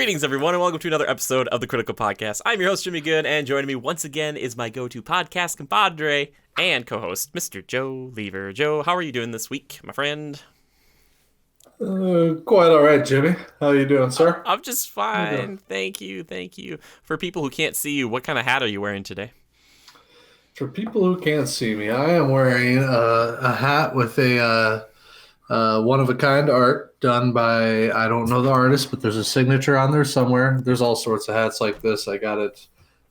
Greetings, everyone, and welcome to another episode of the Critical Podcast. I'm your host, Jimmy Good, and joining me once again is my go-to podcast compadre and co-host, Mr. Joe Lever. Joe, how are you doing this week, my friend? Quite all right, Jimmy. How you doing, sir? I'm just How you fine. doing? Thank you. For people who can't see you, what kind of hat are you wearing today? For people who can't see me, I am wearing a hat with a one-of-a-kind art done by, I don't know the artist, but there's a signature on there somewhere. There's all sorts of hats like this. I got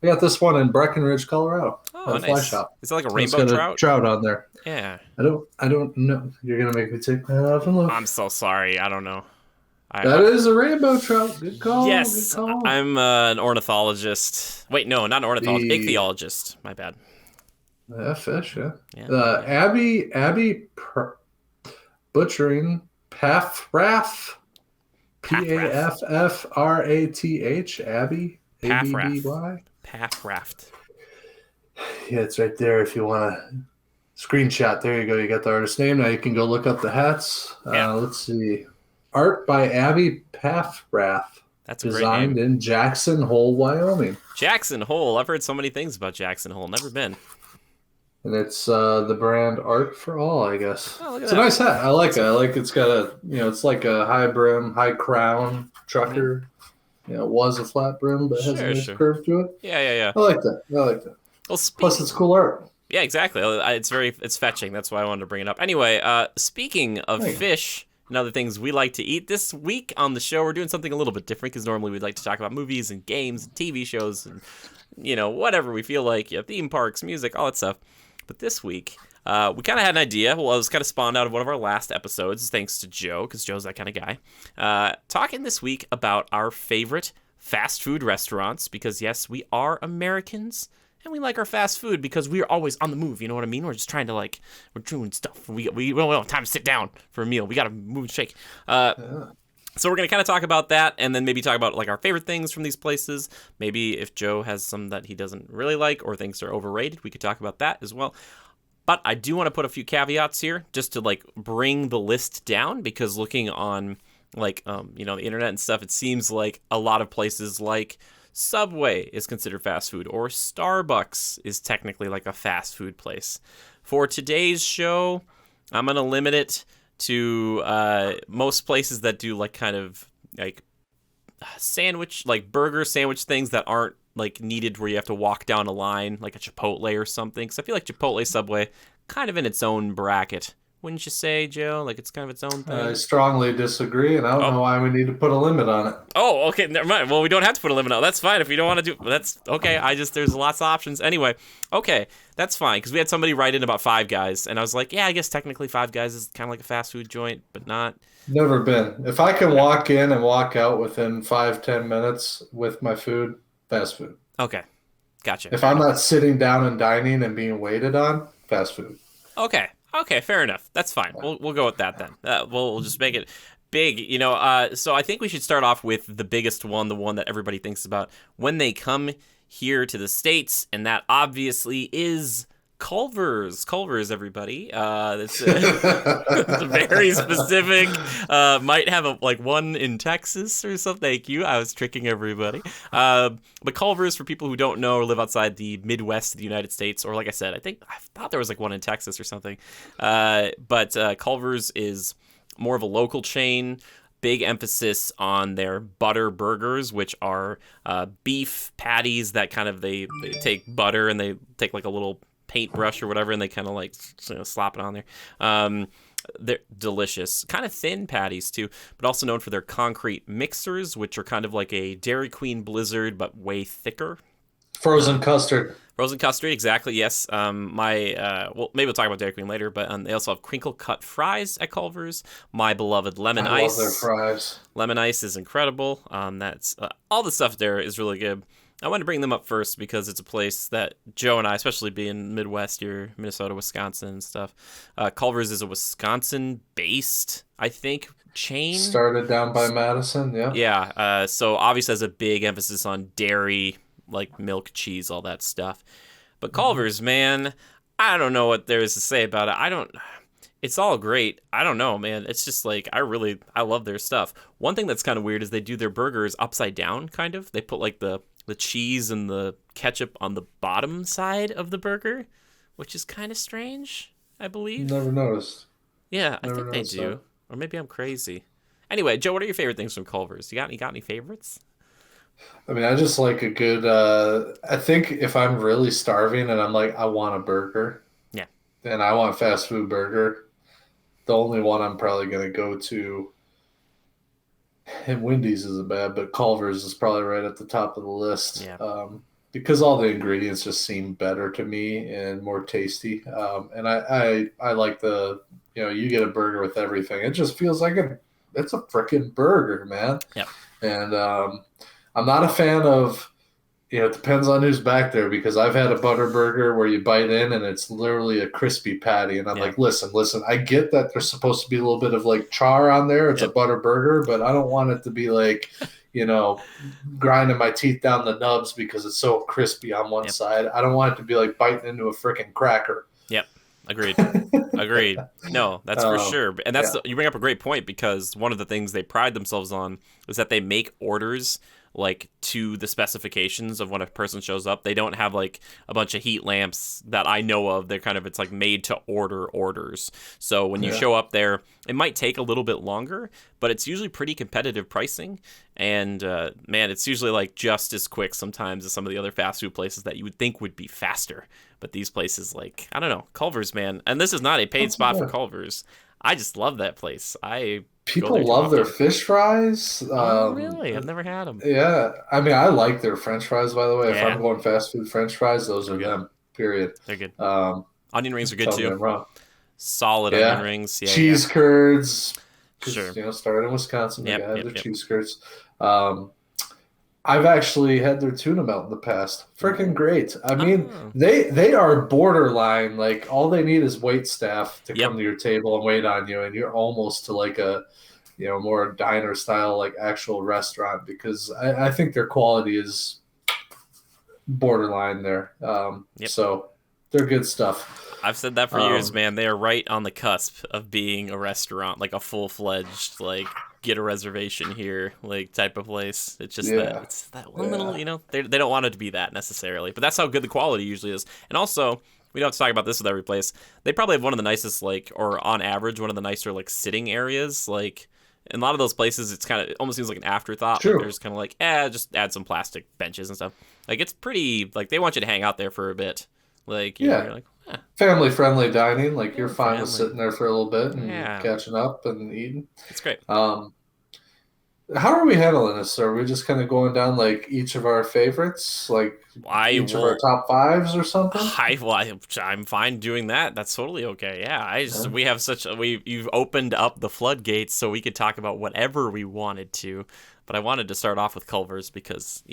this one in Breckenridge, Colorado, at Oh, a fly nice. shop. Is it like a It's rainbow got a trout? trout on there. Yeah. I don't know. You're gonna make me take that off and look. I'm so sorry. I don't know. That is a rainbow trout. Good call. Good Yes, call. I'm an ornithologist. Wait, no, not an ornithologist. The Ichthyologist. My bad. fish, yeah. Yeah. Abby butchering Paffrath, Paffrath, Abby, Abby. Paffrath. Yeah, it's right there. If you want to screenshot, there you go. You got the artist name. Now you can go look up the hats. Yeah. Let's see. Art by Abby Paffrath. That's a great Designed name. in Jackson Hole, Wyoming. Jackson Hole. I've heard so many things about Jackson Hole. Never been. And it's the brand Art for All, I guess. Oh, look at It's a that. nice hat. I like it. I like it's got a, it's like a high brim, high crown trucker. You know, it was a flat brim, but has a nice Sure. curve to it. Yeah. I like that. Well, Plus, it's cool art. yeah, exactly. It's fetching. That's why I wanted to bring it up. Anyway, speaking of Thank you. fish and other things we like to eat, this week on the show we're doing something a little bit different because normally we'd like to talk about movies and games and TV shows and whatever we feel like, theme parks, music, all that stuff. But this week, we kind of had an idea. Well, it was kind of spawned out of one of our last episodes, thanks to Joe, because Joe's that kind of guy. Talking this week about our favorite fast food restaurants, because yes, we are Americans, and we like our fast food because we're always on the move. You know what I mean? We're just trying to we're doing stuff. We don't have time to sit down for a meal. We got to move and shake. Yeah. So we're going to kind of talk about that and then maybe talk about our favorite things from these places. Maybe if Joe has some that he doesn't really like or thinks are overrated, we could talk about that as well. But I do want to put a few caveats here just to bring the list down, because looking on the internet and stuff, it seems like a lot of places like Subway is considered fast food, or Starbucks is technically like a fast food place. For today's show, I'm going to limit it to most places that do sandwich, burger sandwich things that aren't needed where you have to walk down a line, like a Chipotle or something. Because I feel like Chipotle, Subway, kind of in its own bracket. Wouldn't you say, Joe? Like it's kind of its own thing. I strongly disagree, and I don't know why we need to put a limit on it. Oh, okay, never mind. Well, we don't have to put a limit on. That's fine if you don't want to do. That's okay. There's lots of options. Anyway, okay, that's fine, because we had somebody write in about Five Guys, and I was like, yeah, I guess technically Five Guys is kind of like a fast food joint, but not. Never been. If I can walk in and walk out within 5-10 minutes with my food, fast food. Okay, gotcha. If I'm not sitting down and dining and being waited on, fast food. Okay, fair enough. That's fine. We'll go with that then. We'll just make it big. So I think we should start off with the biggest one, the one that everybody thinks about when they come here to the States, and that obviously is Culver's. Culver's, everybody. That's it's very specific. Might have one in Texas or something. Thank you. I was tricking everybody. But Culver's, for people who don't know or live outside the Midwest of the United States, or like I said, I thought there was one in Texas or something. But Culver's is more of a local chain. Big emphasis on their butter burgers, which are beef patties that they take butter and they take a little paintbrush or whatever, and they kind of slap it on there. They're delicious, kind of thin patties too, but also known for their concrete mixers, which are kind of like a Dairy Queen Blizzard but way thicker. Frozen custard. Frozen custard, exactly. Yes. Maybe we'll talk about Dairy Queen later, but they also have crinkle cut fries at Culver's. My beloved lemon I ice. love their fries. Lemon ice is incredible. That's all the stuff there is really good. I wanted to bring them up first because it's a place that Joe and I, especially being Midwest here, Minnesota, Wisconsin and stuff, Culver's is a Wisconsin-based, I think, chain. Started down by Madison, yeah. Yeah, so obviously has a big emphasis on dairy, like milk, cheese, all that stuff. But Culver's, man, I don't know what there is to say about it. It's all great. I don't know, man. It's just like I love their stuff. One thing that's kind of weird is they do their burgers upside down, kind of. They put like the cheese and the ketchup on the bottom side of the burger, which is kind of strange, I believe. Never noticed. Yeah, I Never think they noticed that. do. Or maybe I'm crazy. Anyway, Joe, what are your favorite things from Culver's? You got any favorites? I mean, I just like a good. I think if I'm really starving and I'm like, I want a burger, Yeah. and I want fast food burger, the only one I'm probably gonna go to, and Wendy's isn't bad, but Culver's is probably right at the top of the list. Yeah. Because all the ingredients just seem better to me and more tasty. And I like you get a burger with everything. It just feels like it's a freaking burger, man. Yeah. And I'm not a fan of, it depends on who's back there because I've had a butter burger where you bite in and it's literally a crispy patty. And I'm Yeah. like, listen, I get that there's supposed to be a little bit of like char on there. It's a Yep. butter burger, but I don't want it to be like, you know, grinding my teeth down the nubs because it's so crispy on one Yep. side. I don't want it to be like biting into a freaking cracker. Yep. Agreed. Agreed. No, that's for sure. And you bring up a great point because one of the things they pride themselves on is that they make orders like to the specifications of when a person shows up. They don't have like a bunch of heat lamps that I know of. It's like made to order orders. So when you show up there, it might take a little bit longer, but it's usually pretty competitive pricing. And man, it's usually like just as quick sometimes as some of the other fast food places that you would think would be faster. But these places, like, I don't know, Culver's, man. And this is not a paid spot for Culver's. I just love that place. I go People there too love their often. fish fries. Oh, really? I've never had them. Yeah, I mean, I like their French fries. By the way, if Yeah, I'm going fast food French fries, those they're are good. them. Period. They're good. Um, Onion rings are good tell me too. I'm wrong. Solid onion Yeah, rings. Yeah, yeah. cheese curds. Sure. Because started in Wisconsin, they Yep, gotta have yep, their yep. cheese curds. Um, I've actually had their tuna melt in the past. Freaking great. I mean, Oh. they are borderline. Like all they need is wait staff to Yep. come to your table and wait on you, and you're almost to like a more diner style like actual restaurant because I think their quality is borderline there. Yep. So they're good stuff. I've said that for years, man. They are right on the cusp of being a restaurant, like a full-fledged, like get a reservation here, like type of place. It's just that it's that one little, they don't want it to be that necessarily, but that's how good the quality usually is. And also, we don't have to talk about this with every place. They probably have one of the nicest, like, or on average, one of the nicer like sitting areas. Like in a lot of those places, it's kind of, it almost seems like an afterthought. True. Like there's kind of like, just add some plastic benches and stuff. Like it's pretty, like they want you to hang out there for a bit. Like you're like, family friendly dining. Like you're fine family. with sitting there for a little bit and Yeah. catching up and eating. It's great. How are we handling this? Are we just kind of going down like each of our favorites, like each of our top fives or something? I'm fine doing that. That's totally okay. Yeah, we have you've opened up the floodgates so we could talk about whatever we wanted to. But I wanted to start off with Culver's because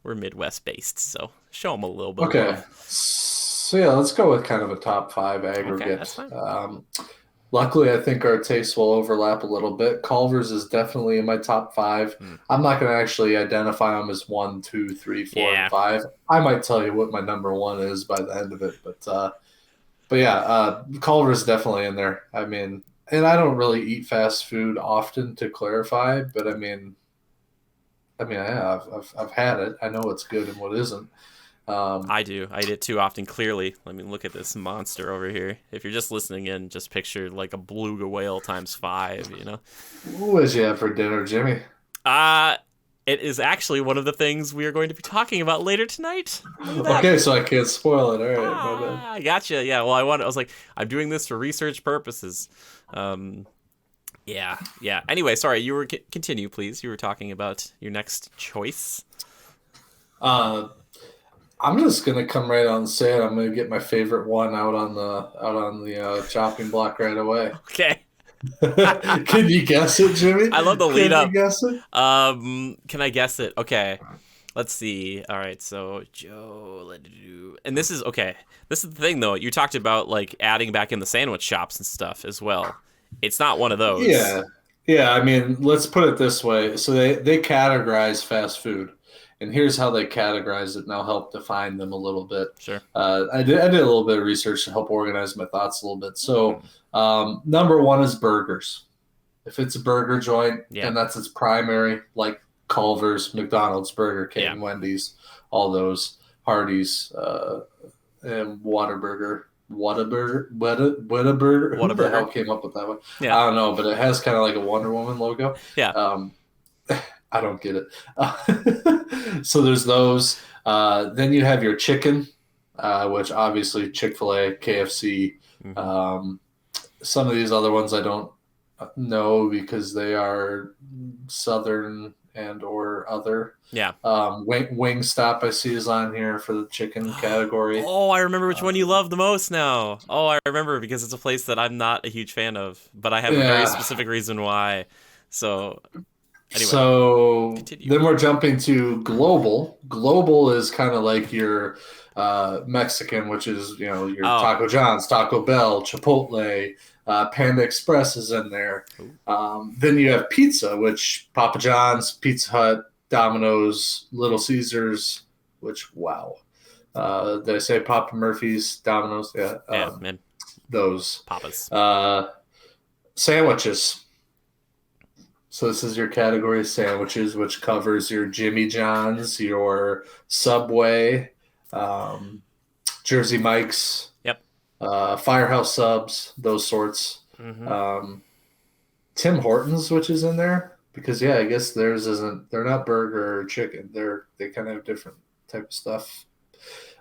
we're Midwest based, so show them a little bit. Okay, Of so yeah, let's go with kind of a top five aggregate. Okay, that's fine. Luckily, I think our tastes will overlap a little bit. Culver's is definitely in my top five. I'm not going to actually identify them as 1, 2, 3, 4, and 5. I might tell you what my number one is by the end of it, but yeah, Culver's definitely in there. I mean, and I don't really eat fast food often, to clarify, but I mean, I have. I've had it. I know what's good and what isn't. I do. I eat it too often, clearly. Let me look at this monster over here. If you're just listening in, just picture like a beluga whale times 5, What did you have for dinner, Jimmy? It is actually one of the things we are going to be talking about later tonight. Okay, so I can't spoil it. All right, my bad. I gotcha. Yeah, well, I was like, I'm doing this for research purposes. Yeah. Anyway, sorry, you were continue, please. You were talking about your next choice. I'm just gonna come right out and say it. I'm gonna get my favorite one out on the chopping block right away. Okay. Can you guess it, Jimmy? I love the lead up. Can you guess it? Can I guess it? Okay. Let's see. All right, so Joe, and this is okay. This is the thing, though. You talked about like adding back in the sandwich shops and stuff as well. It's not one of those. Yeah. Yeah, I mean, let's put it this way. So they categorize fast food, and here's how they categorize it, and I'll help define them a little bit. Sure. I did a little bit of research to help organize my thoughts a little bit. So, Mm. number one is burgers. If it's a burger joint, Yeah. and that's its primary, like Culver's, McDonald's, Burger King, Yeah. Wendy's, all those, Hardee's, and Whataburger. Who the hell Whataburger. came up with that one? Yeah. I don't know, but it has kind of like a Wonder Woman logo. Yeah. I don't get it. So there's those. Then you have your chicken, which obviously Chick-fil-A, KFC. Mhm. Some of these other ones I don't know because they are Southern and or other. Yeah. Wingstop I see is on here for the chicken category. Oh, I remember which one you love the most now. Oh, I remember because it's a place that I'm not a huge fan of, but I have a very Yeah. specific reason why. So, anyway, So continue. then we're jumping to global. Global is kind of like your Mexican, which is your Oh. Taco John's, Taco Bell, Chipotle, Panda Express is in there. Then you have pizza, which Papa John's, Pizza Hut, Domino's, Little Caesars, which wow. Did I say Papa Murphy's, Domino's? Yeah, Yeah, man, those. Papa's. Sandwiches. So this is your category of sandwiches, which covers your Jimmy John's, your Subway, Jersey Mike's, Yep. Firehouse Subs, those sorts. Mhm. Tim Hortons, which is in there because I guess theirs isn't. They're not burger or chicken. They kind of have different type of stuff.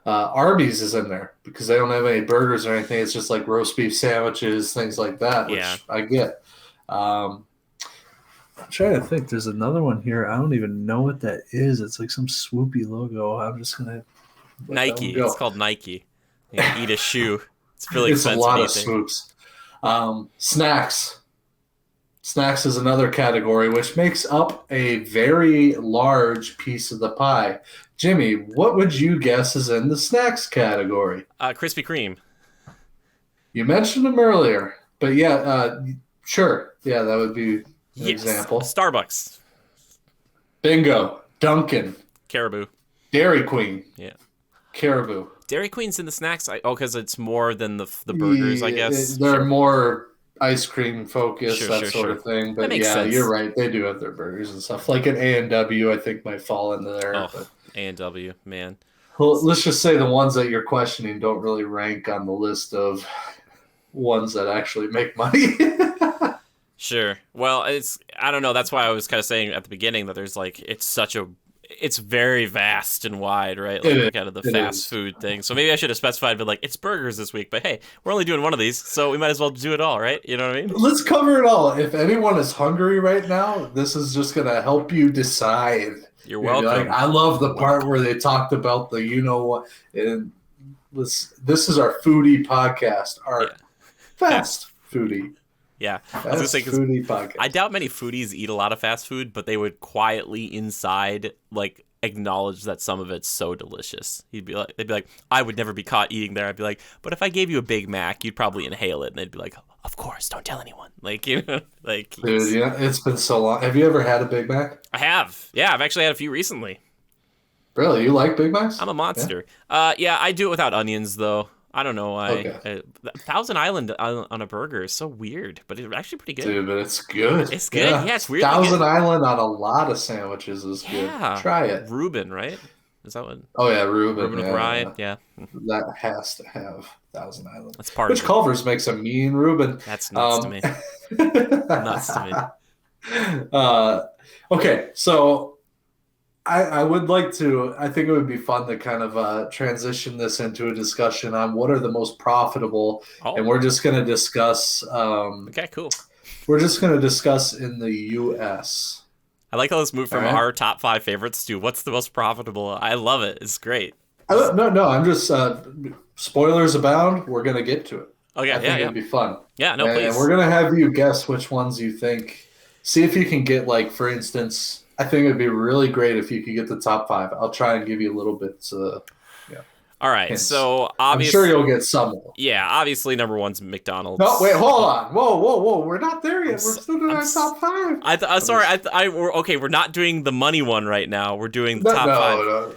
Arby's is in there because they don't have any burgers or anything. It's just like roast beef sandwiches, things like that, which Yeah. I get. I'm trying to think. There's another one here. I don't even know what that is. It's like some swoopy logo. I'm just gonna let that Nike. one go. It's called Nike. You can eat a shoe. It's really It's a expensive. lot to of eat there. swoops. Snacks. Snacks is another category which makes up a very large piece of the pie. Jimmy, what would you guess is in the snacks category? Krispy Kreme. You mentioned them earlier, but sure. Yeah, that would be an Yes. example. Starbucks. Bingo. Dunkin'. Caribou. Dairy Queen. Yeah. Caribou. Dairy Queen's in the snacks. Because it's more than the burgers, I guess. They're Sure. more ice cream focused, Sure, that sure, sort sure. of thing. That But makes sense. you're right. They do have their burgers and stuff. Like an A&W, I think might fall into there. Oh, But, A&W, man. well, let's just say the ones that you're questioning don't really rank on the list of ones that actually make money. Sure. Well, I don't know. That's why I was kind of saying at the beginning that there's like it's very vast and wide, right? Like It is. kind of the It fast is. food thing. So maybe I should have specified, but like it's burgers this week. But hey, we're only doing one of these, so we might as well do it all, right? You know what I mean? Let's cover it all. If anyone is hungry right now, this is just going to help you decide. You're You're gonna be welcome. like, I love the part where they talked about the what. And this is our foodie podcast, our Yeah. fast foodie. Yeah. I was Fast gonna say 'cause foodie podcast. I doubt many foodies eat a lot of fast food, but they would quietly inside like acknowledge that some of it's so delicious. They'd be like, I would never be caught eating there. I'd be like, but if I gave you a Big Mac, you'd probably inhale it, and they'd be like, of course, don't tell anyone. Like like Dude, yeah, it's been so long. Have you ever had a Big Mac? I have. Yeah, I've actually had a few recently. Really? You like Big Macs? I'm a monster. Yeah, I do it without onions though. I don't know why. Okay. Thousand Island on a burger is so weird, but it's actually pretty good. Dude, but it's good. It's good. Yeah, it's weirdly Thousand good. Island on a lot of sandwiches is Yeah. good. Try it. Reuben, right? Is that what? Oh yeah, Reuben. Reuben with yeah, rye. yeah. Yeah, That has to have Thousand Island. that's part Which of it. Culver's makes a mean Reuben. That's nuts to me. Nuts to Okay, so I would like to. I think it would be fun to kind of transition this into a discussion on what are the most profitable, and Oh, we're just going to discuss. okay, cool. We're just going to discuss in the U.S. I like how this moved from All right. our top 5 favorites to what's the most profitable. I love it. It's great. No. I'm just spoilers abound. We're going to get to it. Okay, I think yeah. it'd be fun. Yeah, no, And please. we're gonna have you guess which ones you think. See if you can get, like, for instance, I think it'd be really great if you could get the top 5. I'll try and give you a little bit. All right, Hints. so I'm sure you'll get some. yeah, obviously number one's McDonald's. No, wait, hold on. Whoa. We're not there I'm, yet. We're s- still doing I'm our top five. I'm I'm sorry. just, We're okay. We're not doing the money one right now. We're doing the no, top five. no.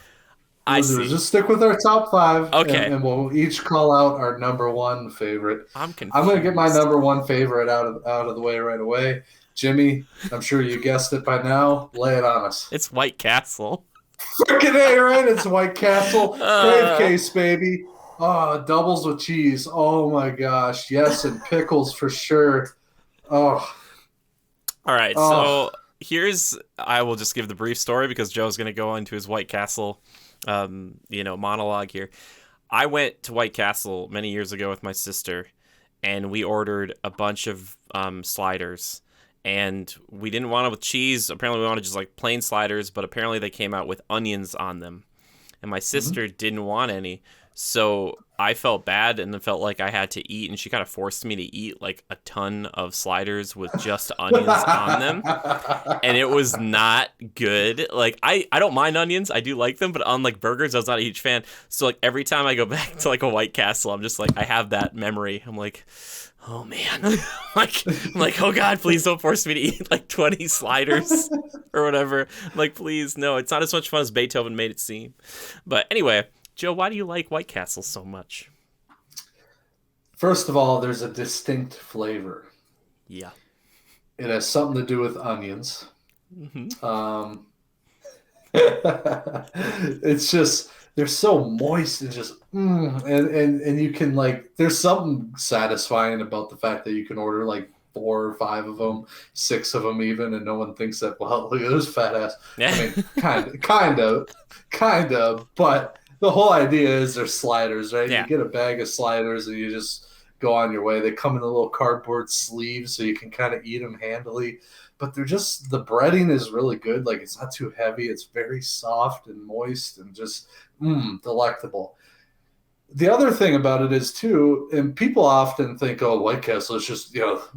I We'll see. just stick with our top five, Okay, and we'll each call out our number one favorite. I'm I'm going to get my confused. number one favorite out of the way right away. Jimmy, I'm sure you guessed it by now. Lay it on us. It's White Castle. Freaking A, right? It's White Castle. Crave Uh, case, baby. Oh, doubles with cheese. Oh my gosh. Yes, and pickles for sure. Oh, all right, oh. so I will just give the brief story because Joe's going to go into his White Castle, monologue here. I went to White Castle many years ago with my sister, and we ordered a bunch of sliders. And we didn't want it with cheese. Apparently, we wanted just like plain sliders, but apparently they came out with onions on them. And my Mhm. sister didn't want any. So I felt bad and felt like I had to eat. And she kind of forced me to eat like a ton of sliders with just onions on them. And it was not good. Like I don't mind onions, I do like them, but on like burgers, I was not a huge fan. So like every time I go back to like a White Castle, I'm just like I have that memory. I'm like, oh man, I'm like, oh god, please don't force me to eat like 20 sliders or whatever. I'm like, please, no, it's not as much fun as Beethoven made it seem. But anyway, Joe, why do you like White Castle so much? First of all, there's a distinct flavor. Yeah. It has something to do with onions. Hmm. Um, it's just they're so moist and just and you can like there's something satisfying about the fact that you can order like 4 or 5 of them, 6 of them even, and no one thinks that. Well, look at this fat ass. Yeah. I mean, kind of, but the whole idea is they're sliders, right? Yeah. You get a bag of sliders and you just go on your way. They come in a little cardboard sleeve so you can kind of eat them handily, but they're just the breading is really good. Like it's not too heavy. It's very soft and moist and just delectable. The other thing about it is too, and people often think, oh, White Castle is just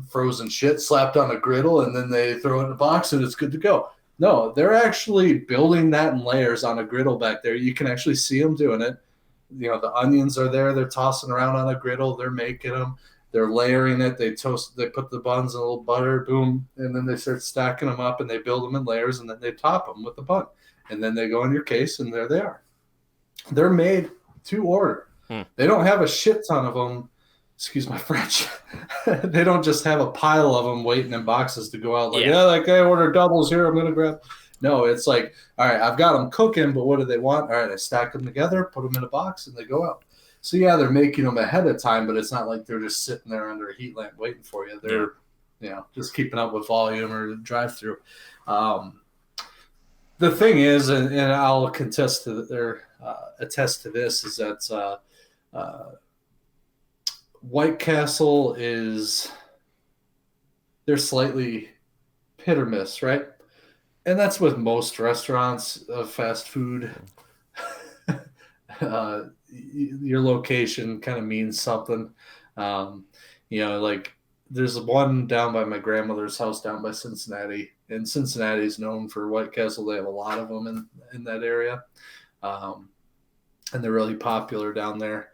frozen shit slapped on a griddle and then they throw it in a box and it's good to go. No, they're actually building that in layers on a griddle back there. You can actually see them doing it. The onions are there. They're tossing around on a griddle. They're making them. They're layering it. They toast. They put the buns in a little butter, boom, and then they start stacking them up and they build them in layers and then they top them with the bun, and then they go in your case and there they are. They're made to order. Hmm. They don't have a shit ton of them. Excuse my French. They don't just have a pile of them waiting in boxes to go out. Like, yeah, that guy ordered doubles here. I'm gonna grab. No, it's like, all right, I've got them cooking, but what do they want? All right, I stack them together, put them in a box, and they go out. So yeah, they're making them ahead of time, but it's not like they're just sitting there under a heat lamp waiting for you. They're, just keeping up with volume or drive through. The thing is, and I'll attest to this, is that White Castle they're slightly hit or miss, right? And that's with most restaurants of fast food. Your location kind of means something. Like there's one down by my grandmother's house down by Cincinnati, and Cincinnati is known for White Castle. They have a lot of them in that area, and they're really popular down there.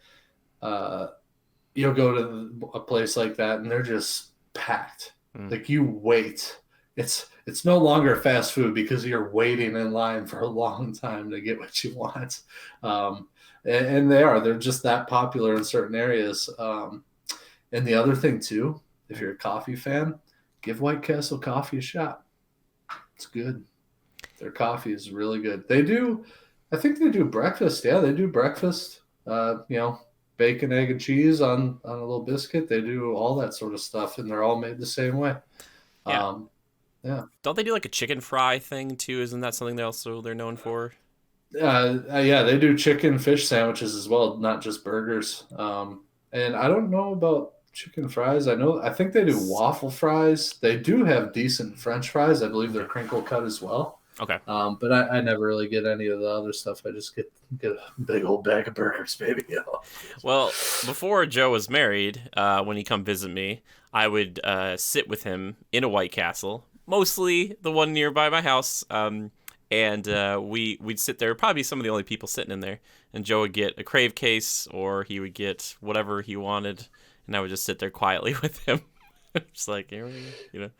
You'll go to a place like that, and they're just packed. Like you wait. It's no longer fast food because you're waiting in line for a long time to get what you want. And they're just that popular in certain areas. And the other thing too, if you're a coffee fan, give White Castle coffee a shot. It's good. Their coffee is really good. I think they do breakfast. Yeah, they do breakfast. Bacon, egg, and cheese on a little biscuit. They do all that sort of stuff, and they're all made the same way. Yeah. Yeah. Don't they do like a chicken fry thing too? Isn't that something they're known for? Yeah, they do chicken fish sandwiches as well, not just burgers. And I don't know about chicken fries. I think they do waffle fries. They do have decent French fries. I believe they're crinkle cut as well. Okay. But I never really get any of the other stuff. I just get a big old bag of burgers, baby. Well, before Joe was married, when he come visit me, I would sit with him in a White Castle, mostly the one nearby my house. and we'd sit there. Probably some of the only people sitting in there. And Joe would get a Crave case, or he would get whatever he wanted, and I would just sit there quietly with him, just like, here we go, it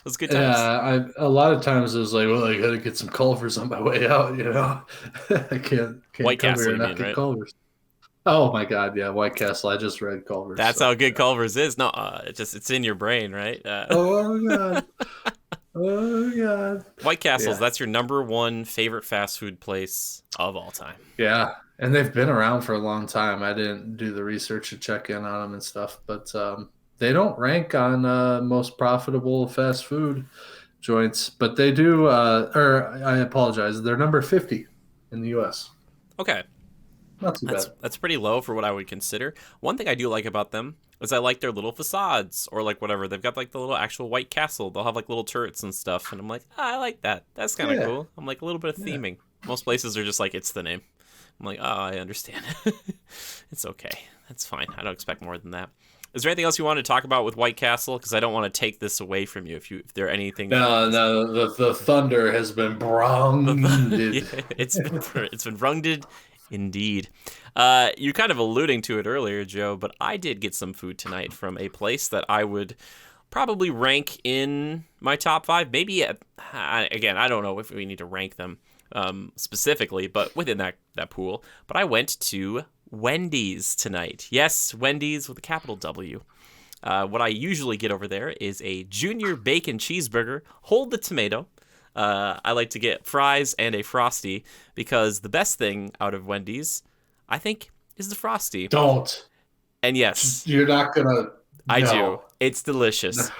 was good times. Yeah, a lot of times it was like, well, I gotta get some Culvers on my way out. I can't White come Castle, here and you not mean, get right? Culvers. Oh my God, yeah, White Castle. I just read Culver's. That's So how good yeah. Culver's is. No, it's in your brain, right? Oh God. Oh God. White Castles. Yeah. That's your number one favorite fast food place of all time. Yeah. And they've been around for a long time. I didn't do the research to check in on them and stuff, but they don't rank on most profitable fast food joints, but they do. Or I apologize, they're number 50 in the U.S. Okay, Not too bad. that's pretty low for what I would consider. One thing I do like about them is I like their little facades or like whatever. They've got like the little actual White Castle. They'll have like little turrets and stuff, and I'm like, I like that. That's kind of Yeah. cool. I'm like a little bit of Yeah. theming. Most places are just like it's the name. I'm like, oh, I understand. It's okay. That's fine. I don't expect more than that. Is there anything else you want to talk about with White Castle? Because I don't want to take this away from you. If there anything that No, no, the thunder has been yeah, branded. it's been runged indeed. You're kind of alluding to it earlier, Joe, but I did get some food tonight from a place that I would probably rank in my top five. Maybe again, I don't know if we need to rank them specifically, but within that pool. But I went to Wendy's tonight. Yes, Wendy's with a capital W. What I usually get over there is a junior bacon cheeseburger. Hold the tomato. I like to get fries and a Frosty because the best thing out of Wendy's, I think, is the Frosty. Don't. And yes, You're not gonna. I do. No. It's delicious.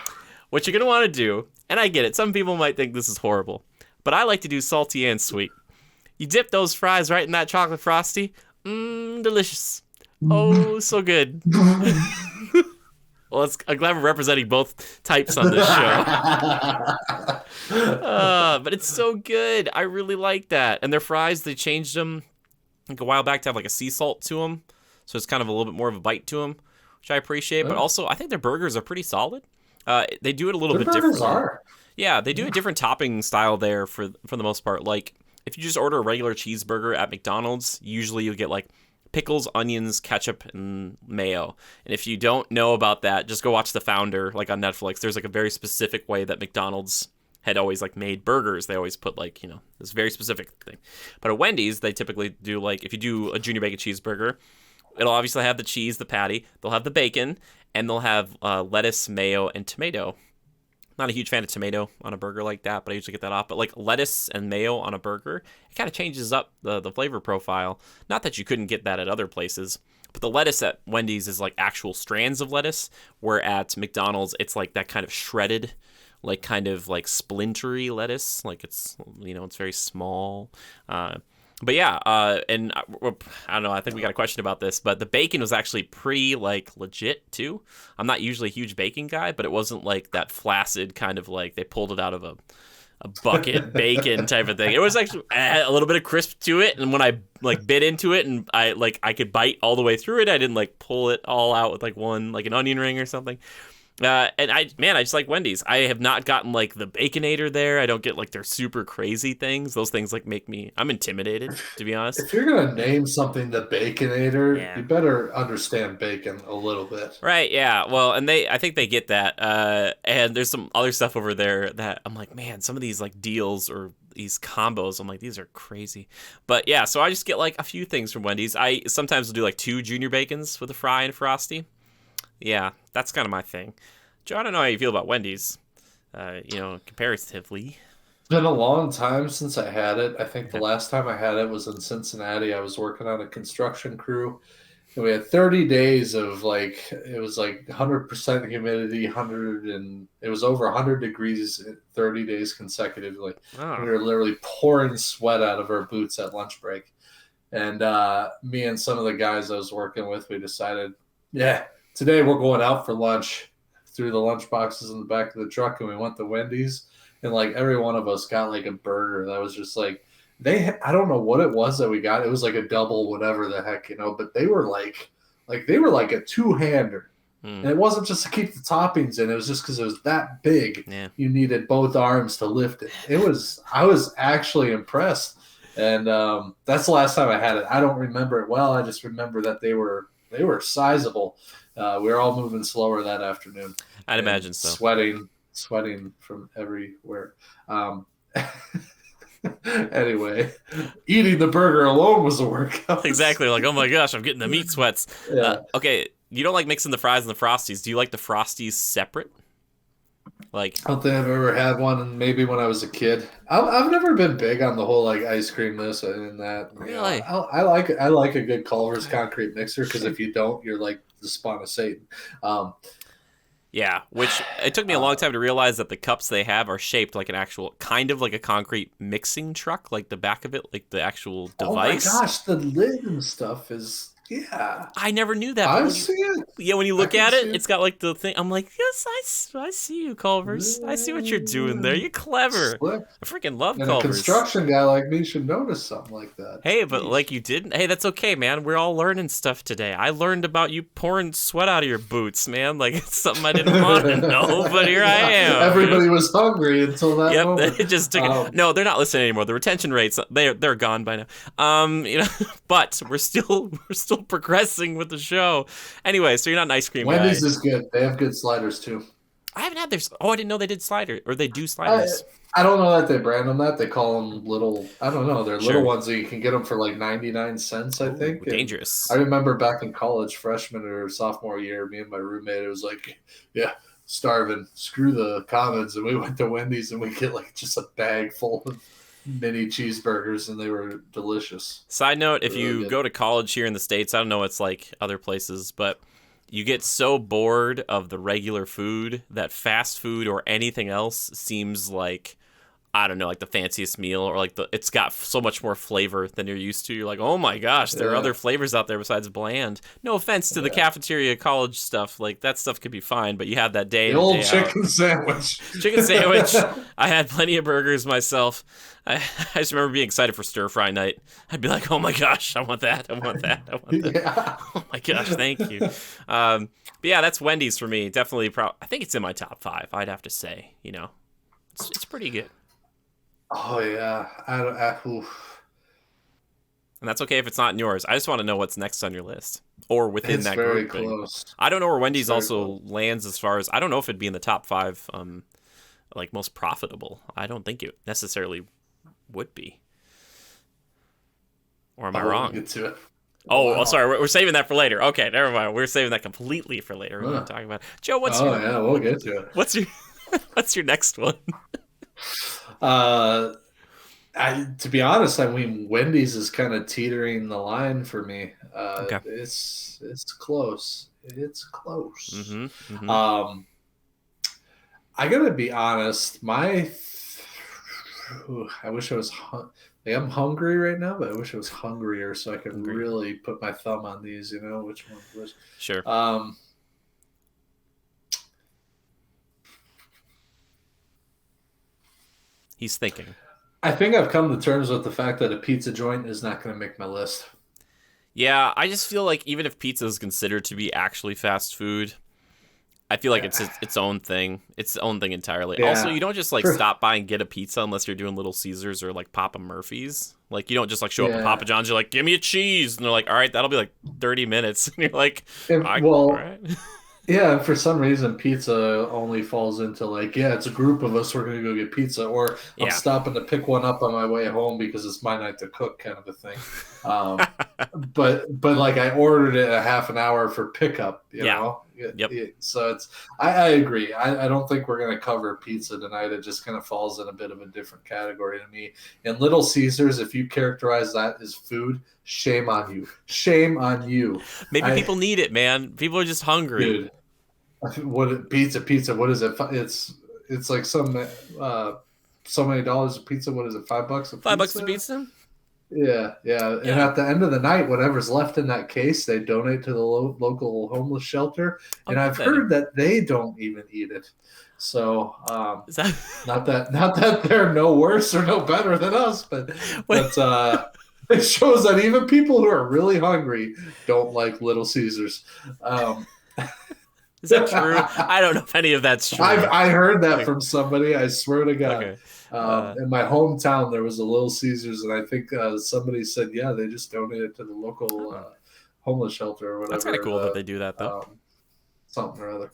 What you're going to want to do, and I get it, some people might think this is horrible, but I like to do salty and sweet. You dip those fries right in that chocolate Frosty. Delicious. Oh, so good. Well, I'm glad we're representing both types on this show. But it's so good. I really like that. And their fries, they changed them like a while back to have like a sea salt to them, so it's kind of a little bit more of a bite to them, which I appreciate. But also, I think their burgers are pretty solid. They do it a little Their bit burgers differently. are. Yeah, they do a different topping style there for the most part. Like if you just order a regular cheeseburger at McDonald's, usually you'll get like pickles, onions, ketchup, and mayo. And if you don't know about that, just go watch The Founder, like on Netflix. There's like a very specific way that McDonald's had always like made burgers. They always put like, this very specific thing. But at Wendy's, they typically do like, if you do a junior bacon cheeseburger, it'll obviously have the cheese, the patty, they'll have the bacon, and they'll have lettuce, mayo, and tomato. Not a huge fan of tomato on a burger like that, but I usually get that off. But like lettuce and mayo on a burger, it kind of changes up the flavor profile. Not that you couldn't get that at other places, but the lettuce at Wendy's is like actual strands of lettuce, where at McDonald's it's like that kind of shredded, like kind of like splintery lettuce. Like it's very small. But yeah, and I don't know. I think we got a question about this, but the bacon was actually pretty like legit too. I'm not usually a huge bacon guy, but it wasn't like that flaccid kind of like they pulled it out of a bucket bacon type of thing. It was actually a little bit of crisp to it, and when I like bit into it and I could bite all the way through it, I didn't like pull it all out with like one like an onion ring or something. And I just like Wendy's. I have not gotten like the Baconator there. I don't get like their super crazy things. Those things like I'm intimidated, to be honest. If you're gonna name something the Baconator, Yeah. you better understand bacon a little bit. Right, yeah. Well, and I think they get that. And there's some other stuff over there that I'm like, man, some of these like deals or these combos, I'm like, these are crazy. But yeah, so I just get like a few things from Wendy's. I sometimes will do like 2 junior bacons with a fry and Frosty. Yeah, that's kind of my thing. Joe, I don't know how you feel about Wendy's, comparatively. It's been a long time since I had it. I think the Okay. last time I had it was in Cincinnati. I was working on a construction crew, and we had 30 days of it was like 100% humidity, it was over 100 degrees 30 days consecutively. Oh, We were literally pouring sweat out of our boots at lunch break. And me and some of the guys I was working with, we decided, yeah, today we're going out for lunch. Threw the lunch boxes in the back of the truck, and we went to Wendy's. And like every one of us got like a burger that was just like I don't know what it was that we got. It was like a double, whatever the heck, but they were like they were like a two-hander. Mm. And it wasn't just to keep the toppings in; it was just because it was that big. Yeah. You needed both arms to lift it. I was actually impressed, and that's the last time I had it. I don't remember it well. I just remember that they were sizable. We were all moving slower that afternoon. I'd imagine so. Sweating from everywhere. Anyway, eating the burger alone was a workout. Exactly. Like, oh my gosh, I'm getting the meat sweats. Yeah. Okay, you don't like mixing the fries and the Frosties. Do you like the Frosties separate? Like, I don't think I've ever had one, and maybe when I was a kid. I've never been big on the whole like ice cream this and that. You know, Really? I like a good Culver's concrete mixer because if you don't, you're like the spawn of Satan. yeah, which it took me a long time to realize that the cups they have are shaped like an actual, kind of like a concrete mixing truck, like the back of it, like the actual device. Oh my gosh, the lid and stuff is I never knew that. I see it. Yeah, when you look at it, see it. it's got like the thing. I'm like, yes, I see you, Culver's. I see what you're doing there. You're clever. Slick. I freaking love And Culver's. a construction guy like me should notice something like that. Hey, but like you didn't. Hey, that's okay, man. We're all learning stuff today. I learned about you pouring sweat out of your boots, man. Like it's something I didn't want to know, but here I am. Everybody was hungry until that Yep, moment. it just took it. No, they're not listening anymore. The retention rates, they're gone by now. But we're still progressing with the show. Anyway, so you're not an ice cream Wendy's guy. is good. They have good sliders too. I haven't had theirs. Oh, I didn't know they did sliders, or they do sliders. I don't know that they brand them that. They call them little. I don't know. They're Sure. little ones that you can get them for like 99 cents. I think. And Dangerous. I remember back in college, freshman or sophomore year, me and my roommate. It was like, yeah, starving. Screw the commons, and we went to Wendy's and we get like just a bag full of mini cheeseburgers, and they were delicious. Side note, if Really you good. go to college here in the States, I don't know what it's like other places, but you get so bored of the regular food that fast food or anything else seems like, I don't know, like the fanciest meal, or like it's got so much more flavor than you're used to. You're like, oh my gosh, there are Yeah. other flavors out there besides bland. No offense to the Yeah. cafeteria college stuff, like that stuff could be fine, but you have that day The in and old day out. chicken sandwich. Chicken sandwich. I had plenty of burgers myself. I just remember being excited for stir fry night. I'd be like, oh my gosh, I want that. I want that. I want that. Yeah. Oh my gosh, thank you. But yeah, that's Wendy's for me. Definitely, I think it's in my top 5. I'd have to say, it's pretty good. Oh yeah. Oof. And that's okay if it's not in yours. I just want to know what's next on your list or within It's that very grouping. close. I don't know where Wendy's Very also lands as far as, I don't know if it'd be in the top 5, like most profitable. I don't think it necessarily would be. Or am I We'll wrong? get to it. Oh, Wow. sorry. We're saving that for later. Okay, never mind. We're saving that completely for later. We're Huh. not talking about Joe. What's Yeah, we'll get to it. what's your what's your next one? To be honest, I mean, Wendy's is kind of teetering the line for me. Okay. It's close. It's close. Mm-hmm. I gotta be honest. I wish I was. I'm hungry right now, but I wish I was hungrier so I could Hungry. really put my thumb on these. Which one was? Sure. He's thinking. I think I've come to terms with the fact that a pizza joint is not going to make my list. Yeah, I just feel like even if pizza is considered to be actually fast food, I feel like it's its own thing. It's its own thing entirely. Yeah. Also, you don't just like stop by and get a pizza unless you're doing Little Caesars or like Papa Murphy's. Like you don't just like show up at Yeah. Papa John's. You're like, give me a cheese, and they're like, all right, that'll be like 30 minutes, and you're like, And, all right. Yeah, for some reason, pizza only falls into like, yeah, it's a group of us. We're gonna go get pizza, or I'm Yeah. stopping to pick one up on my way home because it's my night to cook, kind of a thing. But like I ordered it a half an hour for pickup. You Yeah. know. Yep. So I agree. I don't think we're gonna cover pizza tonight. It just kind of falls in a bit of a different category to me. And Little Caesars, if you characterize that as food, shame on you. Shame on you. Maybe people need it, man. People are just hungry. Dude, pizza? What is it? It's like so many dollars a pizza. What is it? $5 a pizza? $5 a pizza? Yeah. And Yeah. at the end of the night, whatever's left in that case, they donate to the local homeless shelter. Oh, And I've good. heard that they don't even eat it. So Is that not that they're no worse or no better than us, but it shows that even people who are really hungry don't like Little Caesars. Is that true? I don't know if any of that's true. I heard that Like, from somebody. I swear to God. okay. Uh, In my hometown, there was a Little Caesars, and I think somebody said, yeah, they just donated to the local oh, homeless shelter or that's kind of whatever. cool that they do that though. Something or other.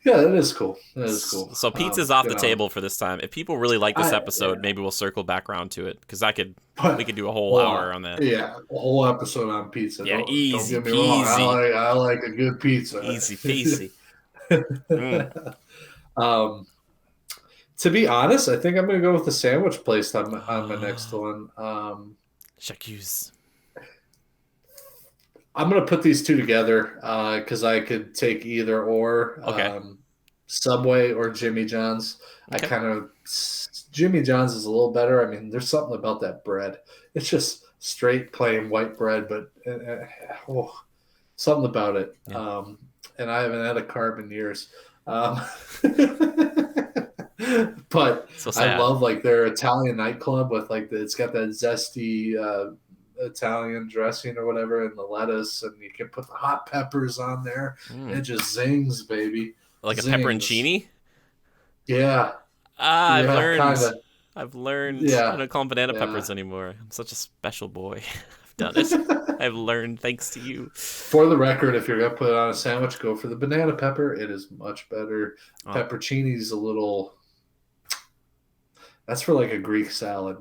Yeah, that is cool. That is cool. So pizza's off You the know, table for this time. If people really like this yeah, episode, maybe we'll circle back around to it because we but could do a whole hold hour on. on that. Yeah, a whole episode on pizza. Yeah, Don't easy get me wrong. peasy, I like a good pizza. easy peasy. Mm. um, to be honest, I think I'm going to go with the sandwich place on my next one. J'accuse. I'm going to put these two together because I could take either or. Okay. Subway or Jimmy John's. Okay. Jimmy John's is a little better. I mean, there's something about that bread. It's just straight plain white bread, but something about it. Yeah. And I haven't had a carb in years. But So I sad. love like their Italian nightclub with like it's got that zesty Italian dressing or whatever, and the lettuce, and you can put the hot peppers on there. Mm. It just zings, baby. Like a Zings. pepperoncini? Yeah. I've Yeah, learned. kind of. I've learned. I Yeah. don't call them banana Yeah. peppers anymore. I'm such a special boy. I've done it. I've learned thanks to you. For the record, if you're gonna put it on a sandwich, go for the banana pepper. It is much better. Oh. Pepperoncini's a little. That's for like a Greek salad.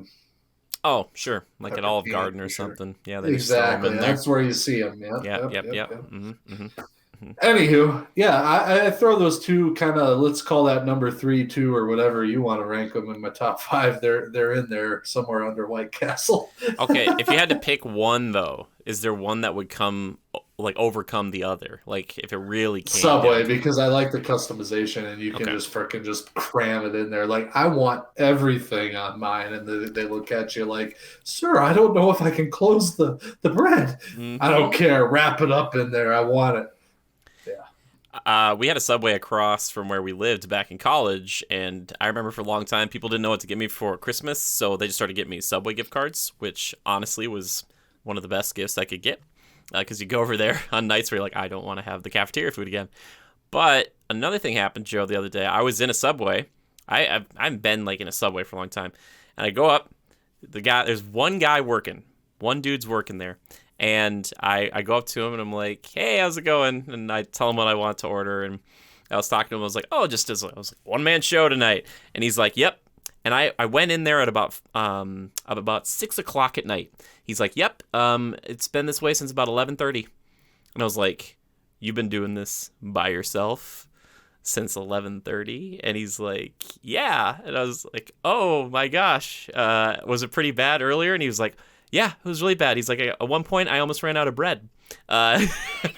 Oh, sure. Like at Olive Pepperoni, Garden or for sure. something. Yeah, they just throw them Exactly. in there. That's where you see them. Yep. Yep. Mm-hmm. Anywho, yeah, I throw those two kind of, let's call that number 3, 2, or whatever you want to rank them in my top 5. They're in there somewhere under White Castle. Okay, if you had to pick one though, is there one that would overcome the other? Like if it really came Subway, down to it. because I like the customization and you can Okay. just freaking just cram it in there. Like I want everything on mine, and they look at you like, "Sir, I don't know if I can close the bread. Mhm. I don't care. Wrap it up in there. I want it." We had a Subway across from where we lived back in college, and I remember for a long time people didn't know what to get me for Christmas, so they just started getting me Subway gift cards, which honestly was one of the best gifts I could get, because you go over there on nights where you're like, I don't want to have the cafeteria food again. But another thing happened, Joe, the other day. I was in a Subway. I haven't been like in a Subway for a long time, and I go up. There's one guy working, one dude's working there. And I go up to him and I'm like, hey, how's it going? And I tell him what I want to order. And I was talking to him. I was like, oh, just as I was like, one-man show tonight. And he's like, yep. And I went in there at about 6:00 at night. He's like, yep. It's been this way since about 11:30. And I was like, you've been doing this by yourself since 11:30? And he's like, yeah. And I was like, oh my gosh, was it pretty bad earlier? And he was like, yeah, it was really bad. He's like, at one point, I almost ran out of bread. And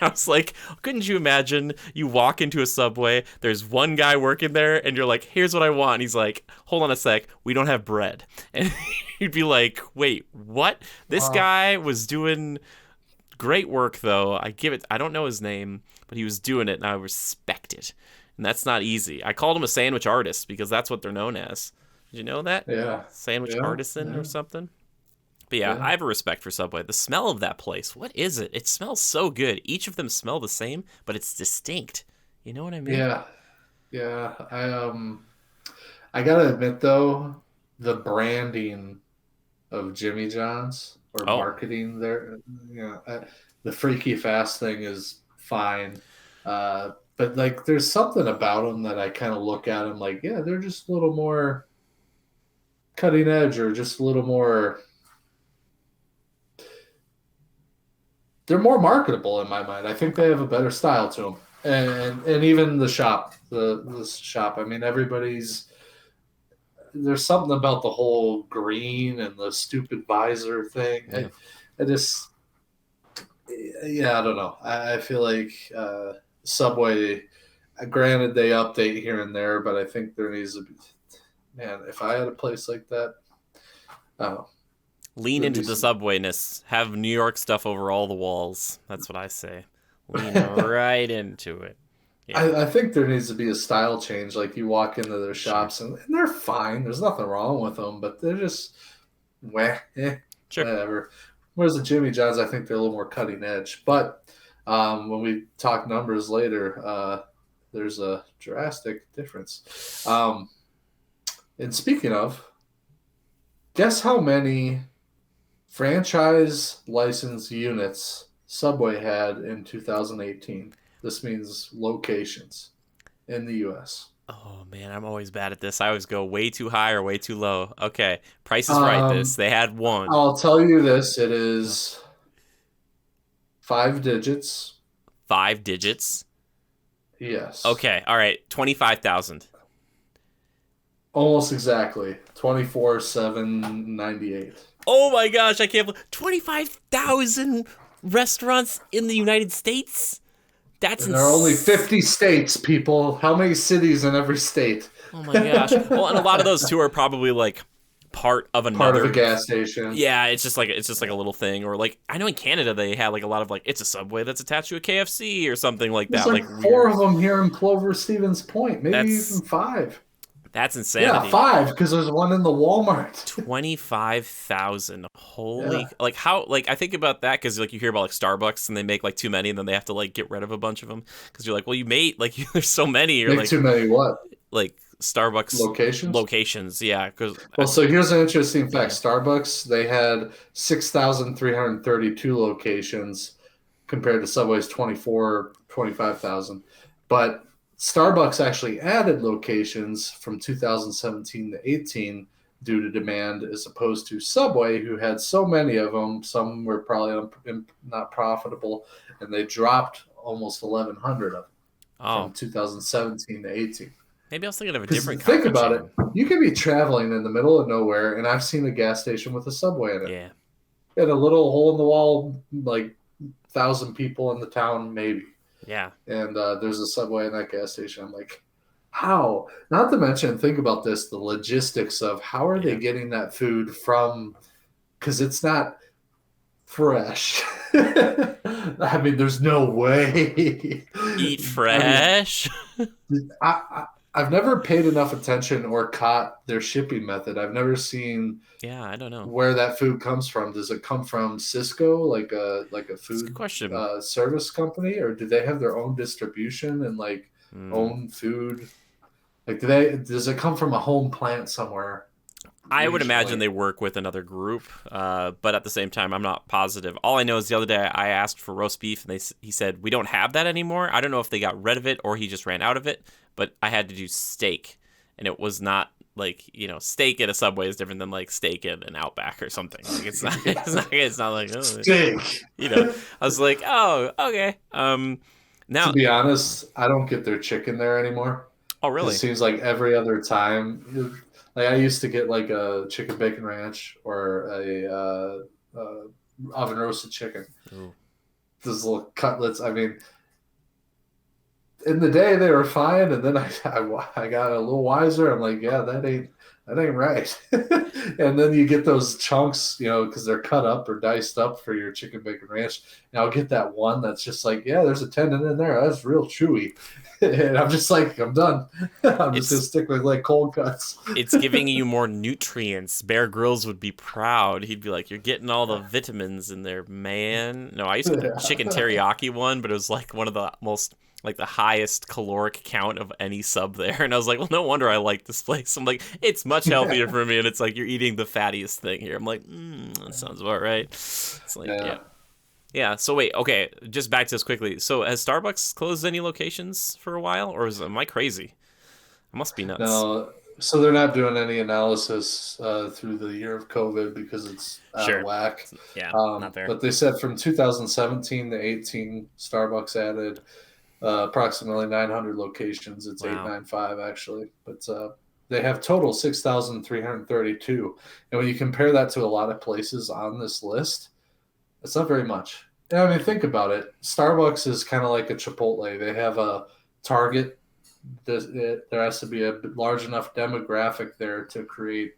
I was like, couldn't you imagine you walk into a Subway, there's one guy working there, and you're like, here's what I want. And he's like, hold on a sec, we don't have bread. And you'd be like, wait, what? This guy was doing great work, though. I don't know his name, but he was doing it, and I respect it. And that's not easy. I called him a sandwich artist because that's what they're known as. Did you know that? Yeah. Sandwich artisan or something? But yeah, Yeah. I have a respect for Subway. The smell of that place, what is it? It smells so good. Each of them smell the same, but it's distinct. You know what I mean? Yeah. Yeah. I gotta admit though, the branding of Jimmy John's or Oh, marketing there, the Freaky Fast thing is fine. But like there's something about them that I kind of look at them like, yeah, they're just a little more cutting edge or just a little more, they're more marketable in my mind. I think they have a better style to them. And even the shop, the shop. I mean, there's something about the whole green and the stupid visor thing. Yeah. I just, yeah, I don't know. I feel like Subway, granted they update here and there, but I think there needs to be, man, if I had a place like that, oh, lean There'd into be the some- Subwayness. Have New York stuff over all the walls. That's what I say. Lean right into it. Yeah. I think there needs to be a style change. Like you walk into their shops and they're fine. There's nothing wrong with them, but they're just Sure. whatever. Whereas the Jimmy John's, I think they're a little more cutting edge. But when we talk numbers later, there's a drastic difference. And speaking of, guess how many franchise license units Subway had in 2018? This means locations in the U.S. Oh man, I'm always bad at this. I always go way too high or way too low. Okay, Price is Right. This Um, they had one, I'll tell you this: it is 5 digits. 5 digits. Yes, Okay, all right, 25,000. almost exactly. 24,798. Oh my gosh, I can't believe 25,000 restaurants in the United States. That's And there are only 50 states, people. How many cities in every state? Oh my gosh. Well, and a lot of those too are probably like part of Part of another. a gas station. Yeah, it's just like a little thing, or like I know in Canada they have like a lot of like it's a Subway that's attached to a KFC or something like There's that. like Like four weird. of them here in Clover Stevens Point, maybe even That's 5. that's Yeah, insanity. 5 because there's one in the Walmart. 25,000. Yeah, Holy, like how, like I think about that because like you hear about like Starbucks and they make like too many and then they have to like get rid of a bunch of them because you're like, well, you made like there's so many. You're make too many what like Starbucks locations? locations. Yeah, because Well, so here's an interesting fact. yeah. Starbucks, they had 6,332 locations compared to Subway's 25,000. But Starbucks actually added locations from 2017 to 18 due to demand, as opposed to Subway, who had so many of them. Some were probably not profitable, and they dropped almost 1,100 of them Oh, from 2017 to 18. maybe I was thinking of a Because different think coffee about it, chain. you could be traveling in the middle of nowhere, and I've seen a gas station with a Subway in it. Yeah, And a little hole in the wall, like 1,000 people in the town, maybe. yeah, And there's a Subway in that gas station. I'm like, how? Not to mention, think about this: the logistics of how are they yeah. getting that food from? Because it's not fresh. I mean, there's no way. Eat I mean, fresh. I've never paid enough attention or caught their shipping method. I've never seen Yeah, I don't know. where that food comes from. Does it come from Cisco, like a That's a good food question. service company, or do they have their own distribution and like Hmm. own food? Like, does it come from a home plant somewhere I would imagine regionally? they work with another group, but at the same time, I'm not positive. All I know is the other day I asked for roast beef, and he said we don't have that anymore. I don't know if they got rid of it or he just ran out of it. But I had to do steak, and it was not like steak at a Subway is different than like steak at an Outback or something. Like it's not it's not like Steak. I was like, oh, okay. To Now, be honest, I don't get their chicken there anymore. oh It really? seems like every other time, like I used to get like a chicken bacon ranch or a oven roasted chicken. Ooh. Those little cutlets. I mean, in the day they were fine, and then I got a little wiser. I'm like, yeah, that ain't right. And then you get those chunks, because they're cut up or diced up for your chicken bacon ranch. And I'll get that one that's just like, yeah, there's a tendon in there. That's real chewy. And I'm just like, I'm done. I'm just gonna It's stick with like cold cuts. it's giving you more nutrients. Bear Grylls would be proud. He'd be like, "You're getting all the vitamins in there, man." No, I used to get the chicken teriyaki one, but it was like one of the most like the highest caloric count of any sub there, and I was like, "Well, no wonder I like this place." I'm like, "It's much healthier for me," and it's like you're eating the fattiest thing here. I'm like, "That sounds about right." It's like, yeah. Yeah. Yeah, so wait, okay, just back to this quickly. So has Starbucks closed any locations for a while, or am I crazy? I must be nuts. No, so they're not doing any analysis through the year of COVID because it's out of Sure. whack. Yeah, not there. But they said from 2017 to 18, Starbucks added approximately 900 locations. It's Wow. 895 actually, but they have total 6,332. And when you compare that to a lot of places on this list, it's not very much. Yeah, I mean, think about it. Starbucks is kind of like a Chipotle. They have a target. There has to be a large enough demographic there to create,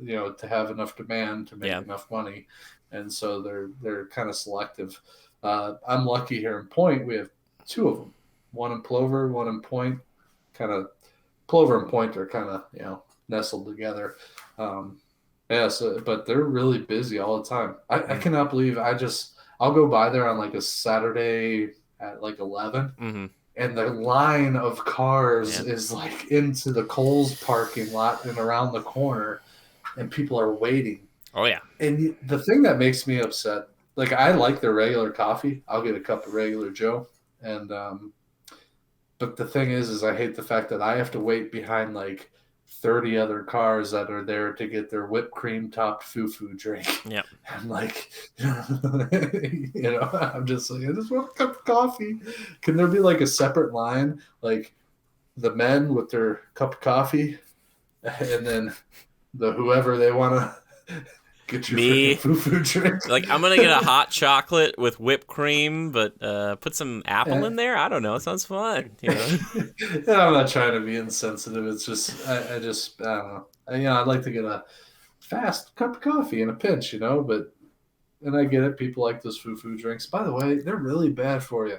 to have enough demand to make Yeah. enough money, and so they're kind of selective. I'm lucky here in Point. We have 2 of them, one in Plover, one in Point. Kind of Plover and Point are kind of nestled together. Um, yeah, so but they're really busy all the time. I Mm. cannot believe I'll go by there on like a Saturday at like 11, Mm-hmm. and the line of cars Man. is like into the Kohl's parking lot and around the corner, and people are waiting. Oh yeah. And the thing that makes me upset, like I like their regular coffee. I'll get a cup of regular Joe, and but the thing is I hate the fact that I have to wait behind like 30 other cars that are there to get their whipped cream topped foo drink. Yeah. I'm like, I'm just like, I just want a cup of coffee. Can there be like a separate line, like the men with their cup of coffee, and then the whoever they want to get your Me. foo drink? Like, I'm gonna get a hot chocolate with whipped cream, but put some apple in there. I don't know. It sounds fun. You know. And I'm not trying to be insensitive. It's just I don't know. I'd like to get a fast cup of coffee in a pinch, but and I get it. People like those foo drinks. By the way, they're really bad for you.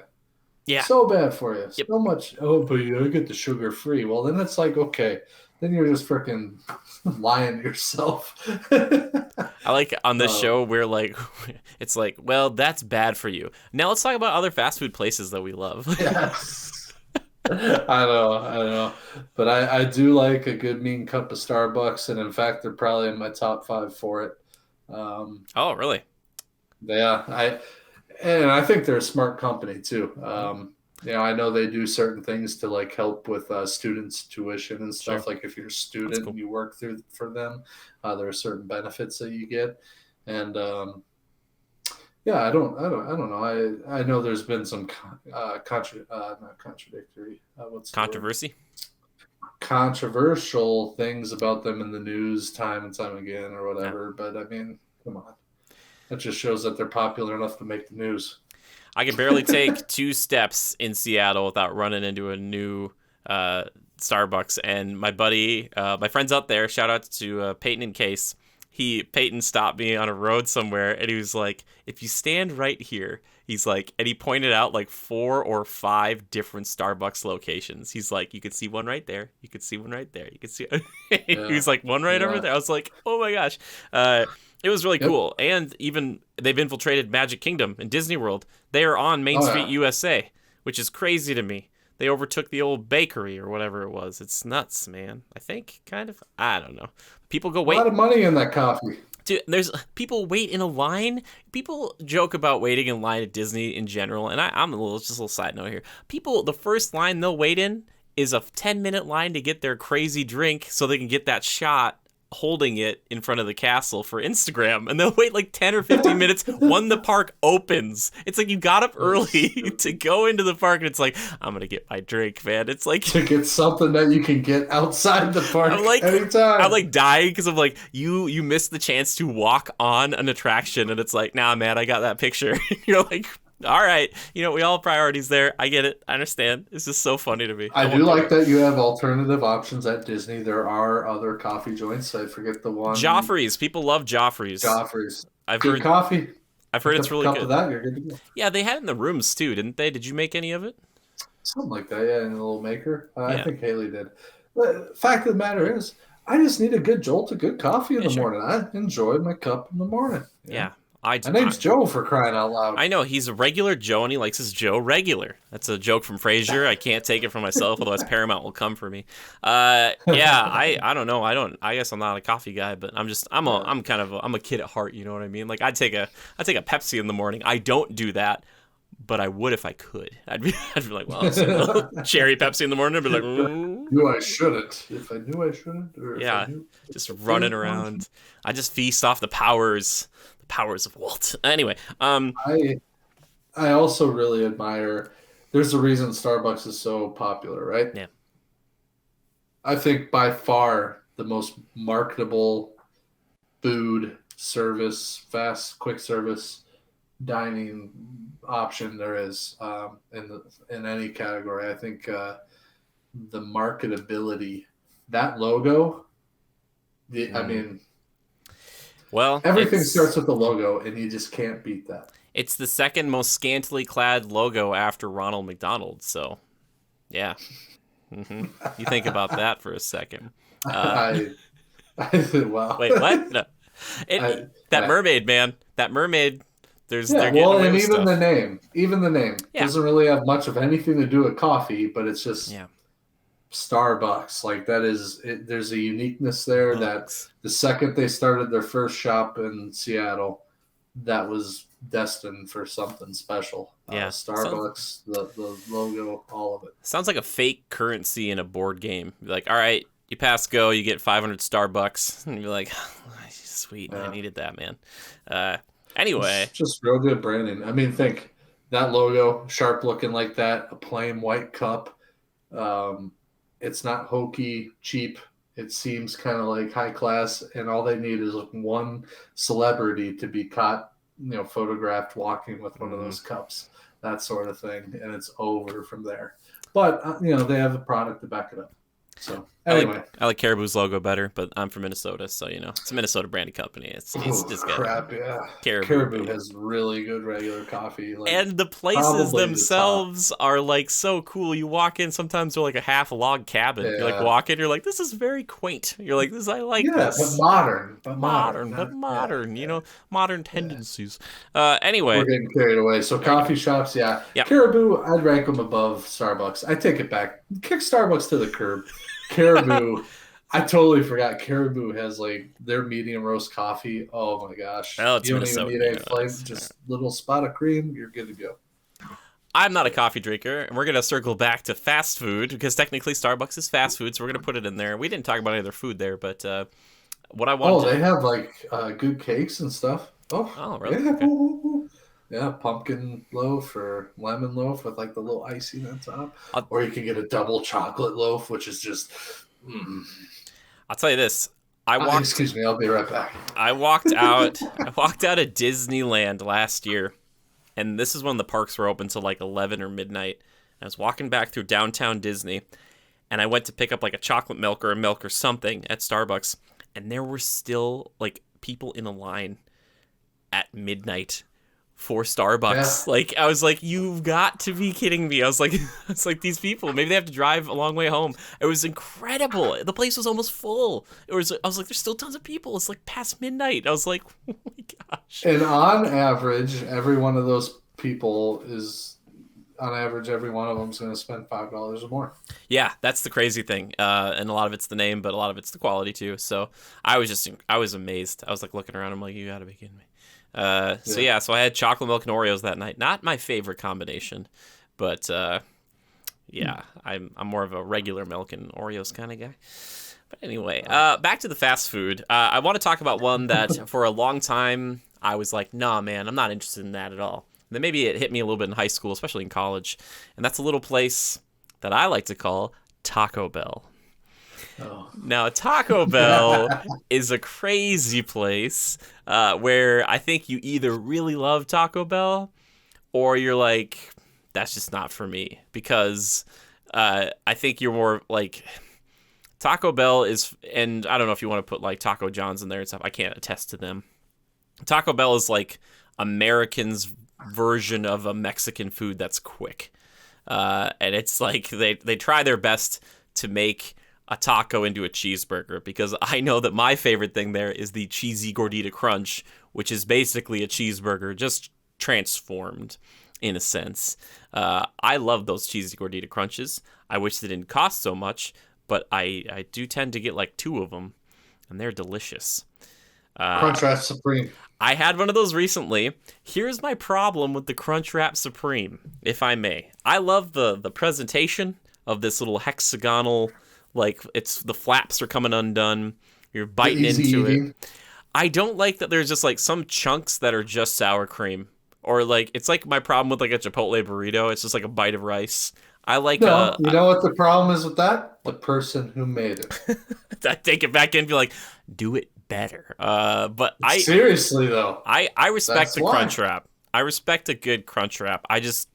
Yeah. So bad for you. Yep. So much. Oh, but you get the sugar free. Well, then it's like, okay. Then you're just freaking lying to yourself. I like on this show we're like, it's like, well, that's bad for you. Now let's talk about other fast food places that we love. Yes. I know. But I do like a good mean cup of Starbucks, and in fact, they're probably in my top 5 for it. Oh, really? Yeah, I think they're a smart company too. I know they do certain things to like help with students' tuition and stuff. Sure. Like if you're a student cool. and you work for them, there are certain benefits that you get. And I don't know. I know there's been some not contradictory. What's the word? Controversy? Controversial things about them in the news time and time again or whatever. Yeah. But I mean, come on. That just shows that they're popular enough to make the news. I can barely take 2 steps in Seattle without running into a new Starbucks. And my buddy, my friends out there, shout out to Peyton and Case. Peyton stopped me on a road somewhere, and he was like, if you stand right here, he's like, and he pointed out like 4 or 5 different Starbucks locations. He's like, you could see one right there. You could see one right there. You could see. He was like, one right over there. I was like, oh my gosh. It was really cool. And even they've infiltrated Magic Kingdom and Disney World. They are on Main Street, USA, which is crazy to me. They overtook the old bakery or whatever it was. It's nuts, man. I think, kind of. I don't know. People go wait. A lot of money in that coffee. Dude, there's people wait in a line. People joke about waiting in line at Disney in general, and I'm just a little side note here. People, the first line they'll wait in is a 10-minute line to get their crazy drink so they can get that shot holding it in front of the castle for Instagram, and they'll wait like 10 or 15 minutes when the park opens. It's like you got up early to go into the park, and it's like, I'm gonna get my drink, man. It's like to get something that you can get outside the park anytime. I'm like dying because I'm like, you missed the chance to walk on an attraction, and it's like, nah, man, I got that picture. You're like, all right, we all have priorities there. I get it. I understand. It's just so funny to me. I do like that you have alternative options at Disney. There are other coffee joints. I forget the one. Joffrey's. People love Joffrey's. I've heard coffee. I've heard it's really good. Of that, you're good to go. Yeah, they had it in the rooms too, didn't they? Did you make any of it? Something like that, yeah, in a little maker. I think Haley did. But fact of the matter is, I just need a good jolt of good coffee in the morning. I enjoy my cup in the morning. Yeah. My name's Joe, for crying out loud. I know, he's a regular Joe, and he likes his Joe regular. That's a joke from Frasier. I can't take it for myself, otherwise Paramount will come for me. I don't know. I guess I'm not a coffee guy, but I'm a kid at heart. You know what I mean? Like I'd take a Pepsi in the morning. I don't do that, but I would if I could. I'd be like, well, it's a cherry Pepsi in the morning. I'd be like, knew I shouldn't. If I knew I shouldn't. Just running around. I just feast off the powers of Walt. Anyway, I also really admire. There's a reason Starbucks is so popular, right? Yeah. I think by far the most marketable food service, fast, quick service dining option there is in any category. I think the marketability, that logo. I mean. Well, everything starts with the logo, and you just can't beat that. It's the second most scantily clad logo after Ronald McDonald. So, yeah. Mm-hmm. You think about that for a second. Wow. Wait, what? No. That mermaid, man. That mermaid. Yeah, they're getting well, away and with stuff. even the name Yeah, doesn't really have much of anything to do with coffee, but it's just yeah, Starbucks. Like that is it, there's a uniqueness there that bugs. the second they started their first shop in Seattle, that was destined for something special. Yeah, Starbucks, the logo, all of it. sounds like a fake currency in a board game. You're like, all right, you pass go, you get 500 Starbucks, and you're like, sweet, I Yeah. needed that, man. Uh, anyway, It's just real good branding. I mean, think that logo, sharp looking like that, a plain white cup. Um, it's not hokey, cheap. It seems kind of like high class, and all they need is one celebrity to be caught, photographed walking with one of those cups, that sort of thing, and it's over from there. But they have a product to back it up. So anyway, I like Caribou's logo better, but I'm from Minnesota, so it's a Minnesota branded company. It's just got crap, yeah. Caribou. Caribou has really good regular coffee. Like And the places probably the top. themselves are like so cool. You walk in, sometimes they're like a half log cabin. You're like Yeah. walking, you're like, this is very quaint. You're like, I like Yeah, this. but modern, Modern, Yeah. modern tendencies. Anyway, We're getting carried away. So coffee shops, yeah. Yeah. Caribou, I'd rank them above Starbucks. I take it back. Kick Starbucks to the curb. Caribou, I totally forgot. Caribou has like their medium roast coffee. Oh my gosh. Well, it's You don't even Minnesota, need a flame, just little spot of cream. You're good to go. I'm not a coffee drinker, and we're going to circle back to fast food because technically Starbucks is fast food, so we're going to put it in there. We didn't talk about any other food there, but what I wanted They have like good cakes and stuff. Oh, really? Yeah. Okay. Ooh. Yeah, pumpkin loaf or lemon loaf with like the little icing on top. Or you can get a double chocolate loaf, which is just. I'll tell you this. Excuse me, I'll be right back. I walked out of Disneyland last year, and this is when the parks were open till like 11 or midnight. I was walking back through downtown Disney, and I went to pick up like a chocolate milk or a milk or something at Starbucks, and there were still like people in a line at midnight for Starbucks. Yeah. Like I was like, you've got to be kidding me. I was like these people, maybe they have to drive a long way home. It was incredible. The place was almost full. I was like, there's still tons of people. It's like past midnight. I was like, oh my gosh. And on average, every one of those people is, on average, every one of them is going to spend $5 or more. Yeah, that's the crazy thing. And a lot of it's the name, but a lot of it's the quality too. So I was amazed. I was like looking around. I'm like, you gotta be kidding me. So I had chocolate milk and Oreos that night. Not my favorite combination, but I'm more of a regular milk and Oreos kind of guy. But anyway, back to the fast food. I want to talk about one that for a long time I was like, nah, man, I'm not interested in that at all. And then maybe it hit me a little bit in high school, especially in college, and that's a little place that I like to call Taco Bell. Oh. Now, Taco Bell is a crazy place where I think you either really love Taco Bell or you're like, that's just not for me. Because I think you're more like, Taco Bell is, and I don't know if you want to put like Taco John's in there and stuff. I can't attest to them. Taco Bell is like Americans' version of a Mexican food that's quick. And it's like they try their best to make a taco into a cheeseburger, because I know that my favorite thing there is the cheesy gordita crunch, which is basically a cheeseburger just transformed in a sense. I love those cheesy gordita crunches. I wish they didn't cost so much, but I do tend to get like 2 of them, and they're delicious. Crunchwrap Supreme. I had one of those recently. Here's my problem with the Crunchwrap Supreme, if I may. I love the presentation of this little hexagonal, like it's the flaps are coming undone. You're biting into it. I don't like that there's just like some chunks that are just sour cream, or like it's like my problem with like a Chipotle burrito. It's just like a bite of rice. I like. No, you know what the problem is with that? The person who made it. I take it back in and be like, do it better. But seriously though, I respect the Crunchwrap. I respect a good Crunchwrap. I just,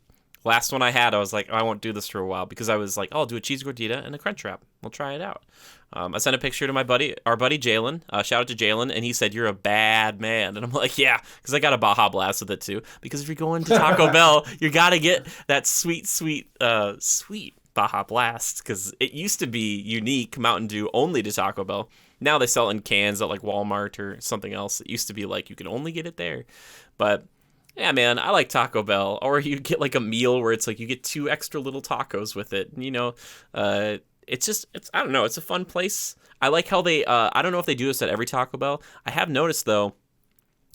last one I had, I was like, oh, I won't do this for a while, because I was like, oh, I'll do a cheese gordita and a Crunchwrap. We'll try it out. I sent a picture to our buddy Jalen. Shout out to Jalen, and he said, you're a bad man. And I'm like, yeah, because I got a Baja Blast with it too. Because if you're going to Taco Bell, you got to get that sweet Baja Blast, because it used to be unique Mountain Dew only to Taco Bell. Now they sell it in cans at like Walmart or something else. It used to be like you could only get it there. But Yeah, man, I like Taco Bell. Or you get like a meal where it's like you get 2 extra little tacos with it. You know, it's just it's I don't know. It's a fun place. I like how they. I don't know if they do this at every Taco Bell. I have noticed though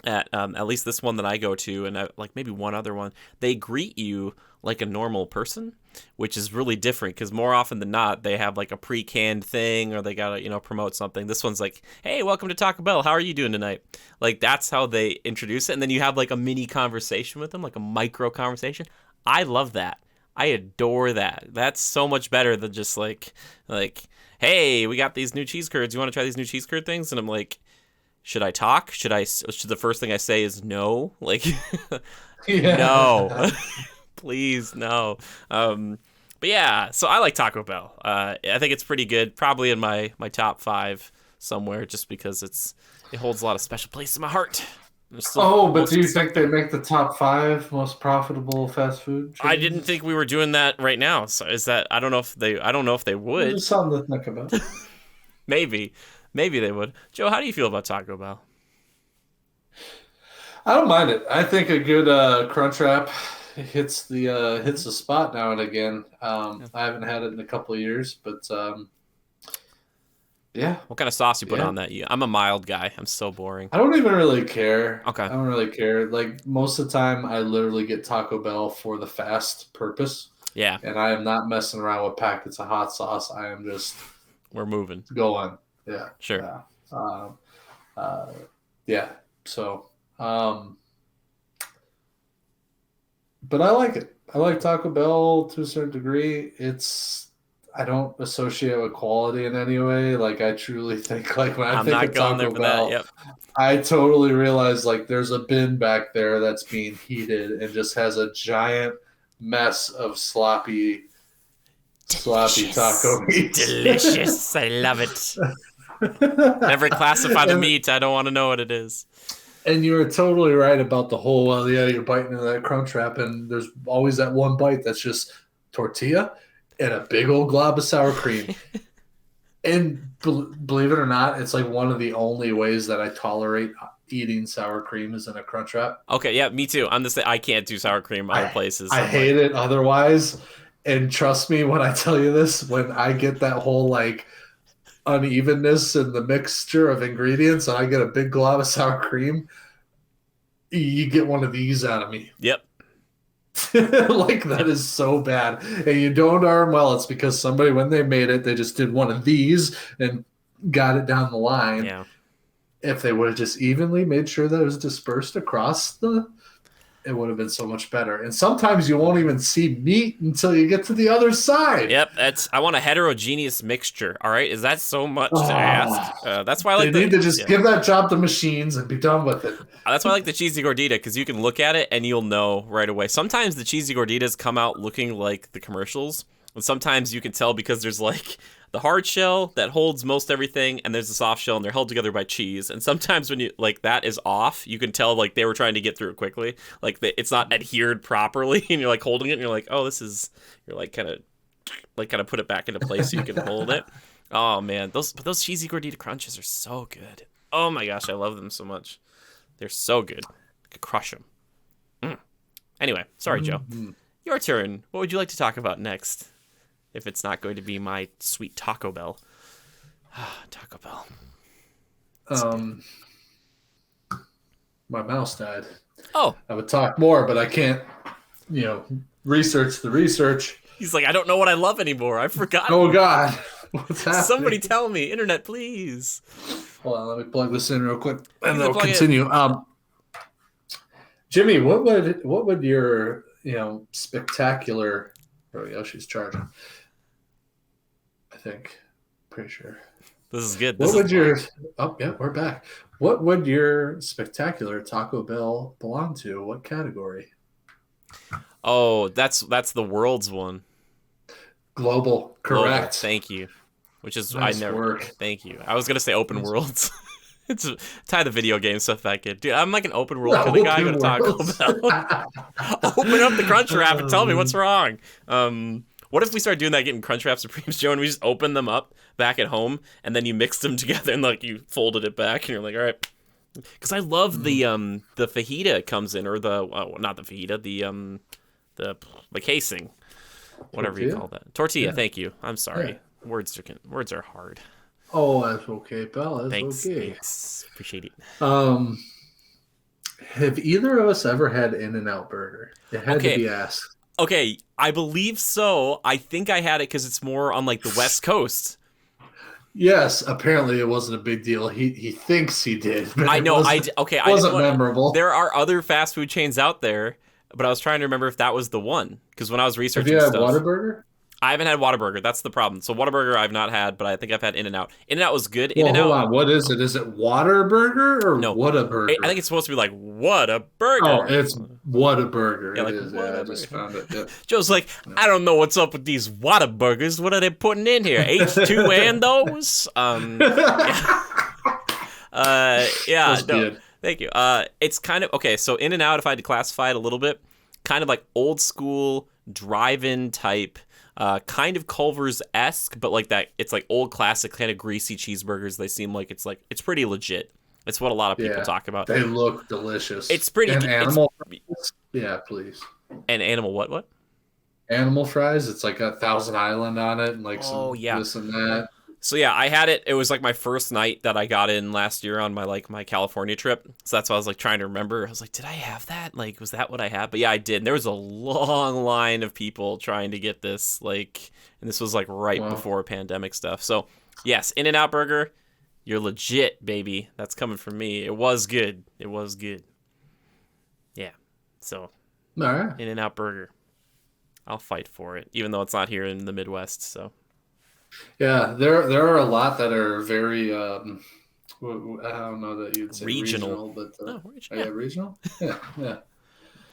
at least this one that I go to, and like maybe one other one, they greet you like a normal person, which is really different because more often than not, they have like a pre-canned thing or they gotta promote something. This one's like, hey, welcome to Taco Bell. How are you doing tonight? Like that's how they introduce it, and then you have like a mini conversation with them, like a micro conversation. I love that. I adore that. That's so much better than just like, hey, we got these new cheese curds. You want to try these new cheese curd things? And I'm like, should I talk? Should the first thing I say is no? Like, no, please, no. But yeah, so I like Taco Bell. I think it's pretty good. Probably in my top 5 somewhere, just because it holds a lot of special place in my heart. But do you think they make the top 5 most profitable fast food chains? I didn't think we were doing that right now. So is that I don't know if they would. There's something to think about. Maybe they would. Joe, how do you feel about Taco Bell? I don't mind it. I think a good Crunchwrap hits the spot now and again. I haven't had it in a couple of years, but yeah. What kind of sauce you put on that? I'm a mild guy. I'm so boring. I don't even really care. Okay. I don't really care. Like most of the time, I literally get Taco Bell for the fast purpose. Yeah. And I am not messing around with packets of hot sauce. I am just we're moving. Going. Yeah. Sure. Yeah. So, but I like it. I like Taco Bell to a certain degree. I don't associate it with quality in any way. Like I truly think like when I think of Taco Bell, yep. I totally realize like there's a bin back there that's being heated and just has a giant mess of sloppy taco meat. Delicious. I love it. Never classify the meat. I don't want to know what it is. And you're totally right about the whole, you're biting into that Crunchwrap, and there's always that one bite that's just tortilla and a big old glob of sour cream. And believe it or not, it's like one of the only ways that I tolerate eating sour cream is in a Crunchwrap. Okay, yeah, me too. I can't do sour cream other places. I hate it otherwise. And trust me when I tell you this, when I get that whole like unevenness in the mixture of ingredients and I get a big glob of sour cream, you get one of these out of me. Yep. Like that is so bad. And you don't darn well it's because somebody, when they made it, they just did one of these and got it down the line. Yeah. If they would have just evenly made sure that it was dispersed across it would have been so much better. And sometimes you won't even see meat until you get to the other side. Yep, I want a heterogeneous mixture. All right, is that so much to ask? That's why I like. They need to just give that job to machines and be done with it. That's why I like the cheesy gordita, because you can look at it and you'll know right away. Sometimes the cheesy gorditas come out looking like the commercials, and sometimes you can tell because there's like the hard shell that holds most everything, and there's the soft shell, and they're held together by cheese. And sometimes when you like that is off, you can tell like they were trying to get through it quickly, like it's not adhered properly, and you're like holding it, and you're like, oh, you're like kind of put it back into place so you can hold it. Oh man, those cheesy gordita crunches are so good. Oh my gosh, I love them so much. They're so good. I could crush them. Anyway, sorry, Joe. Your turn. What would you like to talk about next? If it's not going to be my sweet Taco Bell. Taco Bell. My mouse died. Oh. I would talk more, but I can't, research the research. He's like, I don't know what I love anymore. I've forgotten. Oh, God. What's happening? Somebody tell me. Internet, please. Hold on. Let me plug this in real quick. And then we'll continue. Jimmy, what would your, spectacular... There we go. She's charging. I think. Pretty sure. This is good. Oh, yeah, we're back. What would your spectacular Taco Bell belong to? What category? Oh, that's the world's one. Global, correct. Global, thank you. Which is nice work. Thank you. I was gonna say open worlds. It's tie the video game stuff back in. Dude, I'm like an open world kind of guy. Go to Taco Bell. Open up the Crunchwrap and tell me what's wrong. What if we start doing that, getting Crunchwrap Supremes, Joe, and we just open them up back at home, and then you mix them together and like you folded it back, and you're like, all right, Because I love the fajita comes in, or the not the fajita, the casing, whatever you Tortilla? call that. Tortilla. Yeah. Thank you. I'm Yeah. sorry. Words are hard. Oh, that's okay, pal. That's okay. Thanks. Appreciate it. Um, have either of us ever had In-N-Out Burger? It had to Okay. be asked. Okay. I believe so. I think I had it because it's more on like the West Coast. Yes, apparently it wasn't a big deal. He thinks he did, but I it know. wasn't, Okay. wasn't memorable. There are other fast food chains out there, but I was trying to remember if that was the one because when I was Have researching you had stuff, Whataburger? I haven't had Whataburger. That's the problem. So Whataburger I've not had, but I think I've had In-N-Out. In-N-Out was good. Well, hold In-N-Out. on. What is it? Is it Whataburger or No, I Whataburger? think it's supposed to be like what a Oh, burger. it's Whataburger. Yeah, It like is. what Yeah, a I just burger. found it. Yeah. Joe's like, I don't know what's up with these Whataburgers. What are they putting in here? H2 and those? Yeah. Yeah, That's no, good. thank you. It's kind of okay. So In-N-Out, if I had to classify it a little bit, kind of like old school drive-in type, kind of Culver's-esque, but like that. It's like old classic kind of greasy cheeseburgers. They seem like it's pretty legit. It's what a lot of people Yeah. talk about. They look delicious. It's pretty. And It's animal fries? Yeah, please. an animal. What? Animal fries. It's like a Thousand Island on it, and like Oh, some yeah. this and that. So yeah, I had it. It was like my first night that I got in last year on my California trip. So that's why I was like trying to remember. I was like, did I have that? Like, was that what I had? But yeah, I did. And there was a long line of people trying to get this. Like, and this was like right Wow. before pandemic stuff. So yes, In-N-Out Burger, you're legit, baby. That's coming from me. It was good. It was good. Yeah. So All right. In-N-Out Burger, I'll fight for it, even though it's not here in the Midwest. So. Yeah, there are a lot that are very I don't know that you'd say Regional. but No, yeah, regional. Yeah, yeah.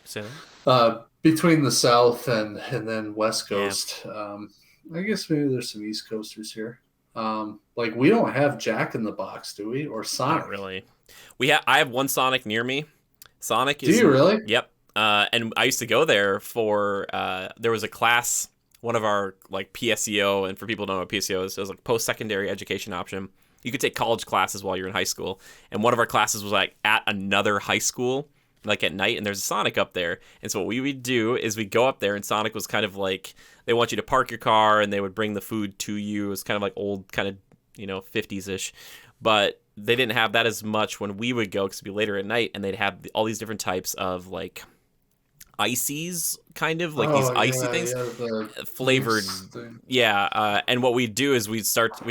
Say that. Between the South and then West Yeah. Coast, I guess maybe there's some East Coasters here. Like we don't have Jack in the Box, do we? Or Sonic? Not really. I have one Sonic near me. Sonic Do is. you really? Yep. And I used to go there for. There was a class, one of our like PSEO, and for people who don't know what PSEO is, it was like post-secondary education option. You could take college classes while you're in high school, and one of our classes was like at another high school, like at night, and there's a Sonic up there. And so what we would do is we'd go up there, and Sonic was kind of like they want you to park your car, and they would bring the food to you. It was kind of like old, kind of 50s ish, but they didn't have that as much when we would go because it'd be later at night, and they'd have all these different types of like ices, kind of like these icy things, flavored. thing. Yeah, and what we do is we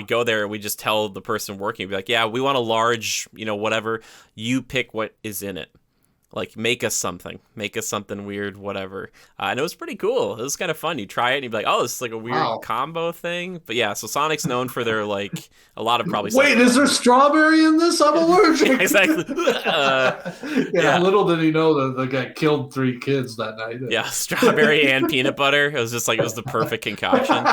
go there and we just tell the person working, be like, yeah, we want a large, whatever. You pick what is in it. Like, make us something weird, whatever. And it was pretty cool. It was kind of fun. You try it and you'd be like, oh, this is like a weird Wow. combo thing. But yeah, so Sonic's known for their like a lot of probably. Wait, is there strawberry in this? I'm allergic. Exactly. Yeah. Little did he know that the guy killed 3 kids that night. Yeah, strawberry and peanut butter. It was just like it was the perfect concoction.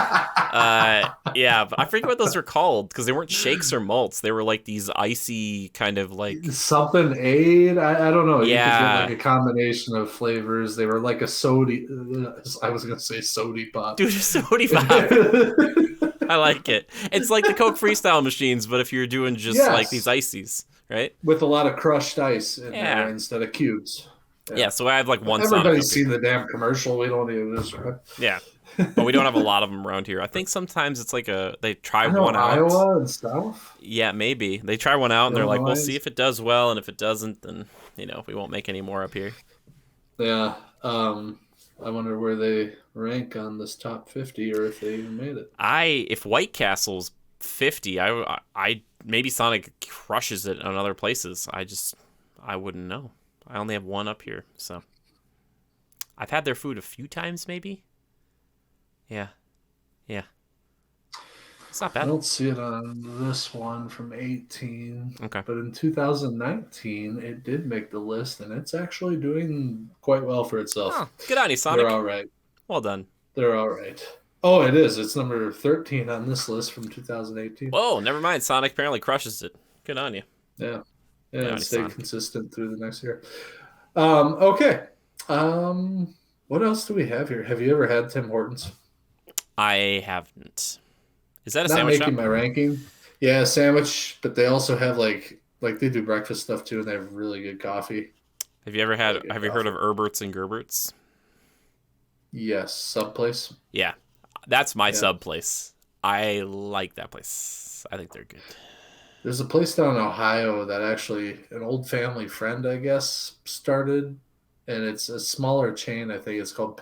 Yeah, but I forget what those were called because they weren't shakes or malts. They were like these icy kind of like. Something aid. I don't know. You could Yeah. get like a combination of flavors. They were like a soda. I was gonna say sody pop. Dude, sody pop. I like it. It's like the Coke Freestyle machines, but if you're doing just like these ices, right? With a lot of crushed ice in Yeah. there instead of cubes. Yeah, so I have like one Sonic. Everybody's seen the damn commercial. We don't even just right? Yeah, but we don't have a lot of them around here. I think sometimes it's like they try I know one out. Iowa and stuff. Yeah, maybe they try one out and they're like, "We'll Illinois. see if it does well, and if it doesn't, then we won't make any more up here." Yeah. I wonder where they rank on this top 50 or if they even made it. If White Castle's 50, I maybe Sonic crushes it on other places. I wouldn't know. I only have one up here, so I've had their food a few times, maybe. Yeah. It's not I bad. don't see it on this one from 18. Okay. But in 2019, it did make the list, and it's actually doing quite well for itself. Oh, good on you, Sonic. They're all right. Well done. They're all right. Oh, it is. It's number 13 on this list from 2018. Whoa, never mind. Sonic apparently crushes it. Good on you. Yeah. Yeah, And it's stay Sonic. consistent through the next year. Okay. What else do we have here? Have you ever had Tim Hortons? I haven't. Is that a Not sandwich making shop? my ranking. Yeah, sandwich, but they also have like Like they do breakfast stuff too, and they have really good coffee. Really good Have you heard coffee. of Herberts and Gerberts? Yes, sub place. Yeah, that's my Yeah. sub place. I like that place. I think they're good. There's a place down in Ohio that actually an old family friend, I guess, started, and it's a smaller chain. I think it's called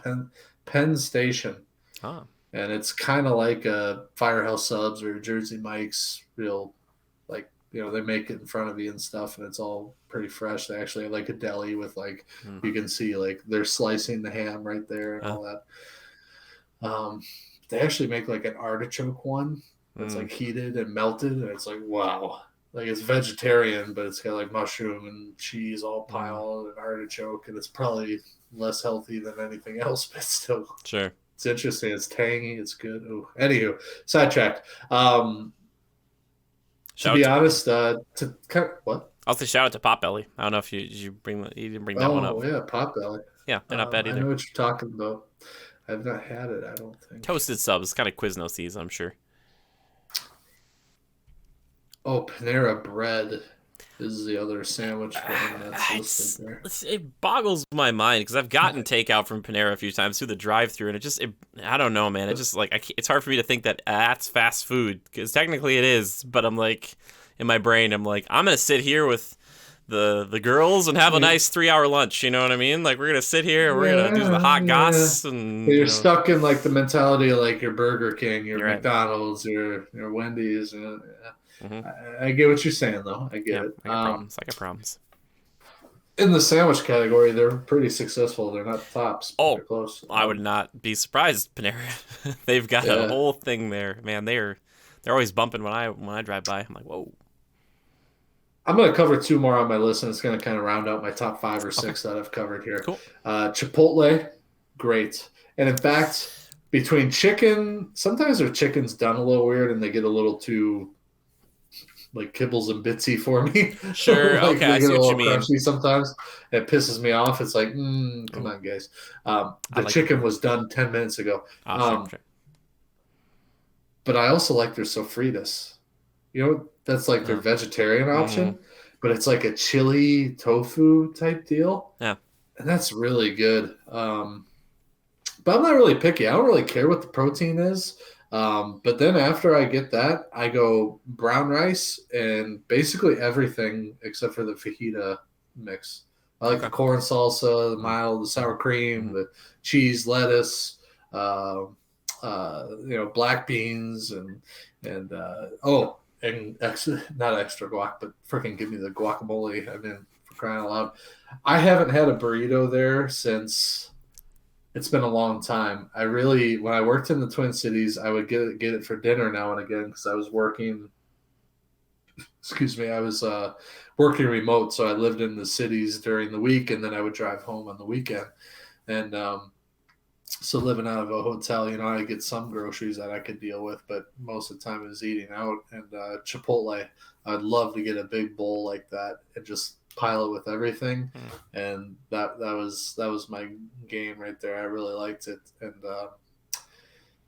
Penn Station, Ah, and it's kind of like a Firehouse Subs or Jersey Mike's. Real, like they make it in front of you and stuff, and it's all pretty fresh. They actually have like a deli with like mm, you can see like they're slicing the ham right there and uh, all that. Um, they actually make like an artichoke one that's mm, like heated and melted, and it's like wow. Like it's vegetarian, but it's got like mushroom and cheese all mm, piled and artichoke, and it's probably less healthy than anything else, but still, sure. it's interesting. It's tangy. It's good. Ooh. Anywho, sidetracked. To Shout out be to honest, to kind of, what? I'll say shout out to Potbelly. I don't know if you didn't bring that one up. Oh yeah, Potbelly. Yeah, they're not bad I either. know what you're talking about. I've not had it. I don't think. Toasted subs, kind of Quiznos season, I'm sure. Oh, Panera Bread is the other sandwich brand that's listed there. It boggles my mind because I've gotten takeout from Panera a few times through the drive-through, and I don't know, man. It just like it's hard for me to think that that's fast food because technically it is, but I'm like in my brain, I'm like I'm gonna sit here with the girls and have a nice 3 hour lunch. You know what I mean? Like we're gonna sit here and we're gonna do the Yeah, hot yeah. goss, and You're stuck in like the mentality of like your Burger King, your you're right. McDonald's, your Wendy's. Hmm. I get what you're saying though. I get Yeah, it. I got problems. I got problems. In the sandwich category, they're pretty successful. They're not tops, but they're Oh, close. I would not be surprised, Panera. They've got a Yeah. whole thing there, man. They're always bumping when I drive by. I'm like, whoa. I'm going to cover two more on my list, and it's going to kind of round out my top five or Okay, six that I've covered here. cool. Chipotle, great. And in fact, between chicken, sometimes their chicken's done a little weird and they get a little too like kibbles and bitsy for me. Sure. Like Okay, they I get see a what you little mean. crunchy sometimes. It pisses me off. It's like, come Oh, on, guys. I The like it. chicken was done 10 minutes ago. Ah, sure, sure. But I also like their sofritas. That's like their Uh, vegetarian mm, option, but it's like a chili tofu type deal. yeah. And that's really good. But I'm not really picky. I don't really care what the protein is. But then after I get that, I go brown rice and basically everything except for the fajita mix. I like the Okay. corn salsa, the Mm, mild, the sour cream, mm, the cheese, lettuce, black beans, and not extra guac, but freaking give me the guacamole. I mean, for crying out loud, I haven't had a burrito there since it's been a long time. When I worked in the Twin Cities, I would get it for dinner now and again because I was working. Excuse me, I was working remote, so I lived in the cities during the week, and then I would drive home on the weekend. And so living out of a hotel, I get some groceries that I could deal with, but most of the time it was eating out. And Chipotle, I'd love to get a big bowl like that and just pile it with everything. mm. And that was my game right there. I really liked it, and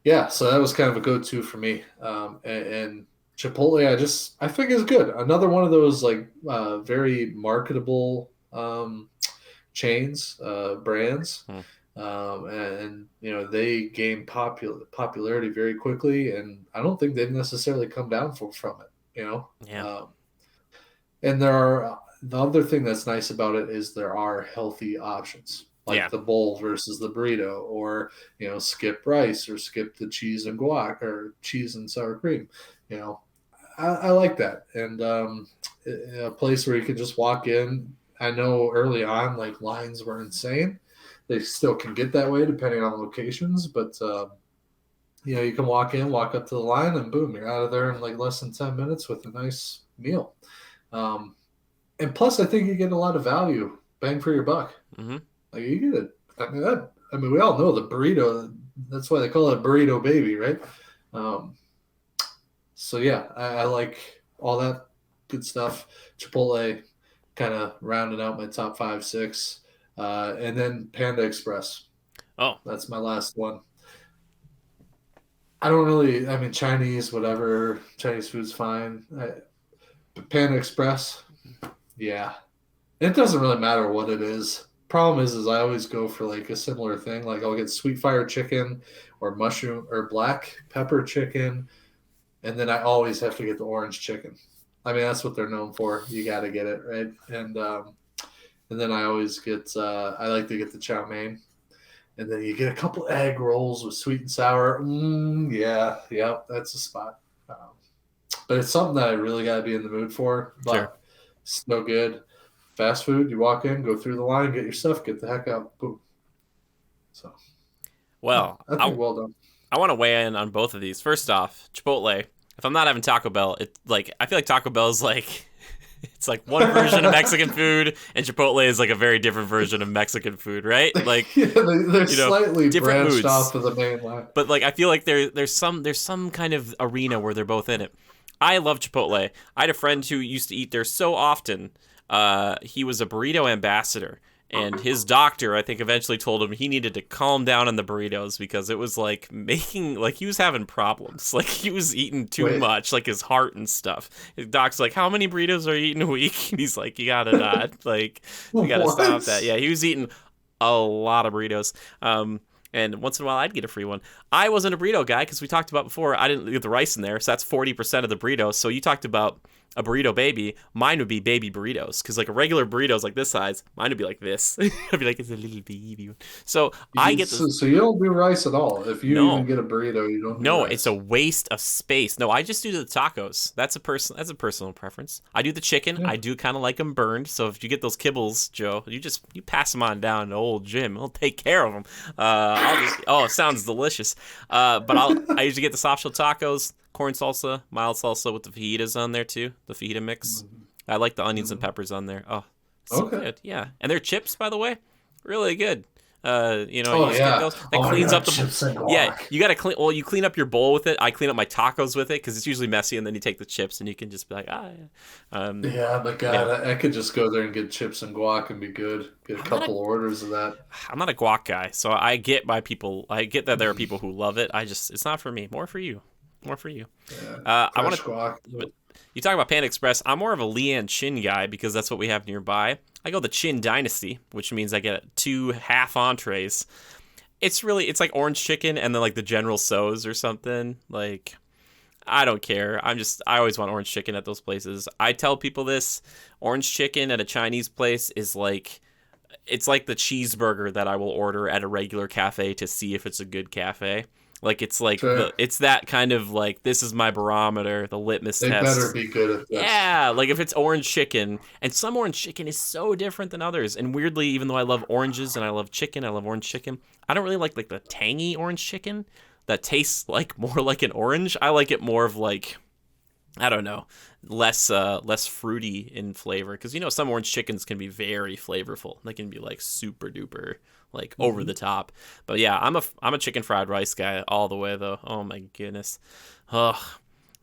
yeah, so that was kind of a go-to for me. And Chipotle, I think is good. Another one of those like very marketable chains, brands, Mm. and they gain popularity very quickly, and I don't think they've necessarily come down from it. Yeah. And the other thing that's nice about it is there are healthy options like Yeah. the bowl versus the burrito, or skip rice or skip the cheese and guac or cheese and sour cream. You know, I like that, and a place where you can just walk in. I know early on, like lines were insane. They still can get that way depending on locations, but you can walk in, walk up to the line, and boom, you're out of there in like less than 10 minutes with a nice meal. Um, and plus, I think you get a lot of value, bang for your buck. Hmm. Like you get it. I mean, we all know the burrito. That's why they call it burrito baby, right? Um, so yeah, I like all that good stuff. Chipotle, kind of rounding out my top 5, 6, and then Panda Express. Oh, That's my last one. I don't really. I mean, Chinese, whatever. Chinese food's fine. But Panda Express, Yeah. It doesn't really matter what it is. Problem is I always go for like a similar thing. Like I'll get sweet fire chicken or mushroom or black pepper chicken, and then I always have to get the orange chicken. I mean, that's what they're known for. You got to get it right, and then I always get. I like to get the chow mein, and then you get a couple egg rolls with sweet and sour. Yeah, yep, that's a spot. But it's something that I really got to be in the mood for. Sure. But it's no good. Fast food, you walk in, go through the line, get your stuff, get the heck out, boom. So, no, Well, I think well done. I want to weigh in on both of these. First off, Chipotle. If I'm not having Taco Bell, it like I feel like Taco Bell is like it's like one version of Mexican food, and Chipotle is like a very different version of Mexican food, right? Like Yeah, they're you know, slightly different branched moods. off of the main line. But like I feel like there's some kind of arena where they're both in it. I love Chipotle. I had a friend who used to eat there so often. He was a burrito ambassador, and his doctor, I think, eventually told him he needed to calm down on the burritos because it was like making like he was having problems. Like he was eating too Wait. much, like his heart and stuff. His doc's like, "How many burritos are you eating a week?" And he's like, "You gotta not like, you gotta stop that." What? Yeah, he was eating a lot of burritos. And once in a while, I'd get a free one. I wasn't a burrito guy because we talked about before. I didn't get the rice in there, so that's 40% of the burrito. So you talked about a burrito baby. Mine would be baby burritos because like a regular burrito is like this size. Mine would be like this. I'd be like, it's a little baby one. So I get the So you don't do rice at all. If you even no. get a burrito, you don't do No, it's a rice. waste of space. No, I just do the tacos. That's a personal preference. I do the chicken. Yeah. I do kind of like them burned. So if you get those kibbles, Joe, you pass them on down to old Jim. He'll take care of them. It sounds delicious. But I usually get the soft shell tacos, corn salsa, mild salsa with the fajitas on there too. The fajita mix. I like the onions and peppers on there. Oh, so Okay. good. Yeah, and their chips, by the way, really good. You Oh just get yeah. those. That Oh my cleans God, up the. chips and Yeah, guac. you gotta clean. Well, you clean up your bowl with it. I clean up my tacos with it because it's usually messy, and then you take the chips and you can just be like, ah, yeah. Yeah, but Yeah. God, I could just go there and get chips and guac and be good. Get a I'm not a couple orders of that. I'm not a guac guy, so I get why people. I get that there are people who love it. It's not for me. More for you. More for you. Yeah, I want fresh to. guac. You talk about Panda Express. I'm more of a Leanne Chin guy because that's what we have nearby. I go the Chin Dynasty, which means I get 2 half entrees. It's like orange chicken and then like the General So's or something. Like I don't care. I always want orange chicken at those places. I tell people this, orange chicken at a Chinese place is like it's like the cheeseburger that I will order at a regular cafe to see if it's a good cafe. Like Sure. it's that kind of like this is my barometer, the litmus They better test. be good at this. Yeah, like if it's orange chicken, and some orange chicken is so different than others. And weirdly, even though I love oranges and I love chicken, I love orange chicken. I don't really like the tangy orange chicken that tastes like more like an orange. I like it more of like I don't know, less fruity in flavor because some orange chickens can be very flavorful. They can be like super duper like over the top. But yeah, I'm a chicken fried rice guy all the way though. Oh my goodness. Ugh.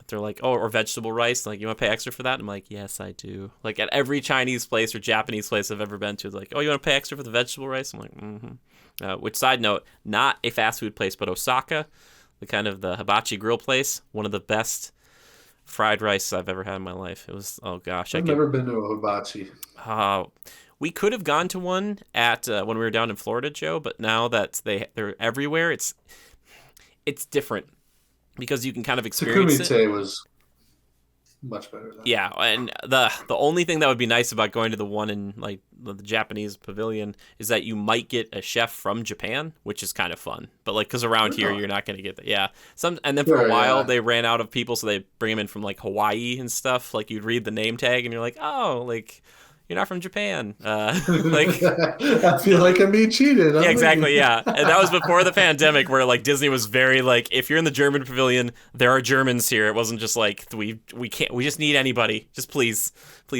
They're like, oh, or vegetable rice. Like, you want to pay extra for that? I'm like, yes, I do. Like at every Chinese place or Japanese place I've ever been to, like, oh, you want to pay extra for the vegetable rice? I'm like, mm-hmm. Which side note, not a fast food place, but Osaka, the hibachi grill place, one of the best fried rice I've ever had in my life. It was oh gosh, I've never been to a hibachi. uh, we could have gone to one at when we were down in Florida, Joe, but now that they're everywhere, it's different because you can kind of experience it. Takumite was much better than. Yeah, and the only thing that would be nice about going to the one in like the Japanese pavilion is that you might get a chef from Japan, which is kind of fun. But like, because around here you're not going to get that. Yeah, and then for Sure, a while yeah. they ran out of people, so they bring them in from like Hawaii and stuff. Like you'd read the name tag and you're like, oh, like you're not from Japan. Like I feel like I'm being cheated. yeah, exactly. Yeah, and that was before the pandemic, where like Disney was very like, if you're in the German pavilion, there are Germans here. It wasn't just like we can't. We just need anybody. Just please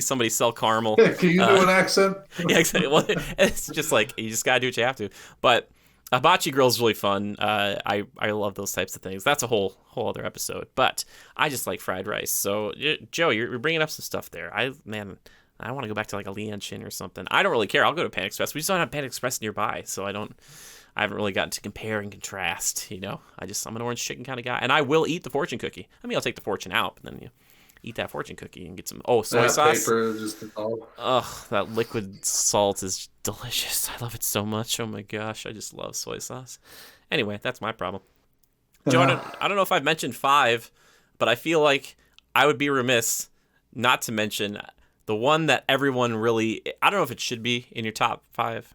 somebody sell caramel. Can you do an accent? Yeah, exactly. Well, it's just like you just gotta do what you have to. But hibachi grill is really fun. I love those types of things. That's a whole other episode. But I just like fried rice. So Joe, you're bringing up some stuff there. I want to go back to like a Lian Chin or something. I don't really care. I'll go to Pan Express. We just don't have Pan Express nearby, so I haven't really gotten to compare and contrast. I'm an orange chicken kind of guy, and I will eat the fortune cookie. I mean, I'll take the fortune out, but then eat that fortune cookie and get some soy That sauce. paper just all. Ugh, that liquid salt is delicious. I love it so much. Oh my gosh, I just love soy sauce. Anyway, that's my problem. Jordan, I don't know if I've mentioned five, but I feel like I would be remiss not to mention the one that everyone really, I don't know if it should be in your top five,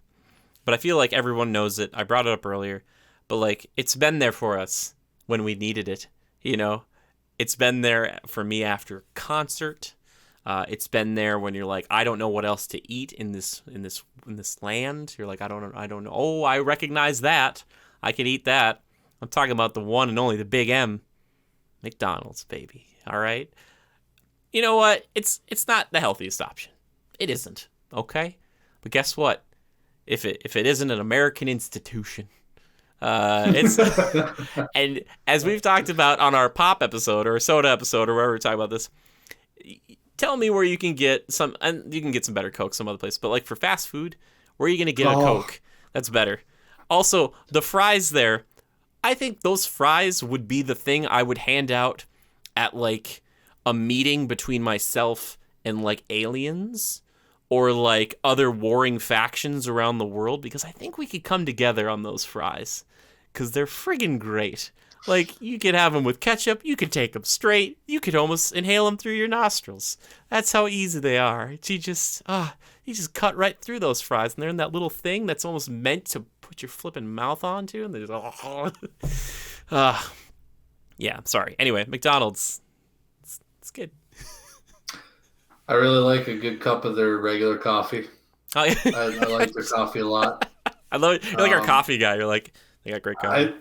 but I feel like everyone knows it. I brought it up earlier, but like it's been there for us when we needed it, you know? It's been there for me after concert. It's been there when you're like, I don't know what else to eat in this land. You're like, I don't know. Oh, I recognize that. I can eat that. I'm talking about the one and only, the Big M, McDonald's, baby. All right. You know what? It's not the healthiest option. It isn't. Okay. But guess what? If it isn't an American institution, it's and as we've talked about on our pop episode or soda episode or wherever we're talking about this, tell me where you can get some, and you can get some better Coke some other place, but like for fast food, where are you going to get a Coke that's better? Also, the fries there, I think those fries would be the thing I would hand out at like a meeting between myself and like aliens or like other warring factions around the world, because I think we could come together on those fries because they're friggin' great. Like, you could have them with ketchup, you could take them straight, you could almost inhale them through your nostrils. That's how easy they are. You just cut right through those fries, and they're in that little thing that's almost meant to put your flipping mouth onto, and they're just, yeah, sorry. Anyway, McDonald's, it's good. I really like a good cup of their regular coffee. Oh, yeah. I like their coffee a lot. I love it. You're like our coffee guy. You're like, they got great coffee.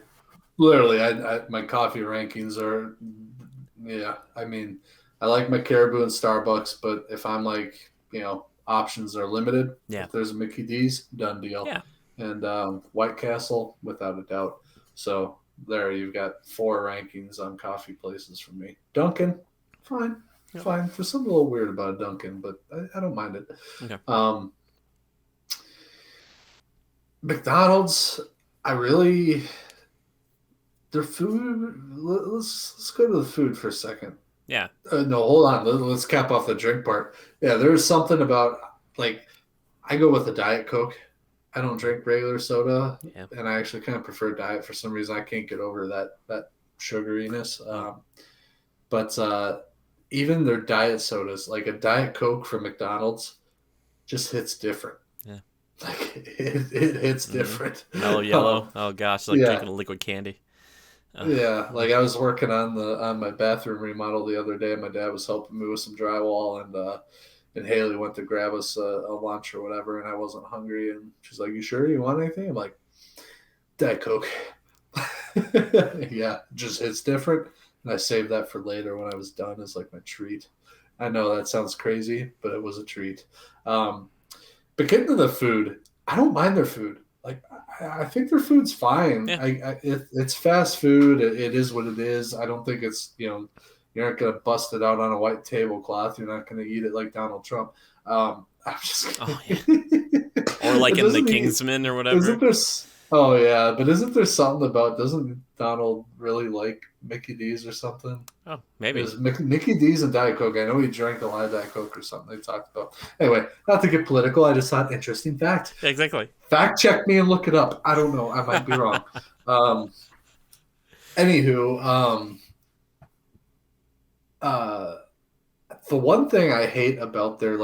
My coffee rankings are, yeah. I mean, I like my Caribou and Starbucks, but if I'm like, options are limited. Yeah. If there's a Mickey D's, done deal. Yeah. And White Castle, without a doubt. So there, you've got 4 rankings on coffee places for me. Dunkin', fine. Yep. Fine. There's something a little weird about Dunkin', but I don't mind it. Okay. McDonald's, their food. Let's go to the food for a second. Yeah. No, hold on. Let's cap off the drink part. Yeah, there's something about, like, I go with a Diet Coke. I don't drink regular soda, and I actually kind of prefer diet for some reason. I can't get over that sugariness. But even their diet sodas, like a Diet Coke from McDonald's, just hits different. Yeah. Like it hits different. Mellow yellow. Oh gosh, like drinking a liquid candy. Yeah, like I was working on my bathroom remodel the other day. My dad was helping me with some drywall, and Haley went to grab us a lunch or whatever, and I wasn't hungry, and she's like, "You sure you want anything?" I'm like, "Diet Coke." Yeah, just hits different. And I saved that for later when I was done as like my treat. I know that sounds crazy, but it was a treat. But getting to the food, I don't mind their food. Like, I think their food's fine. Yeah. It's fast food. It is what it is. I don't think it's, you're not going to bust it out on a white tablecloth. You're not going to eat it like Donald Trump. I'm just or like in The Kingsman or whatever. Oh, yeah. But isn't there something about, doesn't Donald really like Mickey D's or something? Oh, maybe. Mickey D's and Diet Coke. I know he drank a lot of Diet Coke or something they talked about. Anyway, not to get political. I just thought interesting fact. Exactly. Fact check me and look it up. I don't know. I might be wrong. Anywho, the one thing I hate about their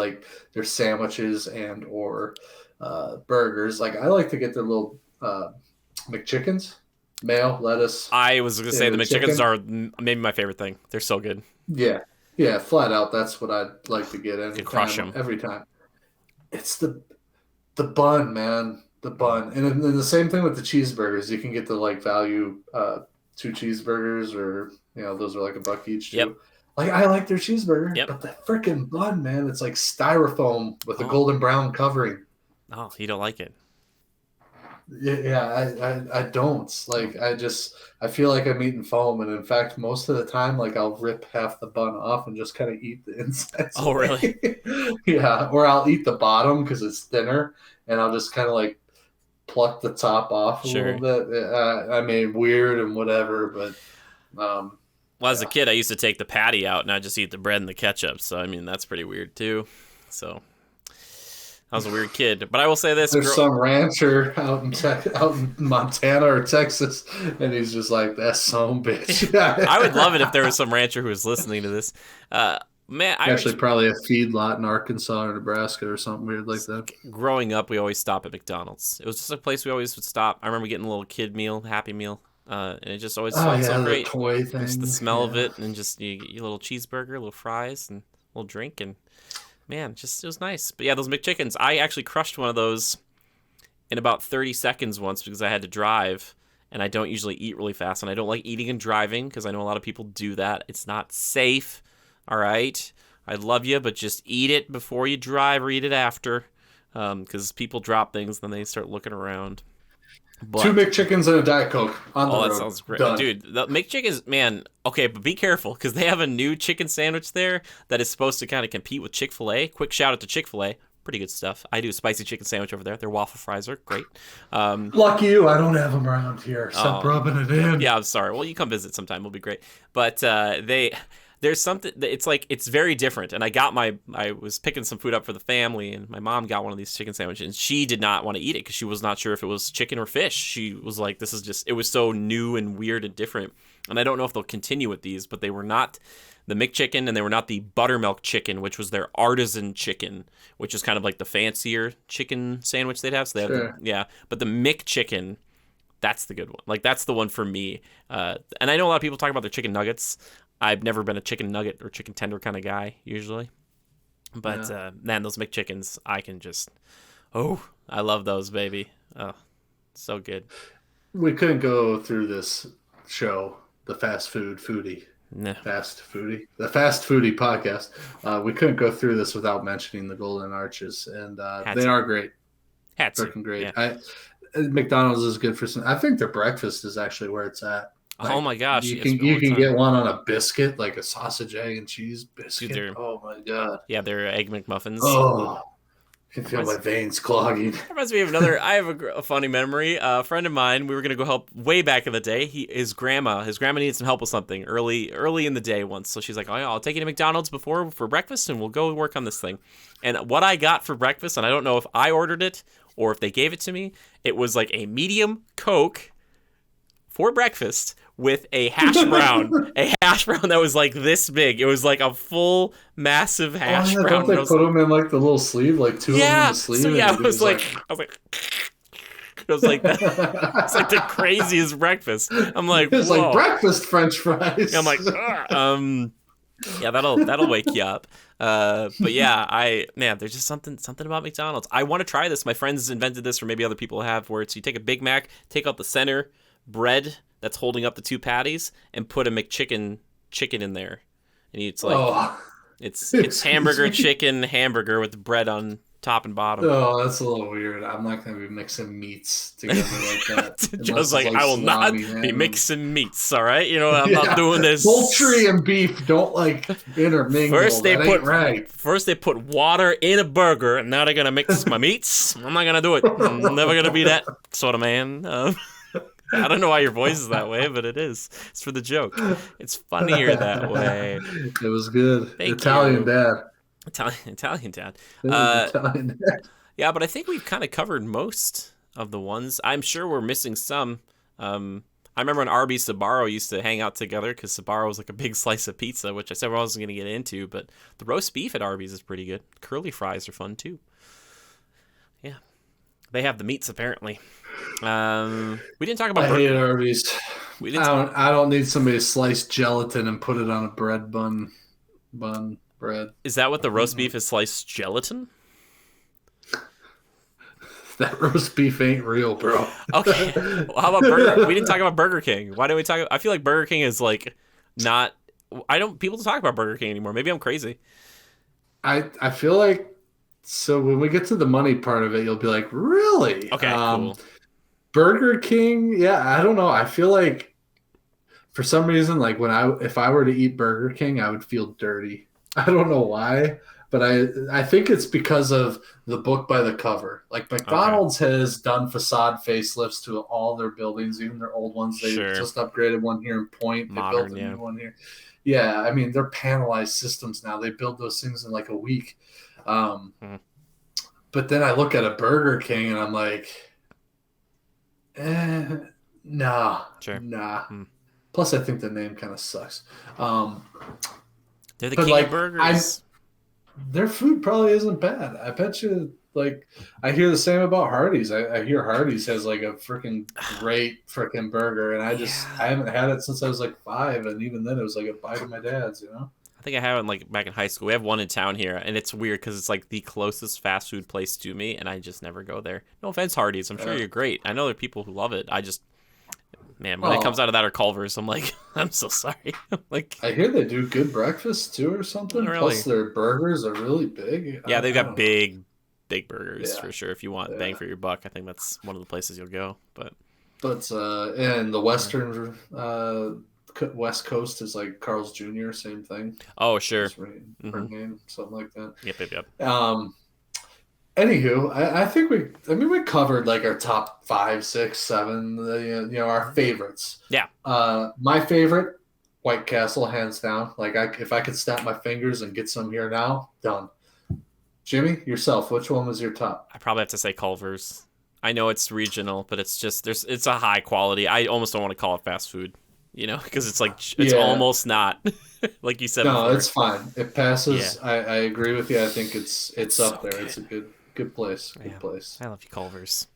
sandwiches and or burgers, like I like to get their little McChickens, mayo, lettuce. I was going to say the McChickens are maybe my favorite thing. They're so good. Yeah, flat out. That's what I'd like to get in. Crush them every time. It's the bun, man. The bun, and then the same thing with the cheeseburgers. You can get the value 2 cheeseburgers, or those are like $1 each too. Yep. Like, I like their cheeseburger, Yep. but the freaking bun, man, it's like styrofoam with a golden brown covering. Oh, you don't like it? Yeah, I don't. Like, I feel like I'm eating foam, and in fact, most of the time, like, I'll rip half the bun off and just kind of eat the inside. Oh, really? Yeah, or I'll eat the bottom because it's thinner, and I'll just kind of like pluck the top off a little bit. I mean, weird and whatever, but Well, as a kid, I used to take the patty out and I just eat the bread and the ketchup. So I mean, that's pretty weird too. So I was a weird kid. But I will say this: There's some rancher out in Montana or Texas, and he's just like, "That's some bitch." I would love it if there was some rancher who was listening to this. Man, Actually, probably a feedlot in Arkansas or Nebraska or something weird like that. Growing up, we always stop at McDonald's. It was just a place we always would stop. I remember getting a little kid meal, Happy Meal, and it just always felt so great. Toy thing. Just the smell of it, and just you get a little cheeseburger, a little fries, and a little drink, and man, just it was nice. But yeah, those McChickens, I actually crushed one of those in about 30 seconds once because I had to drive, and I don't usually eat really fast, and I don't like eating and driving because I know a lot of people do that. It's not safe. All right, I love you, but just eat it before you drive or eat it after, because people drop things and then they start looking around. But, 2 McChickens and a Diet Coke on the road. That sounds great. Done. Dude, the McChickens, man, okay, but be careful because they have a new chicken sandwich there that is supposed to kind of compete with Chick-fil-A. Quick shout out to Chick-fil-A. Pretty good stuff. I do a spicy chicken sandwich over there. Their waffle fries are great. Lucky you, I don't have them around here. Stop rubbing it in. Yeah, I'm sorry. Well, you come visit sometime. It'll be great. But there's something, it's like, it's very different. And I was picking some food up for the family, and my mom got one of these chicken sandwiches, and she did not want to eat it because she was not sure if it was chicken or fish. She was like, this is just, it was so new and weird and different. And I don't know if they'll continue with these, but they were not the McChicken, and they were not the buttermilk chicken, which was their artisan chicken, which is kind of like the fancier chicken sandwich they'd have. So they have but the McChicken, that's the good one. Like, that's the one for me. And I know a lot of people talk about their chicken nuggets. I've never been a chicken nugget or chicken tender kind of guy, usually. But, man, those McChickens, I can just... Oh, I love those, baby. Oh, so good. We couldn't go through this show, the Fast Foodie. No. The Fast Foodie podcast. We couldn't go through this without mentioning the Golden Arches, and they are great. Freaking great. Yeah. McDonald's is good for some. I think their breakfast is actually where it's at. Like, oh my gosh! You can get one on a biscuit, like a sausage, egg, and cheese biscuit. Dude, oh my god! Yeah, they're Egg McMuffins. Oh, I can feel my veins clogging. That reminds me of another. I have a funny memory. A friend of mine, we were gonna go help way back in the day. His grandma needed some help with something early in the day once. So she's like, "Oh yeah, I'll take you to McDonald's for breakfast, and we'll go work on this thing." And what I got for breakfast, and I don't know if I ordered it or if they gave it to me, it was like a medium Coke for breakfast with a hash brown, that was like this big. It was like a full, massive hash brown. Don't they put them in like the little sleeve, like two of them in the sleeve? So yeah, I was like, it was like that. It's like the craziest breakfast. I'm like, it's like breakfast French fries. I'm like, yeah, that'll wake you up. But yeah, there's just something about McDonald's. I want to try this. My friends invented this, or maybe other people have, where it's you take a Big Mac, take out the center bread that's holding up the 2 patties, and put a McChicken chicken in there, and it's like it's hamburger chicken hamburger with the bread on top and bottom. Oh, that's a little weird. I'm not gonna be mixing meats together like that. Just like I will not be mixing meats. All right, I'm not doing this. Poultry and beef don't like intermingle. First they put water in a burger, and now they're gonna mix my meats. I'm not gonna do it. I'm never gonna be that sort of man. I don't know why your voice is that way, but it is. It's for the joke. It's funnier that way. It was good. Italian dad. Italian dad. Italian dad. Yeah, but I think we've kind of covered most of the ones. I'm sure we're missing some. I remember when Arby's Sbarro used to hang out together because Sbarro was like a big slice of pizza, which I said I wasn't going to get into, but the roast beef at Arby's is pretty good. Curly fries are fun too. Yeah. They have the meats apparently. We didn't talk about. I hate Arby's. I don't need somebody to slice gelatin and put it on a bread bun bread. Is that what the roast beef is? Sliced gelatin? That roast beef ain't real, bro. Okay. Well, how about Burger? We didn't talk about Burger King. Why didn't we talk? I feel like Burger King is like not. People don't talk about Burger King anymore. Maybe I'm crazy. I feel like. So when we get to the money part of it, you'll be like, really? Okay, cool. Burger King, yeah, I don't know. I feel like for some reason, like if I were to eat Burger King, I would feel dirty. I don't know why. but I think it's because of the book by the cover. Like Okay. McDonald's has done facade facelifts to all their buildings, even their old ones. They Sure. just upgraded one here in Point. They built Modern, a yeah. new one here. Yeah, I mean they're panelized systems now. They build those things in like a week. Um, Mhm. but then I look at a Burger King and I'm like, eh, nah, Sure. nah. Hmm. Plus, I think the name kind of sucks. Um, They're the but king of like, I burgers. their food probably isn't bad. I bet you. Like, I hear the same about Hardee's. I hear Hardee's has like a freaking great freaking burger, and I Yeah. haven't had it since I was like 5, and even then it was like a bite of my dad's. I think I have it like back in high school. We have one in town here, and it's weird because it's like the closest fast food place to me, and I just never go there. No offense, Hardee's. I'm sure Uh, you're great. I know there are people who love it. I just, man, when it comes well, out of that or Culver's, I'm like, I'm so sorry. Like, I hear they do good breakfast too, or not something. Plus, really. their burgers are really big. Yeah, they've I got don't know. big burgers Yeah, for sure. If you want bang yeah. for your buck, I think that's one of the places you'll go. But But and the yeah. Western West Coast is like Carl's Jr. Same thing. Oh, sure. Just Mm-hmm. different name, something like that. Yep, yep, yep. Anywho, I think we covered like our top 5, 6, 7, our favorites. Yeah. My favorite, White Castle, hands down. Like, if I could snap my fingers and get some here now, done. Jimmy, yourself, which one was your top? I probably have to say Culver's. I know it's regional, but it's just it's a high quality. I almost don't want to call it fast food, because it's like it's Yeah, almost not like you said no, before. it's fine. It Yeah, passes. I agree with you. I think it's it's up so there. It's good. a good place. Good Yeah, place. I love you, Culver's.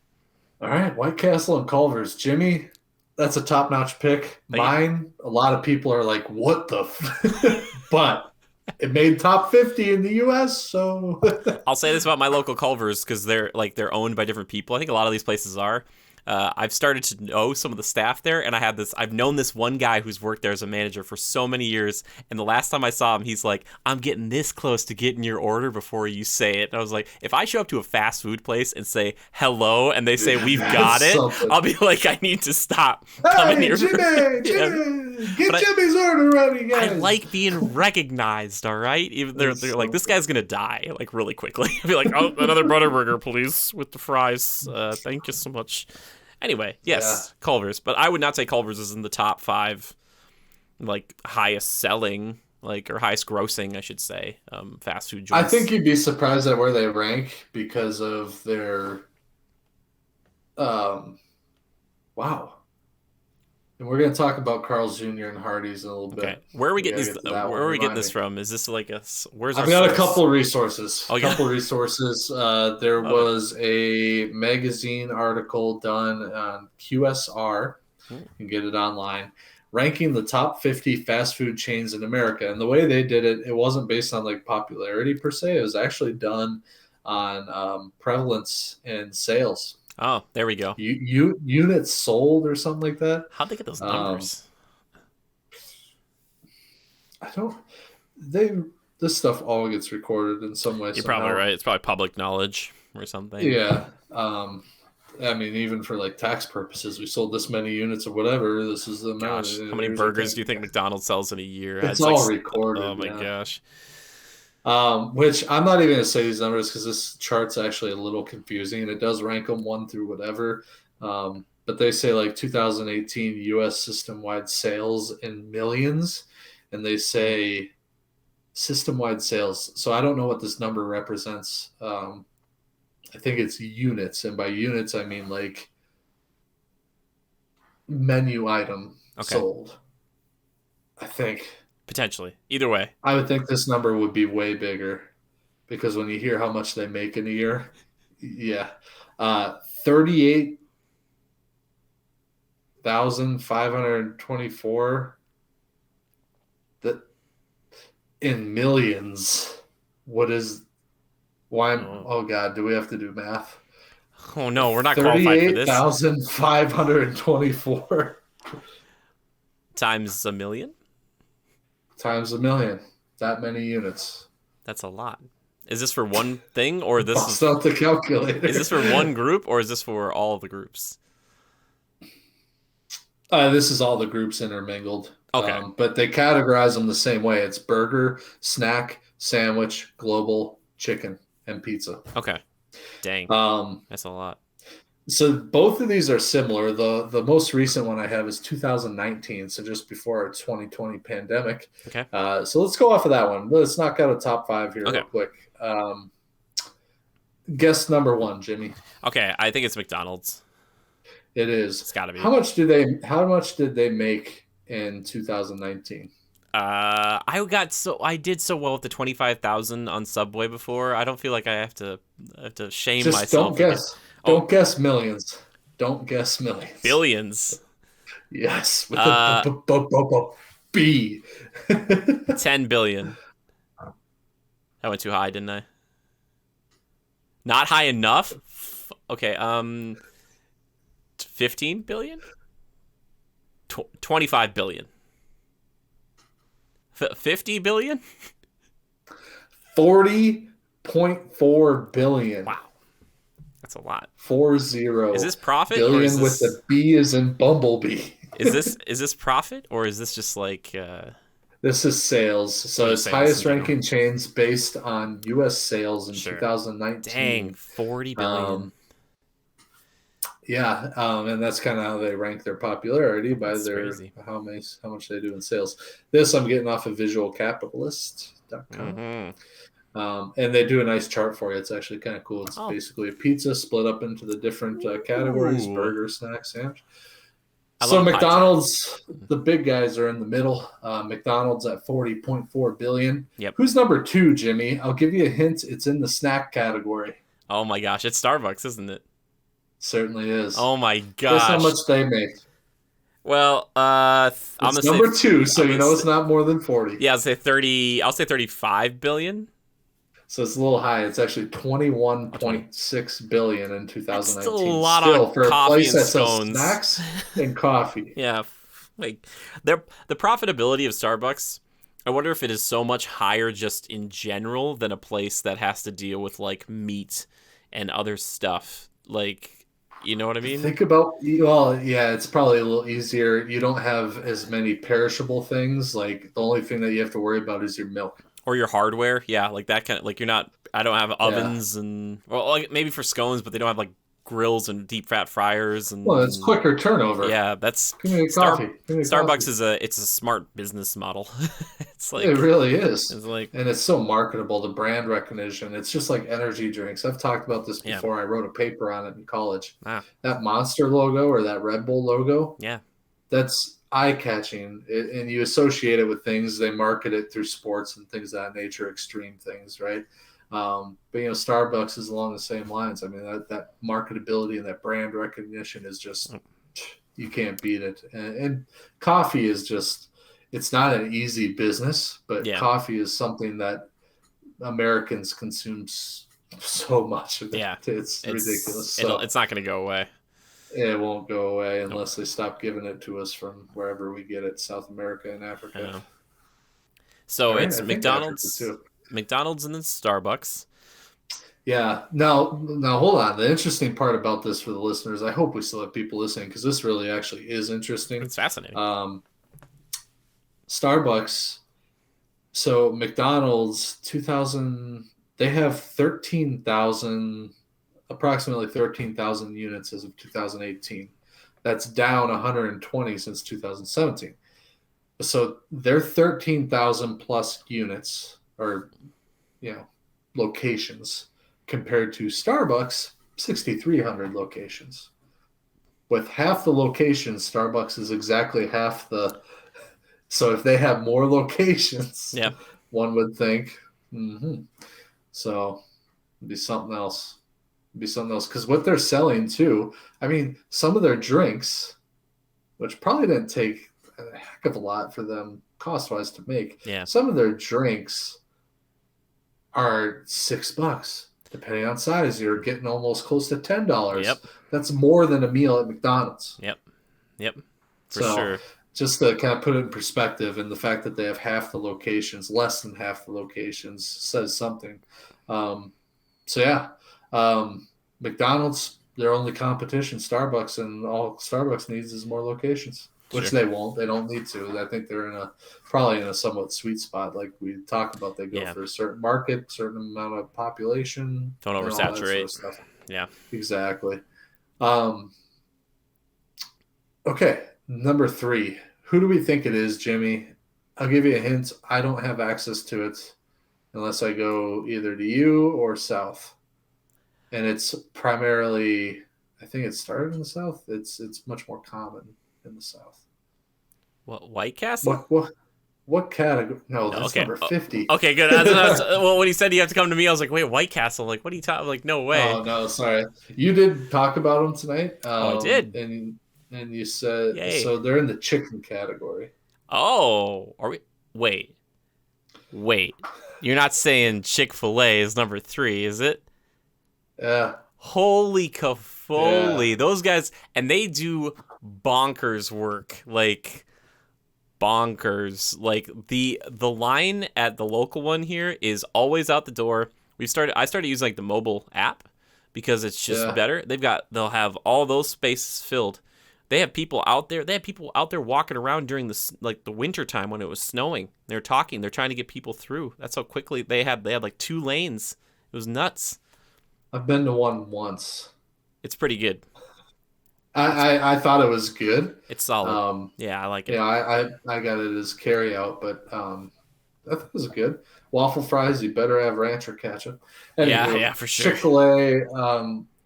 All right, White Castle and Culver's. Jimmy, that's a top notch pick. Thank you. Mine, a lot of people are like, what the but it made top 50 in the US, so I'll say this about my local Culver's because they're owned by different people. I think a lot of these places are. I've started to know some of the staff there, and I've known this one guy who's worked there as a manager for so many years. And the last time I saw him, he's like, "I'm getting this close to getting your order before you say it." And I was like, if I show up to a fast food place and say hello, and they say we've that's got it, something. I'll be like, I need to stop coming Hey, here. Jimmy, Yeah. Jimmy, get But Jimmy's order ready, I guys. like being recognized, all right? Even That's they're like, this something. guy's gonna die, like really quickly. I'll be like, oh, another Butterburger, please, with the fries. Thank you so much. Anyway, Yeah. yes, Culver's, but I would not say Culver's is in the top 5, like highest selling, like or highest grossing, I should say, fast food I think joints. you'd be surprised at where they rank because of their um wow. And we're gonna talk about Carl's Jr. and Hardee's in a little Okay, bit. where are we We getting gotta these? get to that Where one. are we getting Remind this me. from? Is this like where's our I've got a source? couple resources. Oh yeah, There love it. was a magazine article done on QSR. Hmm. You can get it online, ranking the top 50 fast food chains in America. And the way they did it, it wasn't based on like popularity per se. It was actually done on prevalence and sales. Oh, there we go. Units sold or something like that. How'd they get those Um, numbers? I don't. They This stuff all gets recorded in some way You're probably somehow. right. It's probably public knowledge or something. Yeah. I mean, even for like tax purposes, we sold this many units or whatever. This is the amount. Gosh, how many Here's your burgers do tax. you think McDonald's sells in a year? It's It's like, all oh recorded. my Yeah. gosh. Which I'm not even going to say these numbers because this chart's actually a little confusing and it does rank them 1 through whatever. But they say like 2018 U.S. system-wide sales in millions, and they say system-wide sales. So I don't know what this number represents. I think it's units, and by units I mean like menu item Okay, sold. I think. potentially. Either way. I would think this number would be way bigger because when you hear how much they make in a year, yeah, 38,524 that in millions. What is why? Oh, Oh God, do we have to do math? oh no, we're not qualified for Thirty-eight this. thousand five hundred twenty-four Times a million? times a million. That many units. That's a lot. Is this for one thing or Bust out the calculator. is this for one group or is this for all of the groups? This is all the groups intermingled, Okay. but they categorize them the same way. It's burger, snack, sandwich, global, chicken, and pizza. Okay. Dang. Um, That's a lot. so both of these are similar. The most recent one I have is 2019, so just before our 2020 pandemic. Okay. So let's go off of that one. Let's knock out a top five here Okay. real quick. Guess number one, Jimmy. Okay. I think it's McDonald's. It is. It's got to be. How much did they make in 2019? I did so well with the 25,000 on Subway before. I don't feel like I have to shame Just myself. don't guess. Don't guess millions. Don't guess millions. Billions. Yes, with a B. 10 billion. I went too high, didn't I? Not high enough? Okay, 15 billion? 25 billion. 50 billion? 40.4 billion. Wow. That's a lot. 40. Is this profit billion or is this, with the B is in Bumblebee? is this profit or is this just like This is sales. So it's highest ranking chains based on US sales in 2019. Dang, 40 billion. Yeah, and that's kind of how they rank their popularity by crazy. how much they do in sales. This I'm getting off of visualcapitalist.com. And they do a nice chart for you. It's actually kind of cool. It's basically a pizza split up into the different categories: burger, snack, sandwich. So McDonald's, the big guys are in the middle. McDonald's at 40.4 billion. Yep. Who's number two, Jimmy? I'll give you a hint. It's in the snack category. Oh my gosh, it's Starbucks, isn't it? Certainly is. Oh my gosh. Guess how much they make. Well, I'm gonna say number two, so you know it's not more than 40. Yeah, I'll say 35 billion. So it's a little high. It's actually 21.6 billion in 2019. That's still a lot of for coffee a place and that sells scones. Snacks and coffee. Yeah, like the profitability of Starbucks. I wonder if it is so much higher just in general than a place that has to deal with like meat and other stuff. Like, you know what I mean? Think about, well, yeah, it's probably a little easier. You don't have as many perishable things. Like the only thing that you have to worry about is your milk. Or your hardware, yeah, like that kind of, like I don't have ovens and, well, like maybe for scones, but they don't have like grills and deep fat fryers and. Well, it's quicker turnover. Yeah, that's. Give me a coffee. Starbucks is a smart business model. It's like it really is. It's like, and it's so marketable. The brand recognition. It's just like energy drinks. I've talked about this before. I wrote a paper on it in college. That Monster logo or that Red Bull logo. Yeah, that's eye-catching, and you associate it with things. They market it through sports and things of that nature, extreme things, right? But Starbucks is along the same lines. I mean, that marketability and that brand recognition is just, you can't beat it. And coffee is just, it's not an easy business, but coffee is something that Americans consume so much of it. Yeah, it's ridiculous. It's not going to go away. It won't go away unless they stop giving it to us from wherever we get it, South America and Africa. So it's McDonald's, McDonald's and then Starbucks. Yeah. Now hold on. The interesting part about this for the listeners, I hope we still have people listening because this really actually is interesting. It's fascinating. Starbucks. So McDonald's 2000, they have approximately 13,000 units as of 2018. That's down 120 since 2017. So they're 13,000 plus units or, locations compared to Starbucks, 6,300 locations. With half the locations, Starbucks is exactly half the. So if they have more locations, one would think, so it'd be something else. Because what they're selling too, I mean, some of their drinks, which probably didn't take a heck of a lot for them cost-wise to make, some of their drinks are $6, depending on size. You're getting almost close to $10. Yep. That's more than a meal at McDonald's. Yep. For sure. Just to kind of put it in perspective, and the fact that they have half the locations, less than half the locations, says something. McDonald's their only competition, Starbucks, and all Starbucks needs is more locations, which Sure. they won't. They don't need to. I think they're probably in a somewhat sweet spot, like we talk about. They go Yeah. for a certain market, certain amount of population, Don't and all that sort oversaturate. of stuff. Yeah. Exactly. Um, okay, number 3. Who do we think it is, Jimmy? I'll give you a hint. I don't have access to it unless I go either to you or south. And it's primarily, I think it started in the south. It's much more common in the south. What, White Castle? What category? No, No, that's okay. number 50. Okay, good. Well, when he said you have to come to me, I was like, wait, White Castle? Like, what are you talking? Like, no way. Oh no, sorry. You did talk about them tonight. Oh, I did. And you said Yay. so they're in the chicken category. Oh, are we? Wait. You're not saying Chick-fil-A is number 3, is it? Yeah. Holy cafoli. Yeah. Those guys, and they do bonkers work. Like, bonkers. Like, the line at the local one here is always out the door. I started using, like, the mobile app because it's just better. They'll have all those spaces filled. They have people out there. They have people out there walking around during the winter time when it was snowing. They're talking. They're trying to get people through. That's how quickly they had like 2 lanes. It was nuts. I've been to one once. It's pretty good. I thought it was good. It's solid. Yeah, I like it. Yeah, I got it as carry out, but I thought it was good. Waffle fries, you better have ranch or ketchup. Anyway, Yeah, for sure. Chick-fil-A,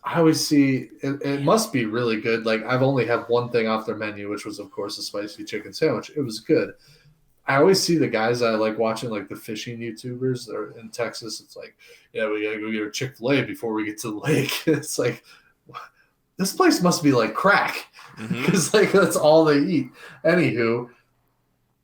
I always see it must be really good. Like I've only had one thing off their menu, which was of course a spicy chicken sandwich. It was good. I always see the guys I like watching, like the fishing YouTubers or in Texas. It's like, yeah, we gotta go get our Chick-fil-A before we get to the lake. It's like, this place must be like crack because like that's all they eat. Anywho,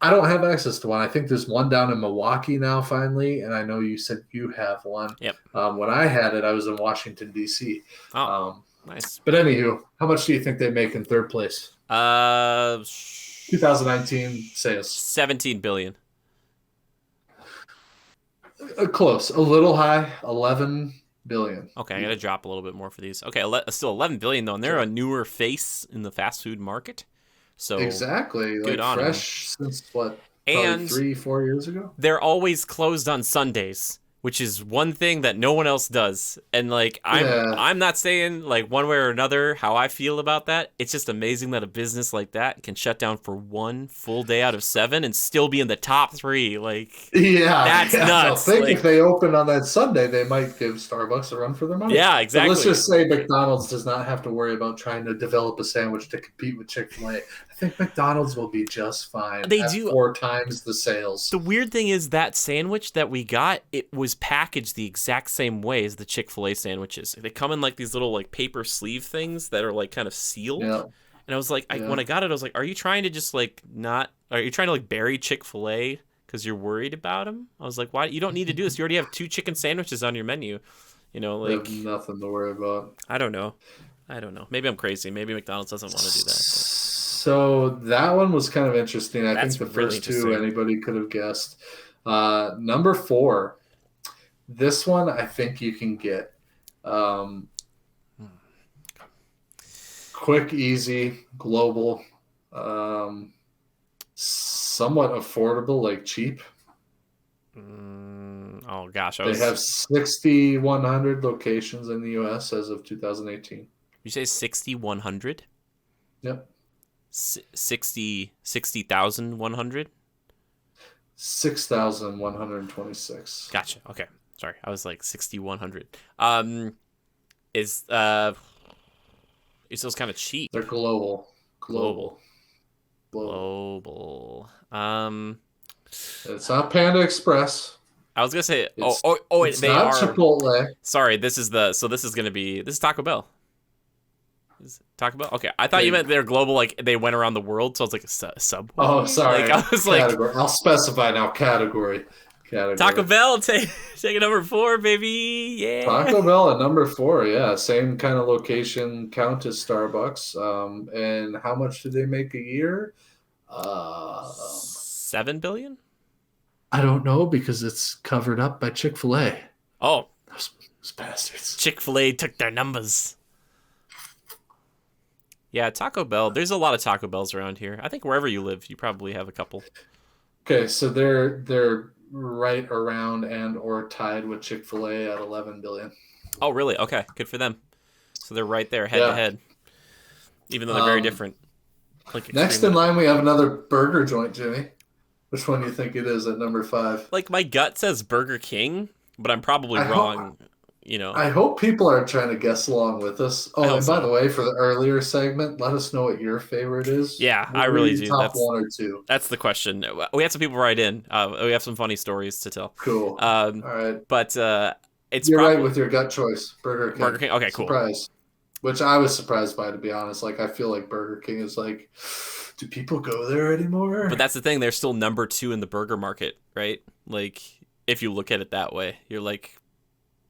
I don't have access to one. I think there's one down in Milwaukee now, finally, and I know you said you have one. Yep. When I had it, I was in Washington D.C. Oh, nice. But anywho, how much do you think they make in third place? 2019 sales. 17 billion. Close, a little high, 11 billion. Okay, I gotta drop a little bit more for these. Okay, still 11 billion though, and they're a newer face in the fast food market. So exactly, good like on fresh them. since what? And 3-4 years ago. They're always closed on Sundays, which is one thing that no one else does. And like I'm not saying like one way or another how I feel about that. It's just amazing that a business like that can shut down for 1 full day out of 7 and still be in the top 3. Like that's nuts. I think if they open on that Sunday, they might give Starbucks a run for their money. Yeah, exactly. But let's just say McDonald's does not have to worry about trying to develop a sandwich to compete with Chick-fil-A. I think McDonald's will be just fine. They do 4 times the sales. The weird thing is that sandwich that we got, it was packaged the exact same way as the Chick-fil-A sandwiches. They come in like these little like paper sleeve things that are like kind of sealed. Yeah. And I was like, when I got it, I was like, are you trying to just like are you trying to like bury Chick-fil-A because you're worried about them? I was like, why? You don't need to do this. You already have 2 chicken sandwiches on your menu. You know, like they have nothing to worry about. I don't know. Maybe I'm crazy. Maybe McDonald's doesn't want to do that. So that one was kind of interesting. I think the first really 2 anybody could have guessed. Number 4. This one I think you can get. Quick, easy, global, somewhat affordable, like cheap. Oh gosh, they have 6,100 locations in the U.S. as of 2018. You say 6,100? Yep. 60,100? 6,126. Gotcha. Okay. Sorry. I was like 6,100. It's those kind of cheap. They're global. It's not Panda Express. I was gonna say it's they not are Chipotle. Sorry, this is Taco Bell. Is it Taco Bell? Okay, I thought you meant they're global, like they went around the world, so I was like a Subway. Oh, sorry. Like, I was category. I'll specify now. Category. Taco Bell, take number 4, baby. Yeah. Taco Bell at number 4. Yeah, same kind of location count as Starbucks. And how much do they make a year? 7 billion. I don't know because it's covered up by Chick-fil-A. Oh, those bastards! Chick-fil-A took their numbers. Yeah, Taco Bell. There's a lot of Taco Bells around here. I think wherever you live, you probably have a couple. Okay, so they're right around and or tied with Chick-fil-A at 11 billion. Oh, really? Okay, good for them. So they're right there, head to Yeah. head, even though they're very Um, different, like Next in extremely. line, we have another burger joint, Jimmy. Which one do you think it is at number five? Like my gut says Burger King, but I'm probably I hope wrong. You know, I hope people are trying to guess along with us. I Oh, hope and by so. the way, for the earlier segment, let us know what your favorite is. Yeah, I What are really your do. top one or two? That's the question. We had some people write in. We have some funny stories to tell. Cool. Um, All right. but it's You're right probably with your gut choice, Burger Burger King. King. Okay, cool. Surprise. Which I was surprised by, to be honest. Like, I feel like Burger King is like, do people go there But anymore? that's the thing. They're still number two in the burger market, right? Like, if you look at it that way, you're like,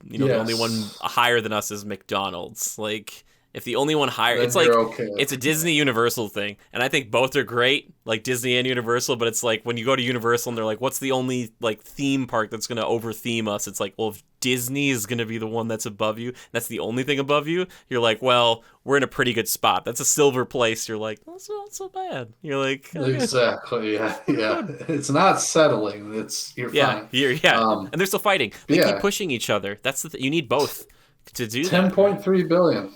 the only one Yes. higher than us is McDonald's. Like, if the only one higher, Then it's you're like okay. it's a Disney Universal thing, and I think both are great, like Disney and Universal. But it's like when you go to Universal and they're like, "What's the only like theme park that's gonna over theme us?" It's like, well, if Disney is gonna be the one that's above you, that's the only thing above you. You're like, well, we're in a pretty good spot. That's a silver place. You're like, that's not so bad. You're like, okay. Exactly. Yeah. We're Yeah. good. It's not settling. You're Yeah, fine. yeah, Um, and they're still fighting. but They keep yeah, pushing each other. That's you need both to do that, right? 10.3 billion.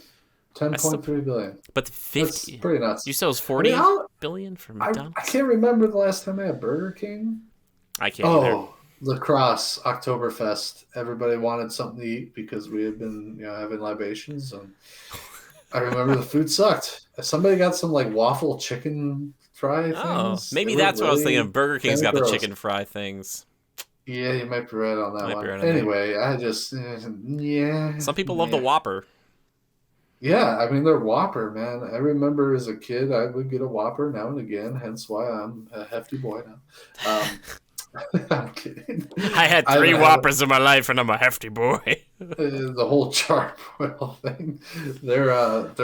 That's still, 10.3 billion. but the That's 50. pretty You nuts. said it was I mean, 40 billion for I McDonald's? can't remember the last time I had Burger King. I can't either. Oh, Lacrosse Oktoberfest. Everybody wanted something to eat because we had been, having libations, and I remember the food sucked. If somebody got some like waffle chicken fry Oh, things, they maybe were that's what I was thinking really of. Burger King's kind of got the gross. chicken fry things. Yeah, you might be right on that Might be one. right on that. Anyway, I just, Some people love the yeah. Whopper. Yeah, I mean they're Whopper, man. I remember as a kid I would get a Whopper now and again, hence why I'm a hefty boy now. I'm kidding. I had I haven't three had it. Whoppers in my life, and I'm a hefty boy. The whole charcoal thing. They're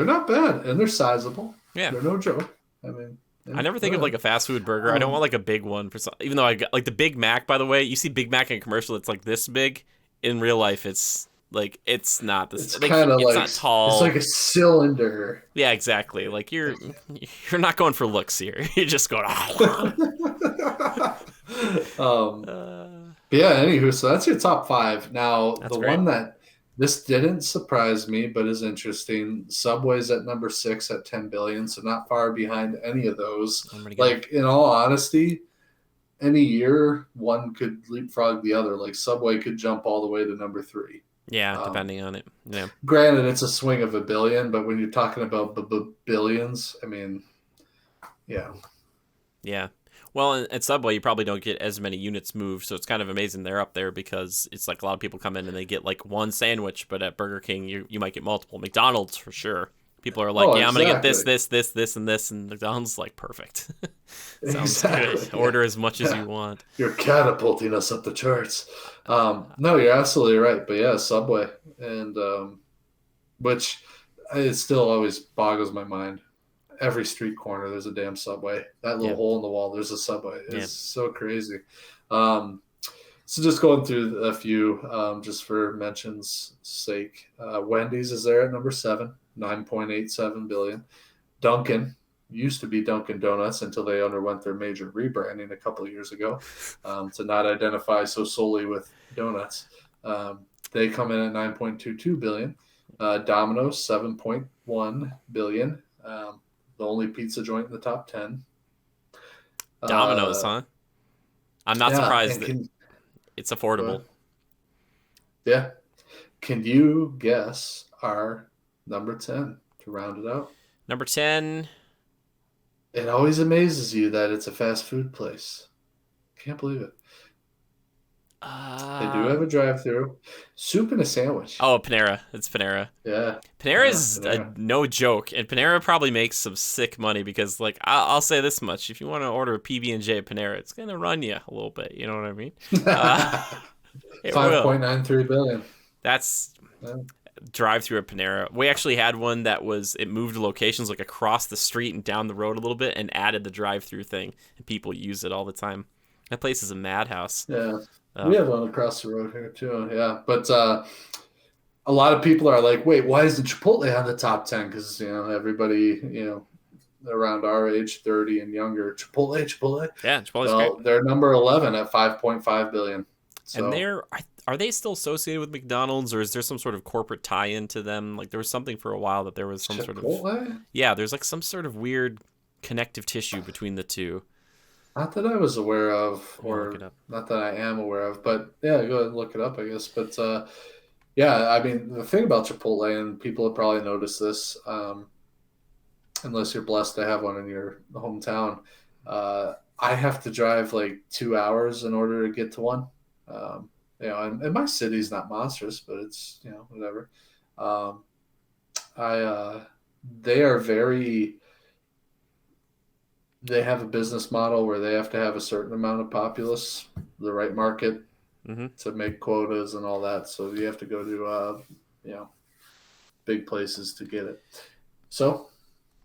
not bad and they're sizable. Yeah. They're no joke. I mean, I never think of yeah. like a fast food burger. I don't want like a big one for some. Even though I got like the Big Mac. By the way, you see Big Mac in a commercial. It's like this big. In real life, it's like it's not this. It's Like kind of it's like not it's tall. like a cylinder. Yeah, exactly. Like you're not going for looks here. You're just going. um, uh, But yeah, anywho, so that's your top five. Now, that's the great. one that this didn't surprise me, but is interesting. Subway's at number six at 10 billion, so not far behind any of those. I'm gonna go. Like, in all honesty, any year one could leapfrog the other. Like, Subway could jump all the way to number three. Yeah, Um, depending on it. Yeah. Granted, it's a swing of a billion, but when you're talking about billions, I mean, yeah. Yeah. Well, at Subway, you probably don't get as many units moved, so it's kind of amazing they're up there because it's like a lot of people come in and they get like one sandwich, but at Burger King, you might get multiple. McDonald's, for sure. People are like, Oh, yeah, I'm going to get this, exactly. this, and this. And McDonald's is like, perfect. Sounds Exactly. good. Order as much as Yeah. you want. You're catapulting us up the charts. No, you're absolutely right. But yeah, Subway, and which it still always boggles my mind. Every street corner, there's a damn Subway. That little Yeah. hole in the wall, there's a Subway. It's Yeah. so crazy. Um, so just going through a few, just for mention's sake. Wendy's is there at number seven, 9.87 billion. Dunkin' used to be Dunkin' Donuts until they underwent their major rebranding a couple of years ago, to not identify so solely with donuts. They come in at 9.22 billion. Domino's 7.1 billion. The only pizza joint in the top 10. Domino's, huh? I'm not Yeah, surprised and that it's affordable. yeah. Can you guess our number 10 to round it out? Number 10. It always amazes you that it's a fast food place. Can't believe it. They do have a drive-through. Soup and a sandwich. Oh, Panera. It's Panera. Yeah. Panera Yeah, is Panera. no joke, and Panera probably makes some sick money because, like, I'll say this much: if you want to order a PB&J at Panera, it's gonna run you a little bit. You know what I mean? It will. 5.93 billion. That's Yeah. drive-through at Panera. We actually had one that it moved locations like across the street and down the road a little bit, and added the drive-through thing, and people use it all the time. That place is a madhouse. Yeah. We have one across the road here too. Yeah. But a lot of people are like, wait, why isn't Chipotle on the top 10? Because, everybody, around our age, 30 and younger, Chipotle. Yeah, Chipotle's great. Well, they're number 11 at 5.5 billion. And So are they still associated with McDonald's, or is there some sort of corporate tie-in to them? Like there was something for a while that there was some sort of Chipotle? yeah, there's like some sort of weird connective tissue between the two. Not that I was aware of, Let me look or it up. not that I am aware of, but yeah, go ahead and look it up, I guess. But yeah, I mean, the thing about Chipotle, and people have probably noticed this, unless you're blessed to have one in your hometown, I have to drive like 2 hours in order to get to one. And my city's not monstrous, but it's whatever. Um, I they are very they have a business model where they have to have a certain amount of populace, the right market Mm-hmm. to make quotas and all that. So you have to go to big places to get it. So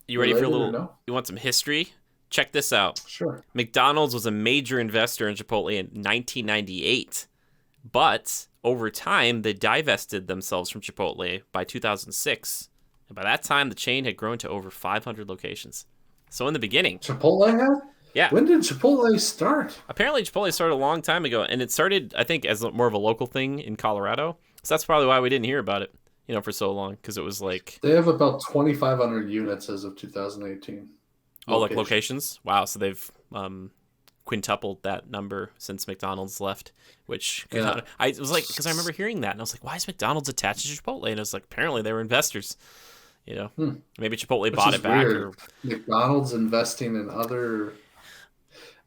You ready for a related or little? no? You want some history? Check this out. Sure. McDonald's was a major investor in Chipotle in 1998, but over time they divested themselves from Chipotle by 2006, and by that time the chain had grown to over 500 locations. So in the beginning, Chipotle had? yeah, When did Chipotle start? apparently Chipotle started a long time ago, and it started, I think, as more of a local thing in Colorado. So that's probably why we didn't hear about it, for so long, because it was like, They have about 2,500 units as of 2018. oh, like Location. locations. Wow, so they've quintupled that number since McDonald's left. Which Yeah. I was like, because I remember hearing that, and I was like, why is McDonald's attached to Chipotle? And it was like, apparently they were investors. Maybe Chipotle Which bought is it back, weird. or McDonald's investing in other.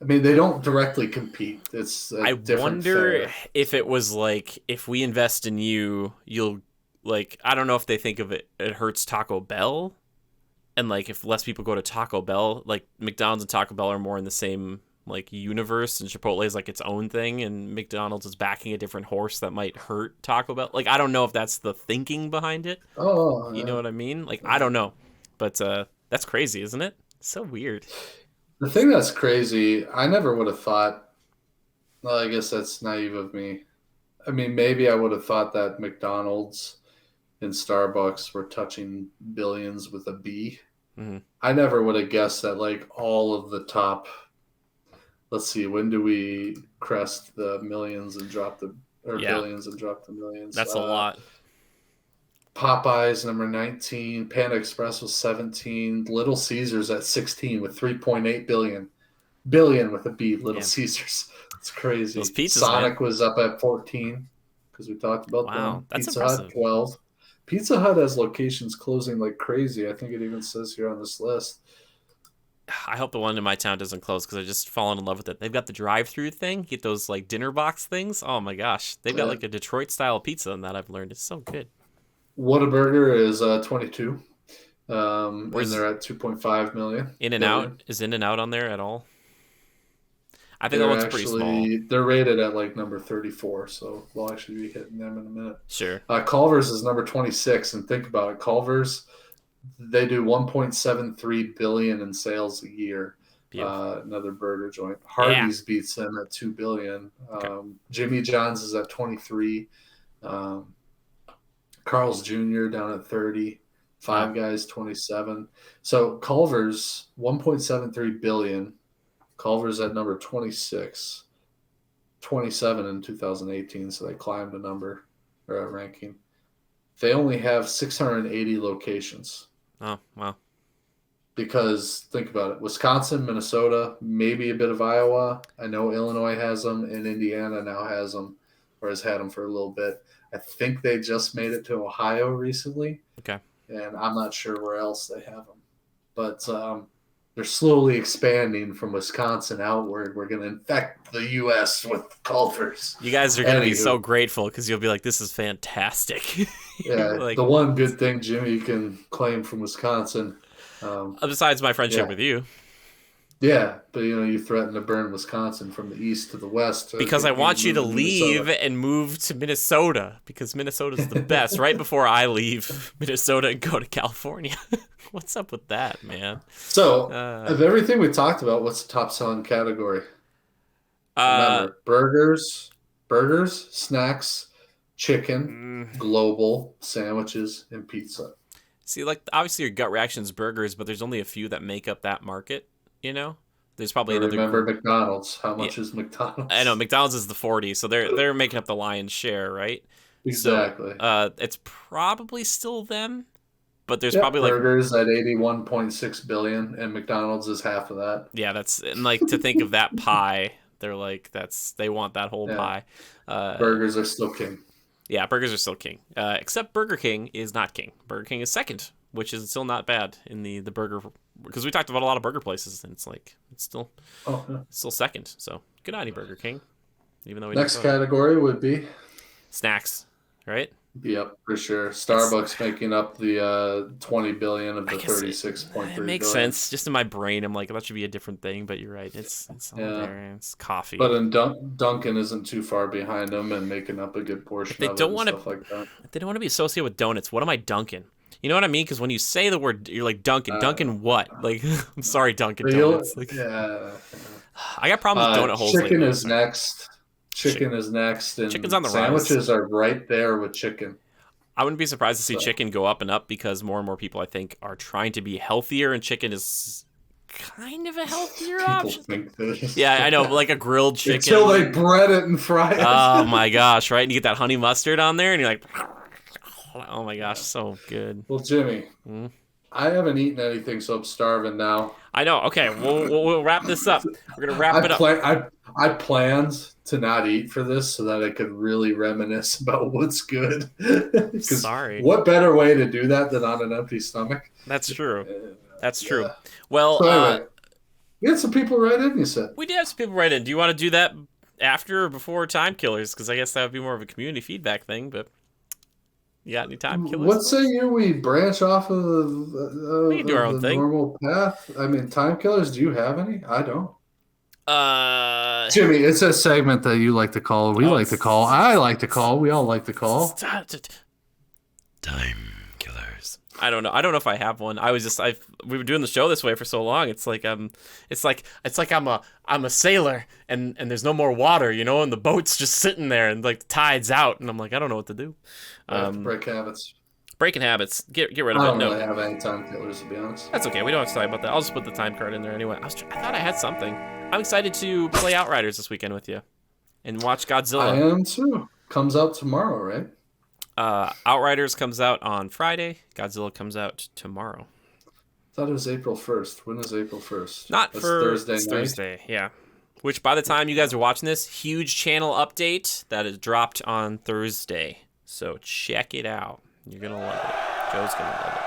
I mean, they don't directly compete. It's a I different wonder fare. if it was like, if we invest in you, you'll like. I don't know if they think of it. It hurts Taco Bell, and like if less people go to Taco Bell, like McDonald's and Taco Bell are more in the same like universe, and Chipotle is like its own thing, and McDonald's is backing a different horse that might hurt Taco Bell. Like I don't know if that's the thinking behind it. Oh, You know what I mean? Like I don't know, but that's crazy, isn't it? So weird. the thing that's crazy, I never would have thought. Well, I guess that's naive of me. I mean, maybe I would have thought that McDonald's and Starbucks were touching billions with a B. Hmm. I never would have guessed that, like, all of the top. Let's see, when do we crest the millions and drop the or Yeah, billions and drop the millions? that's a lot. Popeyes number 19, Panda Express was 17, Little Caesars at 16 with 3.8 billion with a B. Little Man, Caesars, it's crazy. those pizzas, Sonic man. was up at 14 because we talked about Wow, them. that's Pizza Hut impressive. 12. Pizza Hut has locations closing like crazy. I think it even says here on this list. I hope the one in my town doesn't close because I just fallen in love with it. They've got the drive-through thing. Get those like dinner box things. Oh my gosh, they've got Uh, like a Detroit style pizza, and that I've learned is so good. Whataburger is 22, and Where's they're at 2.5 million In and billion. Out? Is In and Out on there at all? I think that one's pretty small. They're rated at like number 34, so we'll actually be hitting them in a minute. Sure. Culver's is number 26, and think about it. Culver's, they do 1.73 billion in sales a year. Beautiful. Another burger joint. Yeah. Hardee's beats them at 2 billion. Okay. Jimmy John's is at 23. Um, Carl's Jr. down at 30. Wow. Five Guys 27. So Culver's 1.73 billion. Culver's at number 26, 27 in 2018, so they climbed a number or a ranking. They only have 680 locations Oh wow. because think about it: Wisconsin, Minnesota, maybe a bit of Iowa. I know Illinois has them, and Indiana now has them, or has had them for a little bit. I think they just made it to Ohio recently, Okay. and I'm not sure where else they have them, but they're slowly expanding from Wisconsin outward. We're going to infect the U.S. with Culver's. You guys are gonna be Anywho. so grateful because you'll be like, "This is fantastic." Yeah, Like, the one good thing Jimmy can claim from Wisconsin. besides my friendship Yeah. with you, Yeah, but you threaten to burn Wisconsin from the east to the west. because I want you to leave and move to Minnesota because Minnesota's the best. Right before I leave Minnesota and go to California. What's up with that, man? So, Uh, of everything we talked about, what's the top selling category? uh, Remember, burgers, snacks, chicken, Mm. global, sandwiches, and pizza. See, like obviously your gut reaction is burgers, but there's only a few that make up that market. You know, there's probably But another remember group. McDonald's. How Yeah, much is I know McDonald's? McDonald's is the 40, so they're making up the lion's share, right? So Exactly. it's probably still them, but there's Yep, probably like burgers at 81.6 billion, and McDonald's is half of that. yeah, that's and like to think of that pie, they're like they want that whole Yeah, pie. Uh, burgers are still king. yeah, burgers are still king. Except Burger King is not king. Burger King is second, which is still not bad in the burger because we talked about a lot of burger places and it's like Oh, yeah. it's still second. So good on you, Burger King. Even though we Next didn't vote. category would be, Snacks, right? yep, for sure. It's Starbucks making up the 20 billion of I the guess it 36.3 makes billion. sense. Just in my brain, I'm like that should be a different thing, but you're right. It's all Yeah, there. It's coffee. but Dunkin' isn't too far behind them and making up a good If portion they of it don't and want to, stuff like that. if they don't want to be associated with donuts, what am I dunking? You know what I mean? Because when you say the word, you're like Dunkin'. Uh, Dunkin' what? Like, I'm sorry, Dunkin' real, Donuts. Like, yeah. I got problems with donut holes Chicken lately. is next. Chicken is next, Chicken's and on the rise. sandwiches are right there with chicken. I wouldn't be surprised to see So chicken go up and up because more and more people, I think, are trying to be healthier, and chicken is kind of a healthier people option. think this. Yeah, I know, like a grilled chicken. Until they bread it and fry it. Oh my gosh, right? And you get that honey mustard on there, and you're like, oh my gosh, so good. Well, Jimmy, Mm. I haven't eaten anything, so I'm starving now. I know. Okay, we'll wrap this up. We're gonna wrap it up. I planned to not eat for this so that I could really reminisce about what's good. Because Sorry, what better way to do that than on an empty stomach? that's true. That's true. Yeah. Well, So anyway, we had some people write in. You said. we did have some people write in. Do you want to do that after or before Time Killers? Because I guess that would be more of a community feedback thing. But you got any Time Killers? What say you? We branch off of We can do our own the thing. normal path. I mean, time killers. Do you have any? I don't. Uh, Jimmy, it's a segment that you like to call. We Oh, like to call. I like to call. We all like to call. Time Killers. I don't know. I don't know if I have one. We were doing the show this way for so long. It's like I'm a sailor and there's no more water, you know, and the boat's just sitting there and like the tide's out and I'm like I don't know what to do. I have to break habits. Breaking habits. Get rid of I it. don't No. really have any time killers, to be honest. That's okay. We don't have to talk about that. I'll just put the time card in there anyway. I thought I had something. I'm excited to play Outriders this weekend with you and watch I Godzilla. am too. Comes out tomorrow, right? Outriders comes out on Friday. Godzilla comes out tomorrow. I thought it was April 1st. When is April 1st? Not That's for Thursday it's night. Thursday, yeah. Which by the time you guys are watching this, huge channel update that is dropped on Thursday. So check it out. You're gonna love it. Joe's gonna love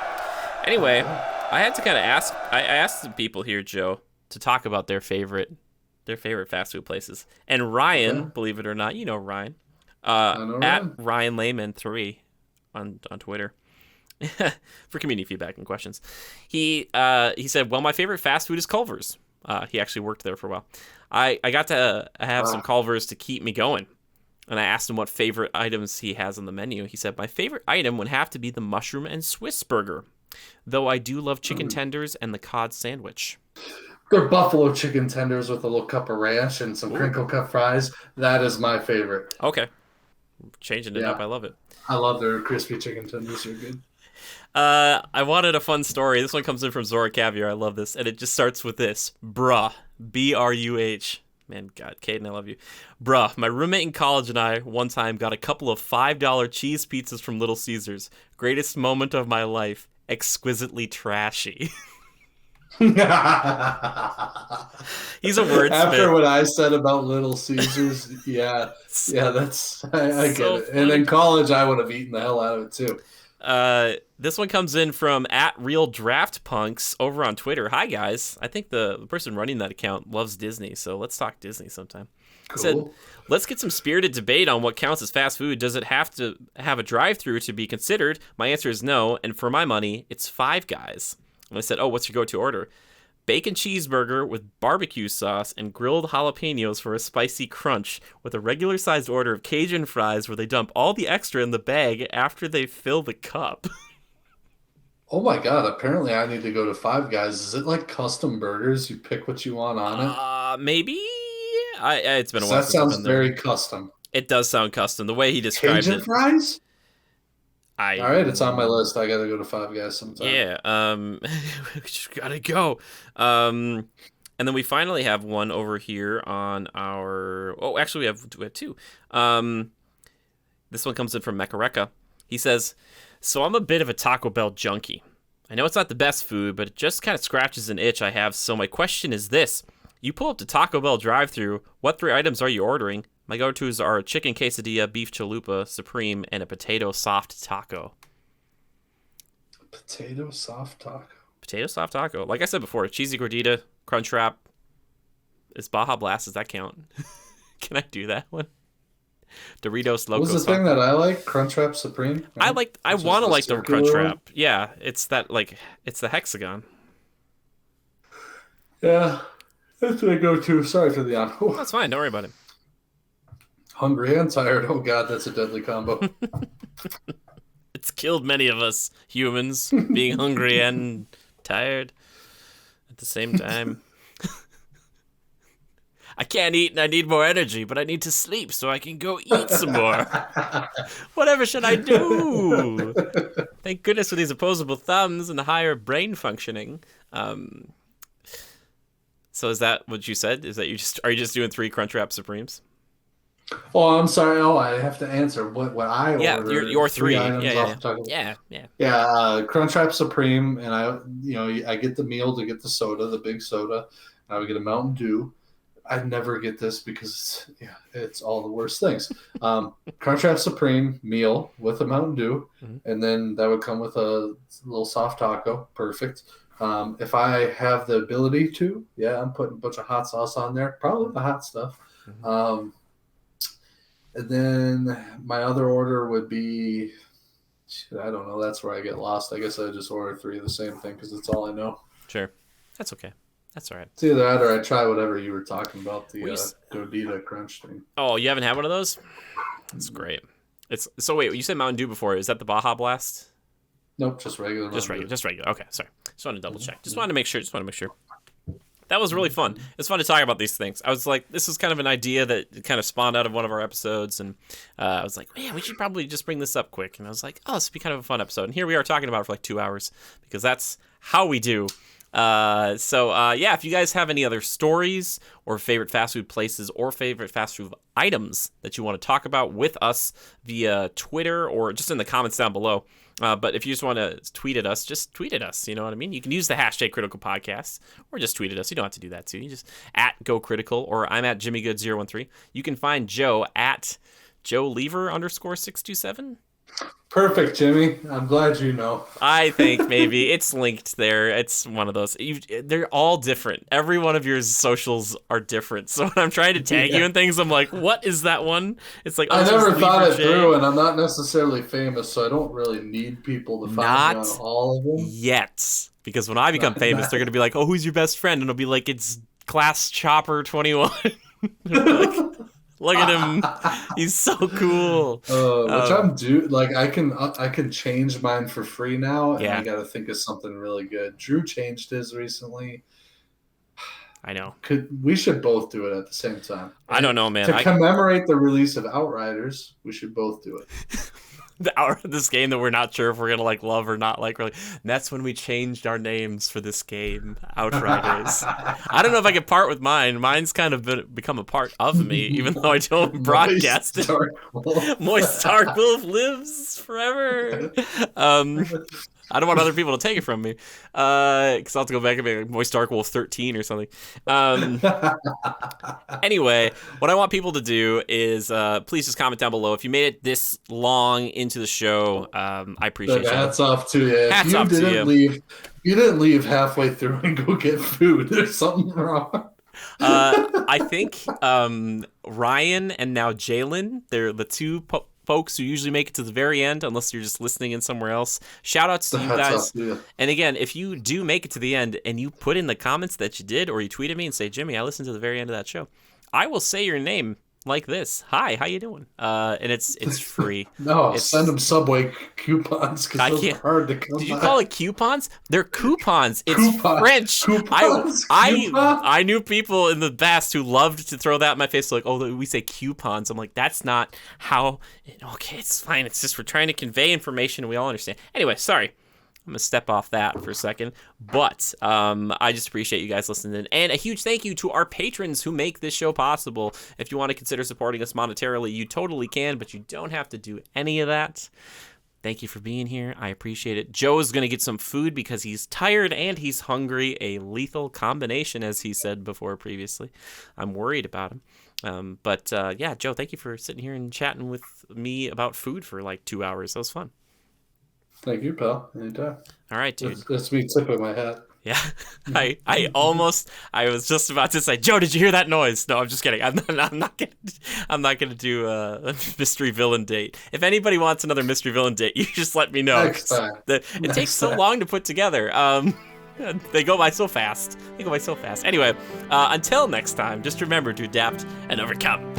it. Anyway, I had to kind of ask. I asked the people here, Joe, to talk about their favorite fast food places. And Ryan, Okay. believe it or not, you know Ryan, know at Ryan. Ryan Layman3 on Twitter. For community feedback and questions, he said, "Well, my favorite fast food is Culver's." He actually worked there for a while. I got to have some Culver's to keep me going, and I asked him what favorite items he has on the menu. He said, "My favorite item would have to be the mushroom and Swiss burger, though I do love chicken tenders and the cod sandwich." They're buffalo chicken tenders with a little cup of ranch and some crinkle cut fries. That is my favorite. Okay, changing it Yeah. up. I love it. I love their crispy chicken tenders. They're good. I wanted a fun story. This one comes in from Zora Caviar. I love this. And it just starts with this. Bruh. B-R-U-H. Man, God, Caden, I love you. Bruh, my roommate in college and I one time got a couple of $5 cheese pizzas from Little Caesars. Greatest moment of my life. Exquisitely trashy. He's a wordsmith. After what I said about Little Caesars, yeah, that's I get So it. And in college, I would have eaten the hell out of it too. This one comes in from @RealDraftPunks over on Twitter. Hi guys, I think the person running that account loves Disney, so let's talk Disney sometime. He said, Cool. let's get some spirited debate on what counts as fast food. Does it have to have a drive-through to be considered? My answer is no, and for my money, it's Five Guys. And I said, oh, what's your go-to order? Bacon cheeseburger with barbecue sauce and grilled jalapenos for a spicy crunch, with a regular-sized order of Cajun fries where they dump all the extra in the bag after they fill the cup. Oh my god! Apparently, I need to go to Five Guys. Is it like custom burgers? You pick what you want on it. Maybe. It's been a while That since I've sounds been there. very custom. It does sound custom. The way he described Cajun it, fries? I All right, it's on my list. I got to go to Five Guys sometime. yeah. We just gotta go. And then we finally have one over here on our. Oh, actually, we have two. This one comes in from Mekareka. He says, "So I'm a bit of a Taco Bell junkie. I know it's not the best food, but it just kind of scratches an itch I have. So my question is this: you pull up the Taco Bell drive-thru. What 3 items are you ordering? My go-tos are a chicken quesadilla, beef chalupa, supreme, and a potato soft taco." Potato soft taco. Potato soft taco. Like I said before, cheesy gordita, crunch wrap. Is Baja Blast? Does that count? Can I do that one? Doritos Loco. What's the thing that I like? Crunchwrap Supreme. Right? I want to like the circular crunch one? wrap. Yeah, it's that it's the hexagon. Yeah, that's what I go to. Sorry for the yawn. Whew. That's fine. Don't worry about it. Hungry and tired. Oh God, that's a deadly combo. It's killed many of us humans, being hungry and tired at the same time. I can't eat and I need more energy, but I need to sleep so I can go eat some more. Whatever should I do? Thank goodness for these opposable thumbs and the higher brain functioning. So is that what you said? Is that are you just doing 3 Crunchwrap Supremes? Oh, I'm sorry. Oh, I have to answer what I ordered. Yeah, your 3. items Yeah, off the top of- yeah. Crunchwrap Supreme, and I get the meal to get the soda, the big soda. And I would get a Mountain Dew. I never get this because it's all the worst things. Crunchwrap Supreme meal with a Mountain Dew, and then that would come with a little soft taco. Perfect. If I have the ability to, I'm putting a bunch of hot sauce on there, probably the hot stuff. And then my other order would be, I don't know. That's where I get lost. I guess I just order 3 of the same thing because it's all I know. Sure. That's okay. That's all right. It's either that or I try whatever you were talking about, the Gordita Crunch thing. Oh, you haven't had one of those? That's great. So wait, you said Mountain Dew before. Is that the Baja Blast? Nope, just regular. Just regular. Okay, sorry. Just wanted to double check. Just wanted to make sure. That was really fun. It's fun to talk about these things. I was like, this is kind of an idea that kind of spawned out of one of our episodes, and I was like, man, we should probably just bring this up quick. And I was like, oh, this would be kind of a fun episode. And here we are talking about it for like 2 hours because that's how we do. If you guys have any other stories or favorite fast food places or favorite fast food items that you want to talk about with us via Twitter or just in the comments down below. But if you just want to tweet at us, just tweet at us. You know what I mean? You can use the hashtag Critical Podcast or just tweet at us. You don't have to do that too. You just at Go Critical or I'm at JimmyGood013. You can find Joe at JoeLever_627. Perfect, Jimmy. I'm glad you know. I think maybe it's linked there. It's one of those. They're all different. Every one of your socials are different. So when I'm trying to tag you and things, I'm like, what is that one? It's like, I never thought it through, and I'm not necessarily famous, so I don't really need people to find me on all of them. Yet. Because when I become famous, they're going to be like, oh, who's your best friend? And it'll be like, it's Class Chopper 21. Look at him. He's so cool. I'm due. Like I can change mine for free now, and I got to think of something really good. Drew changed his recently. I know. We should both do it at the same time. I don't know, man. To commemorate the release of Outriders, we should both do it. This game that we're not sure if we're gonna like love or not like really. And that's when we changed our names for this game, Outriders. I don't know if I can part with mine. Mine's kind of become a part of me, even though I don't broadcast it. Moist Dark Wolf lives forever. I don't want other people to take it from me, because I'll have to go back and be like Moist Dark Wolf 13 or something. Anyway, what I want people to do is please just comment down below if you made it this long into the show. I appreciate it. Hats off to you. You didn't leave halfway through and go get food. There's something wrong. I think Ryan and now Jalen, they're the two folks who usually make it to the very end, unless you're just listening in somewhere else. Shout outs to you guys. And again, if you do make it to the end and you put in the comments that you did, or you tweeted me and say, Jimmy, I listened to the very end of that show, I will say your name like this. Hi, how you doing? And it's free. No, It's send them Subway coupons I because those can't. are hard to come Did you by. call it coupons? They're coupons. It's Coupon- French. Coupons? I Coupon? I knew people in the past who loved to throw that in my face, like, oh, we say coupons. I'm like, that's not how. Okay, it's fine. It's just we're trying to convey information, and we all understand. Anyway, sorry. I'm gonna step off that for a second, but I just appreciate you guys listening, and a huge thank you to our patrons who make this show possible. If you want to consider supporting us monetarily, you totally can, but you don't have to do any of that. Thank you for being here. I appreciate it. Joe's going to get some food because he's tired and he's hungry. A lethal combination, as he said before previously. I'm worried about him. But yeah, Joe, thank you for sitting here and chatting with me about food for like 2 hours. That was fun. Thank you, pal. Anytime. All right, dude. That's me tipping my hat. Yeah, I was just about to say, Joe, did you hear that noise? No, I'm just kidding. I'm not gonna do a mystery villain date. If anybody wants another mystery villain date, you just let me know. Next time. It takes so long to put together. They go by so fast. Anyway, until next time, just remember to adapt and overcome.